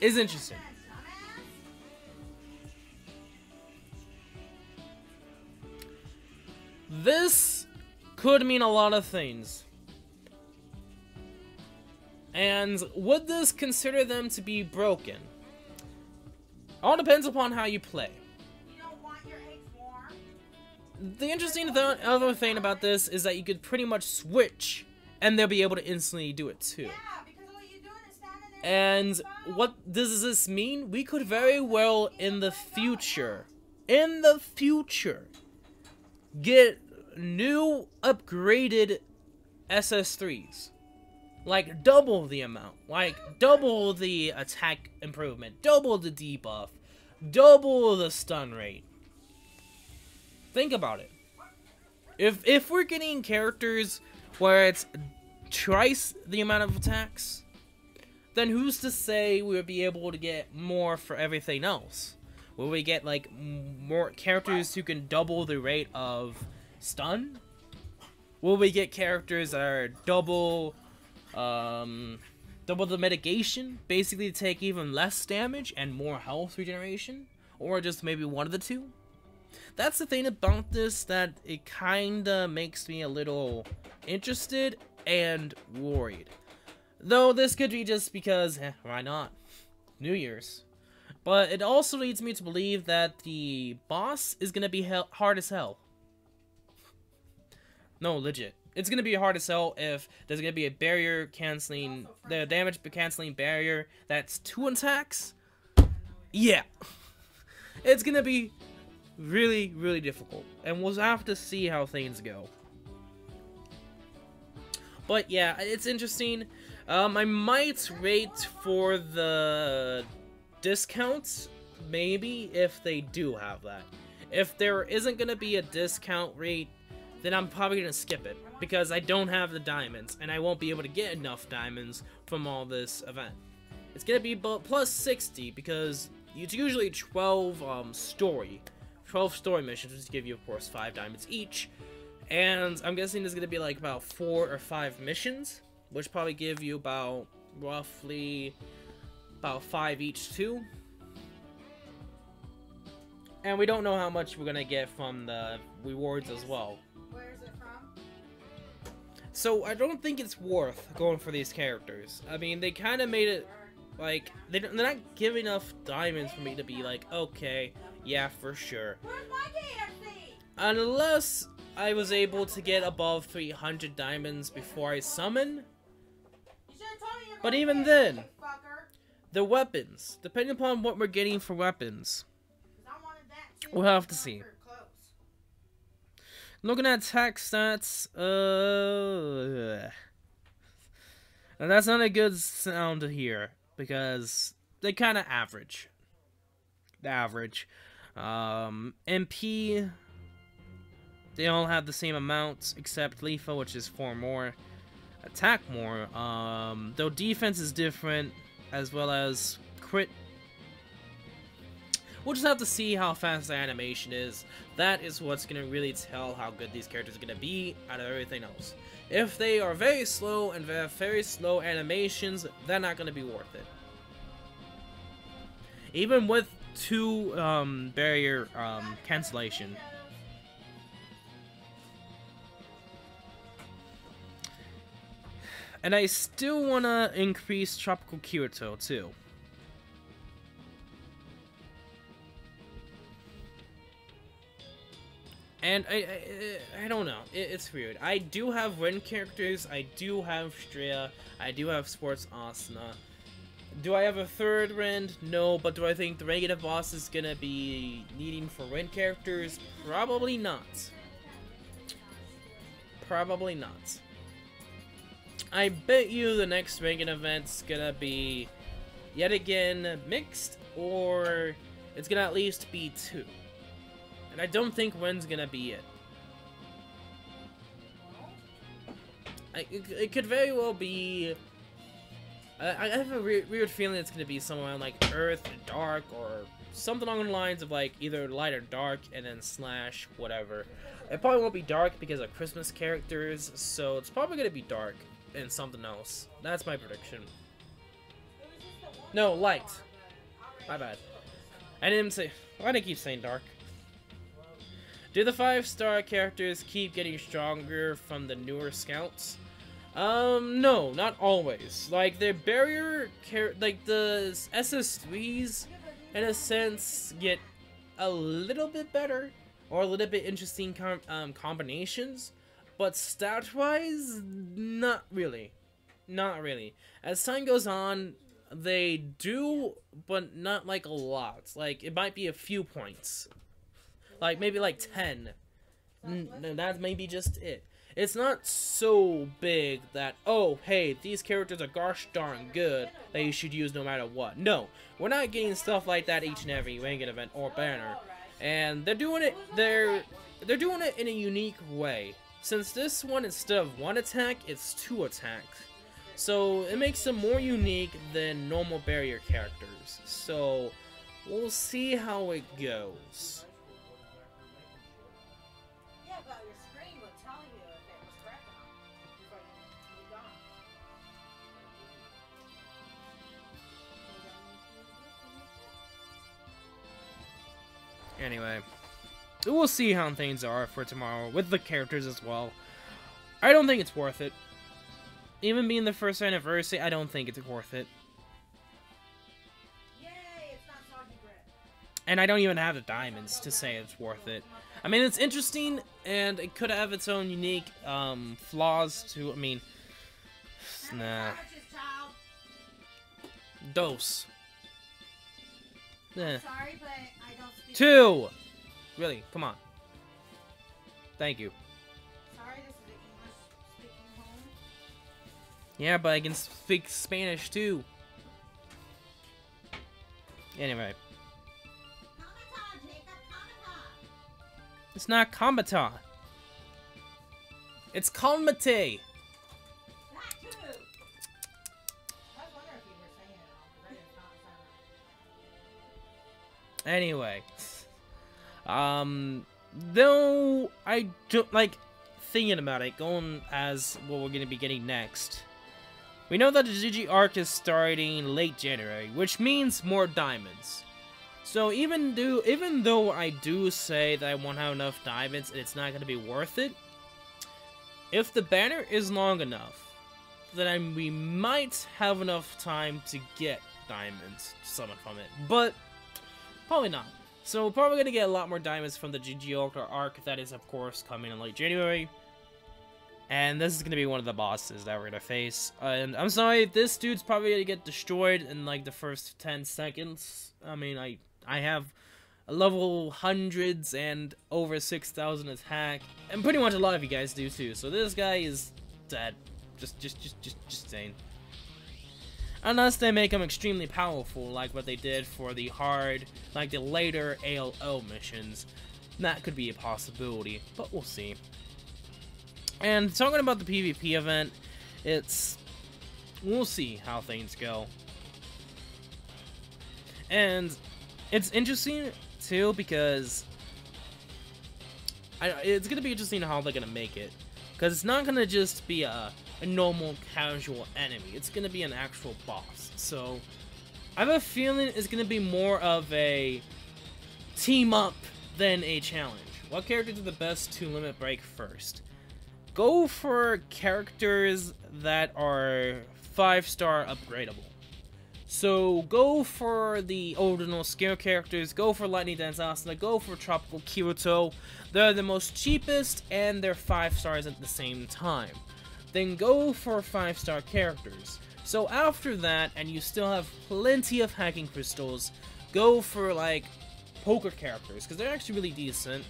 is interesting. This could mean a lot of things. And would this consider them to be broken? All depends upon how you play. You don't want your eggs warm? The interesting other thing about this is that you could pretty much switch, and they'll be able to instantly do it too. Yeah, because all you're doing is standing there. And what does this mean? We could very well, in the future, get new upgraded SS3s. Like, double the amount. Like, double the attack improvement. Double the debuff. double the stun rate. Think about it. If we're getting characters where it's twice the amount of attacks, then who's to say we would be able to get more for everything else? Will we get like more characters who can double the rate of stun? Will we get characters that are double the mitigation, basically take even less damage and more health regeneration? Or just maybe one of the two? That's the thing about this, that it kinda makes me a little interested and worried. Though this could be just because, why not? New Year's. But it also leads me to believe that the boss is gonna be hard as hell. No, legit. It's gonna be hard as hell if there's gonna be a barrier canceling, the damage canceling barrier that's 2 attacks. Yeah. It's gonna be really, really difficult. And we'll have to see how things go. But yeah, it's interesting. I might wait for the discounts, maybe, if they do have that. If there isn't gonna be a discount rate, then I'm probably gonna skip it, because I don't have the diamonds, and I won't be able to get enough diamonds from all this event. It's gonna be plus 60, because it's usually 12 story missions, which give you, of course, 5 diamonds each. And I'm guessing there's gonna be like about 4 or 5 missions, which probably give you about roughly about 5 each too. And we don't know how much we're gonna get from the rewards as well. Where is it from? So I don't think it's worth going for these characters. I mean, they kind of made it like they're not giving enough diamonds for me to be like, okay, yeah, for sure. Where's my KFC? Unless I was able to get above 300 diamonds before I summon. You should've told me you're But going even KFC, then, fucker. the weapons, depending upon what we're getting for weapons, 'Cause I wanted that too. we'll have to see. After close. Looking at attack stats, and that's not a good sound to hear, because they kind of average. MP, they all have the same amounts, except Leafa, which is 4 more. Attack more, though defense is different, as well as crit. We'll just have to see how fast the animation is. That is what's going to really tell how good these characters are going to be out of everything else. If they are very slow and have very slow animations, they're not going to be worth it. Even with 2 barrier cancellation. And I still want to increase Tropical Kyoto too. And I don't know. It's weird. I do have Freind characters. I do have Strea. I do have Sports Asuna. Do I have a third Freind? No, but do I think the regular boss is gonna be needing for Freind characters? Probably not. Probably not. I bet you the next Reagan event's gonna be yet again mixed, or it's gonna at least be 2. And I don't think Freiнд's gonna be it. It could very well be. I have a weird feeling it's gonna be somewhere around like Earth, Dark, or something along the lines of like either Light or Dark, and then slash whatever. It probably won't be Dark because of Christmas characters, so it's probably gonna be Dark and something else. That's my prediction. No, Light. My bad. I didn't say. Why did I keep saying Dark? Do the 5-star characters keep getting stronger from the newer scouts? No, not always. Like, the barrier, like, the SS3s, in a sense, get a little bit better, or a little bit interesting combinations, but stat-wise, not really. Not really. As time goes on, they do, but not, like, a lot. Like, it might be a few points. Like, maybe, like, 10. No, that's maybe just it. it's not so big that, oh, hey, these characters are gosh darn good that you should use no matter what. No, we're not getting stuff like that each and every ranking event or banner, and they're doing it in a unique way. Since this one, instead of 1 attack, it's 2 attacks. So it makes them more unique than normal barrier characters. So we'll see how it goes. Yeah, but your screen would tell you if it was correct or not before you moved on. Anyway, we'll see how things are for tomorrow with the characters as well. I don't think it's worth it. Even being the first anniversary, I don't think it's worth it. Yay, it's not soggy bread. And I don't even have the diamonds to say it's worth it. I mean, it's interesting, and it could have its own unique flaws too. I mean, nah. Dose. Eh. Sorry, but I don't speak. 2! Really, come on. Thank you. Sorry, this is an English-speaking home. Yeah, but I can speak Spanish too. Anyway. Comic-Con, Jacob, Comic-Con. It's not Combata. It's Comate. That too. I was wondering if you were saying it wrong, because I did not sound right. Anyway. Though I don't like thinking about it, going as what we're gonna be getting next. We know that the GG arc is starting late January, which means more diamonds. So even though I do say that I won't have enough diamonds and it's not going to be worth it, if the banner is long enough, then we might have enough time to get diamonds to summon from it. But probably not. So we're probably going to get a lot more diamonds from the GG arc that is, of course, coming in late January. And this is going to be one of the bosses that we're going to face. And I'm sorry, this dude's probably going to get destroyed in like the first 10 seconds. I mean, I have a level hundreds and over 6,000 attack. And pretty much a lot of you guys do too. So this guy is dead. Just saying. Unless they make him extremely powerful, like what they did for the hard, like the later ALO missions. That could be a possibility, but we'll see. And talking about the PvP event, we'll see how things go. And it's interesting too because it's gonna be interesting how they're gonna make it, because it's not gonna just be a normal casual enemy. It's gonna be an actual boss. So I have a feeling it's gonna be more of a team up than a challenge. What characters are the best to limit break first? Go for characters that are 5-star upgradable. So go for the original scale characters, go for Lightning Dance Asuna, go for Tropical Kirito. They're the most cheapest and they're 5 stars at the same time. Then go for 5-star characters. So after that, and you still have plenty of hacking crystals, go for like poker characters, because they're actually really decent.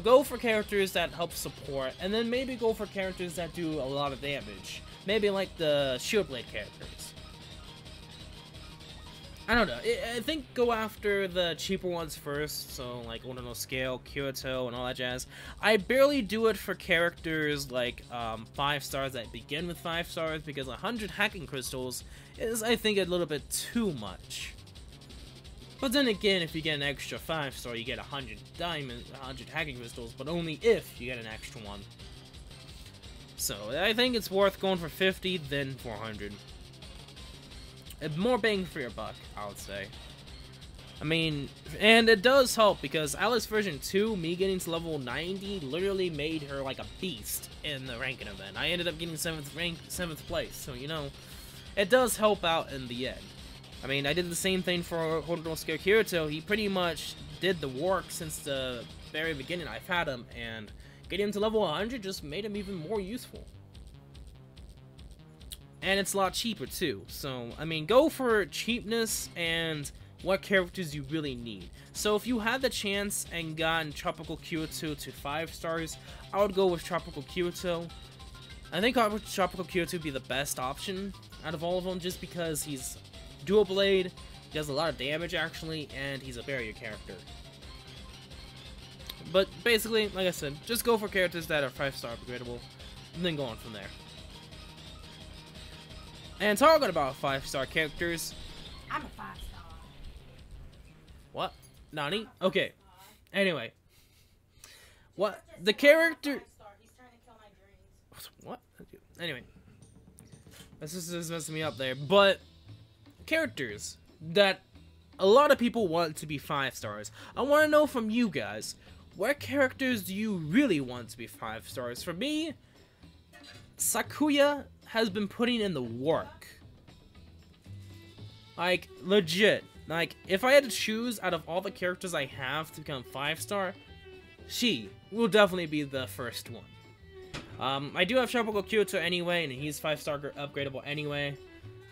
Go for characters that help support, and then maybe go for characters that do a lot of damage. Maybe like the Shield Blade characters. I don't know. I think go after the cheaper ones first, so like Ordinal Scale, Kirito, and all that jazz. I barely do it for characters like 5 stars that begin with 5 stars, because 100 hacking crystals is, I think, a little bit too much. But then again, if you get an extra 5-star, you get 100 diamonds, 100 hacking crystals, but only if you get an extra one. So I think it's worth going for 50 than 400. More bang for your buck, I would say. I mean, and it does help, because Alice version 2, me getting to level 90, literally made her like a beast in the ranking event. I ended up getting 7th place, so you know, it does help out in the end. I mean, I did the same thing for Ordinal Scale Kirito. He pretty much did the work since the very beginning I've had him, and getting him to level 100 just made him even more useful. And it's a lot cheaper too, so, I mean, go for cheapness and what characters you really need. So if you had the chance and gotten Tropical Kyoto to 5 stars, I would go with Tropical Kyoto. I think Tropical Kyoto would be the best option out of all of them, just because he's dual blade, he does a lot of damage actually, and he's a barrier character. But basically, like I said, just go for characters that are 5-star upgradable, and then go on from there. And talking about 5-star characters, I'm a 5-star. what? Nani? Okay. Anyway, what the character? He's trying to kill my dreams. What? Anyway, this is messing me up there. But characters that a lot of people want to be 5 stars. I want to know from you guys, what characters do you really want to be 5 stars? For me, Sakuya has been putting in the work. Like, legit. Like, if I had to choose out of all the characters I have to become 5-star, she will definitely be the first one. I do have Tropical Kyoto anyway, and he's 5-star upgradable anyway.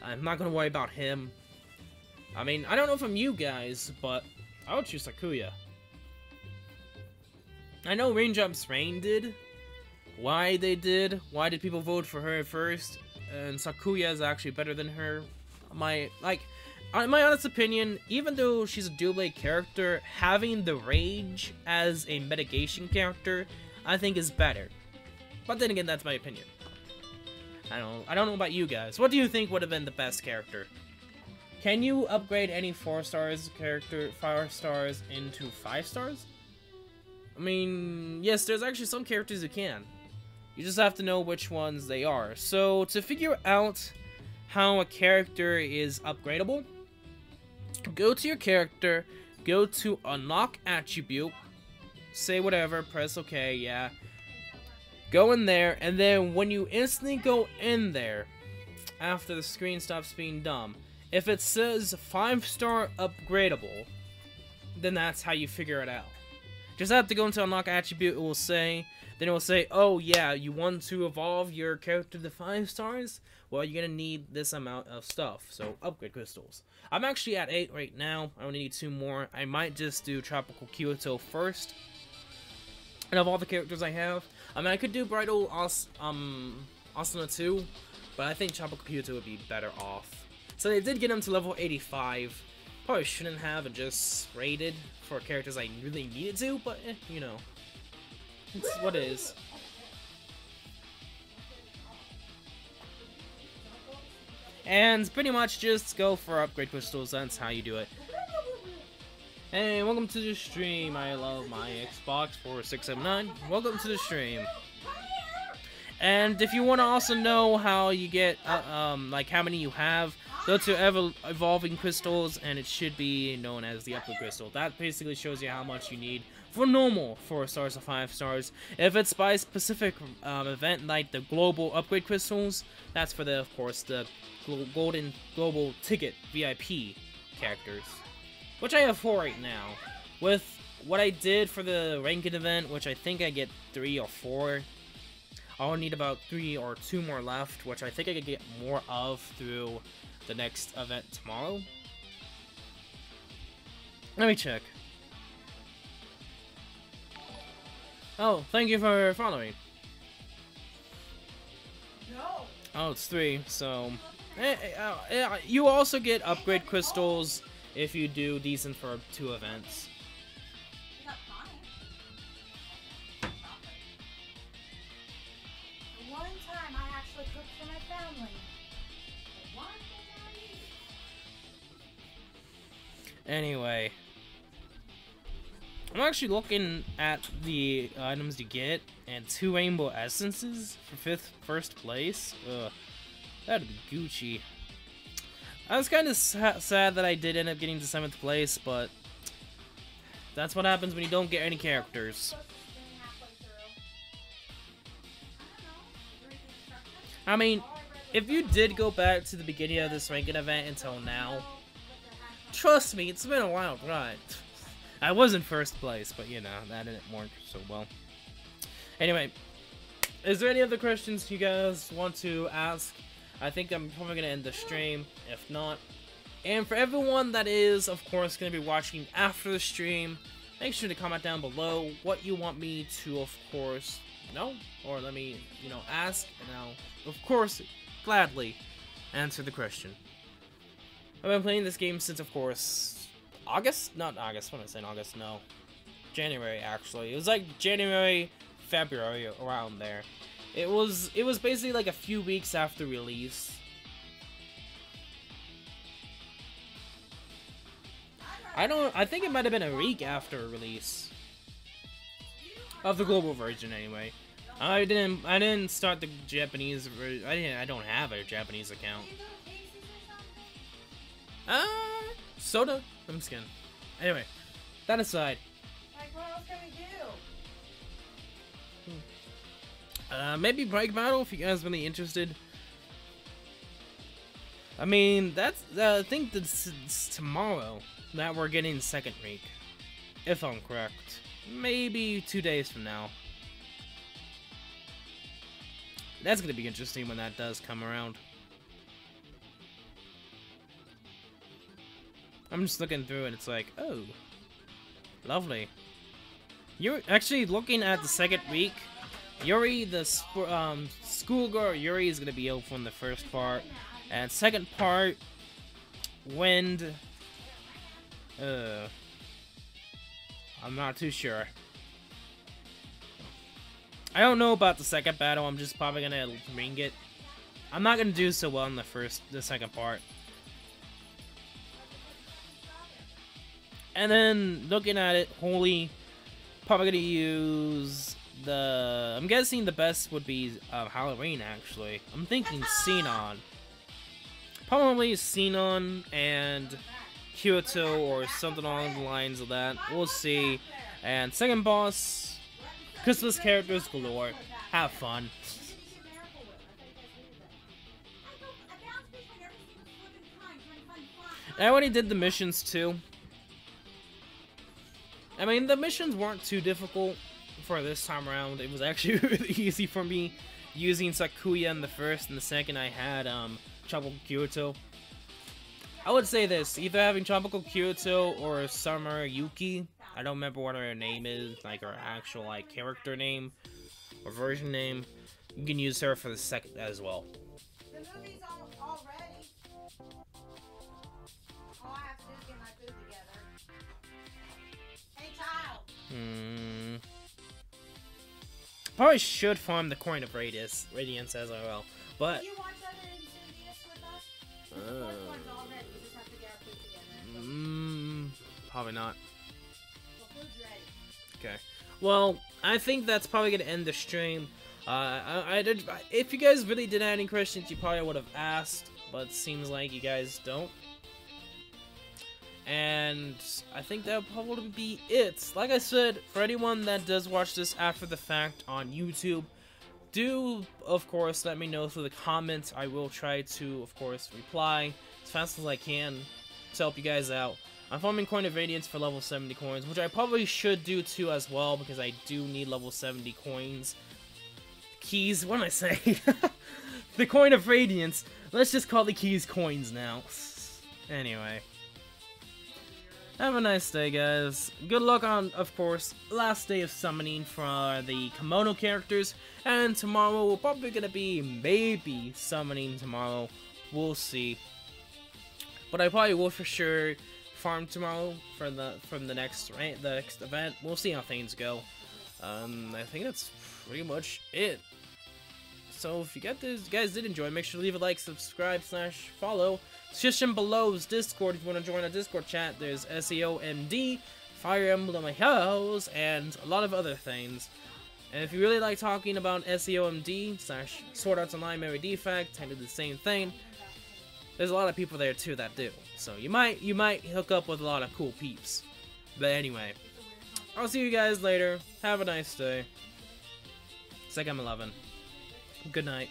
I'm not gonna worry about him. I mean, I don't know from you guys, but I would choose Sakuya. I know Raindrop's Freind did. Why they did? Why did people vote for her first? And Sakuya is actually better than her. In my honest opinion, even though she's a dual blade character, having the rage as a mitigation character, I think is better. But then again, that's my opinion. I don't know about you guys. What do you think would have been the best character? Can you upgrade any 4 stars character 5 stars into 5 stars? I mean, yes, there's actually some characters you can. You just have to know which ones they are. So, to figure out how a character is upgradable, go to your character, go to Unlock Attribute, say whatever, press OK, yeah. Go in there, and then when you instantly go in there, after the screen stops being dumb, if it says 5-star upgradable, then that's how you figure it out. Just have to go into Unlock Attribute, then it will say, oh yeah, you want to evolve your character to 5 stars? Well, you're gonna need this amount of stuff, so upgrade crystals. I'm actually at 8 right now, I only need 2 more. I might just do Tropical Kyoto first. And of all the characters I have, I mean, I could do Bridal Asuna too, but I think Tropical Kyoto would be better off. So they did get him to level 85. Probably shouldn't have and just rated for characters I really needed to, but you know, it's what it is. And pretty much just go for upgrade crystals, that's how you do it. Hey, welcome to the stream. I love my Xbox 4679. Welcome to the stream. And if you want to also know how you get, like how many you have, go to evolving crystals, and it should be known as the upgrade crystal. That basically shows you how much you need for normal 4 stars or 5 stars. If it's by specific event, like the global upgrade crystals, that's for the, of course, the golden global ticket VIP characters, which I have 4 right now. With what I did for the ranked event, which I think I get 3 or 4. I'll need about 3 or 2 more left, which I think I could get more of through the next event tomorrow. Let me check. Oh, thank you for following. No. Oh, it's 3, so... you also get upgrade crystals if you do decent for 2 events. You got Connie. The one time I actually cooked for my family. The one thing Anyway, I'm actually looking at the items you get, and 2 rainbow essences for first place. Ugh, that'd be Gucci. I was kind of sad that I did end up getting to 7th place, but that's what happens when you don't get any characters. I mean, if you did go back to the beginning of this ranking event until now, trust me, it's been a wild ride. I was in 1st place, but you know, that didn't work so well. Anyway, is there any other questions you guys want to ask? I think I'm probably going to end the stream. If not, And for everyone that is, of course, going to be watching after the stream, make sure to comment down below what you want me to, of course, know, or let me, ask, and I'll, of course, gladly answer the question. I've been playing this game since, of course, August? Not August, what am I saying, August? No. January, actually. It was like January, February, around there. It was basically like a few weeks after release. I think it might have been a week after release. Of the global version, anyway. I didn't start the Japanese version. I don't have a Japanese account. Soda? I'm just kidding. Anyway, that aside. Like, what else can we do? Maybe Break Battle if you guys are really interested. I mean, that's, I think it's tomorrow that we're getting second week. If I'm correct. Maybe 2 days from now. That's gonna be interesting when that does come around. I'm just looking through and it's like, oh, lovely. You're actually looking at the second week. Yuri, the schoolgirl Yuri is gonna be out from the first part, and second part, Wind. I'm not too sure. I don't know about the second battle. I'm just probably gonna ring it. I'm not gonna do so well in the second part. And then looking at it, probably gonna use the. I'm guessing the best would be Halloween. Actually, I'm thinking Xenon. Probably Xenon and Kyoto or something along the lines of that. We'll see. And second boss, Christmas characters galore. Have fun. I already did the missions too. I mean, the missions weren't too difficult for this time around. It was actually really easy for me using Sakuya in the first, and the second I had Tropical Kyoto. I would say this, either having Tropical Kyoto or Summer Yuki. I don't remember what her name is, like her actual character name or version name. You can use her for the second as well. The movie's all ready. All I have to do is get my food together. Hey, child. Probably should farm the coin of radiance as well, but Do you watch other enthusiasts with us? The fourth one's all ready. We just have to get our food together. probably not. Well, food's ready. Okay. Well, I think that's probably gonna end the stream. If you guys really did have any questions, you probably would have asked, but it seems like you guys don't. And I think that'll probably be it. Like I said, for anyone that does watch this after the fact on YouTube, do, of course, let me know through the comments. I will try to, of course, reply as fast as I can to help you guys out. I'm farming Coin of Radiance for level 70 coins, which I probably should do too as well, because I do need level 70 coins. Keys, what am I saying? The Coin of Radiance. Let's just call the keys coins now. Anyway. Have a nice day, guys. Good luck on, of course, last day of summoning for the kimono characters. And tomorrow, we're probably gonna be maybe summoning tomorrow. We'll see. But I probably will for sure farm tomorrow for from the next event. We'll see how things go. I think that's pretty much it. So if you guys did enjoy, make sure to leave a like, subscribe, /follow. Description below is Discord if you want to join our Discord chat. There's SEOMD, Fire Emblem Heroes, and a lot of other things. And if you really like talking about SEOMD /Sword Art Online Memory Defrag, technically the same thing, there's a lot of people there too that do. So you might hook up with a lot of cool peeps. But anyway, I'll see you guys later. Have a nice day. It's like I'm 11. Good night.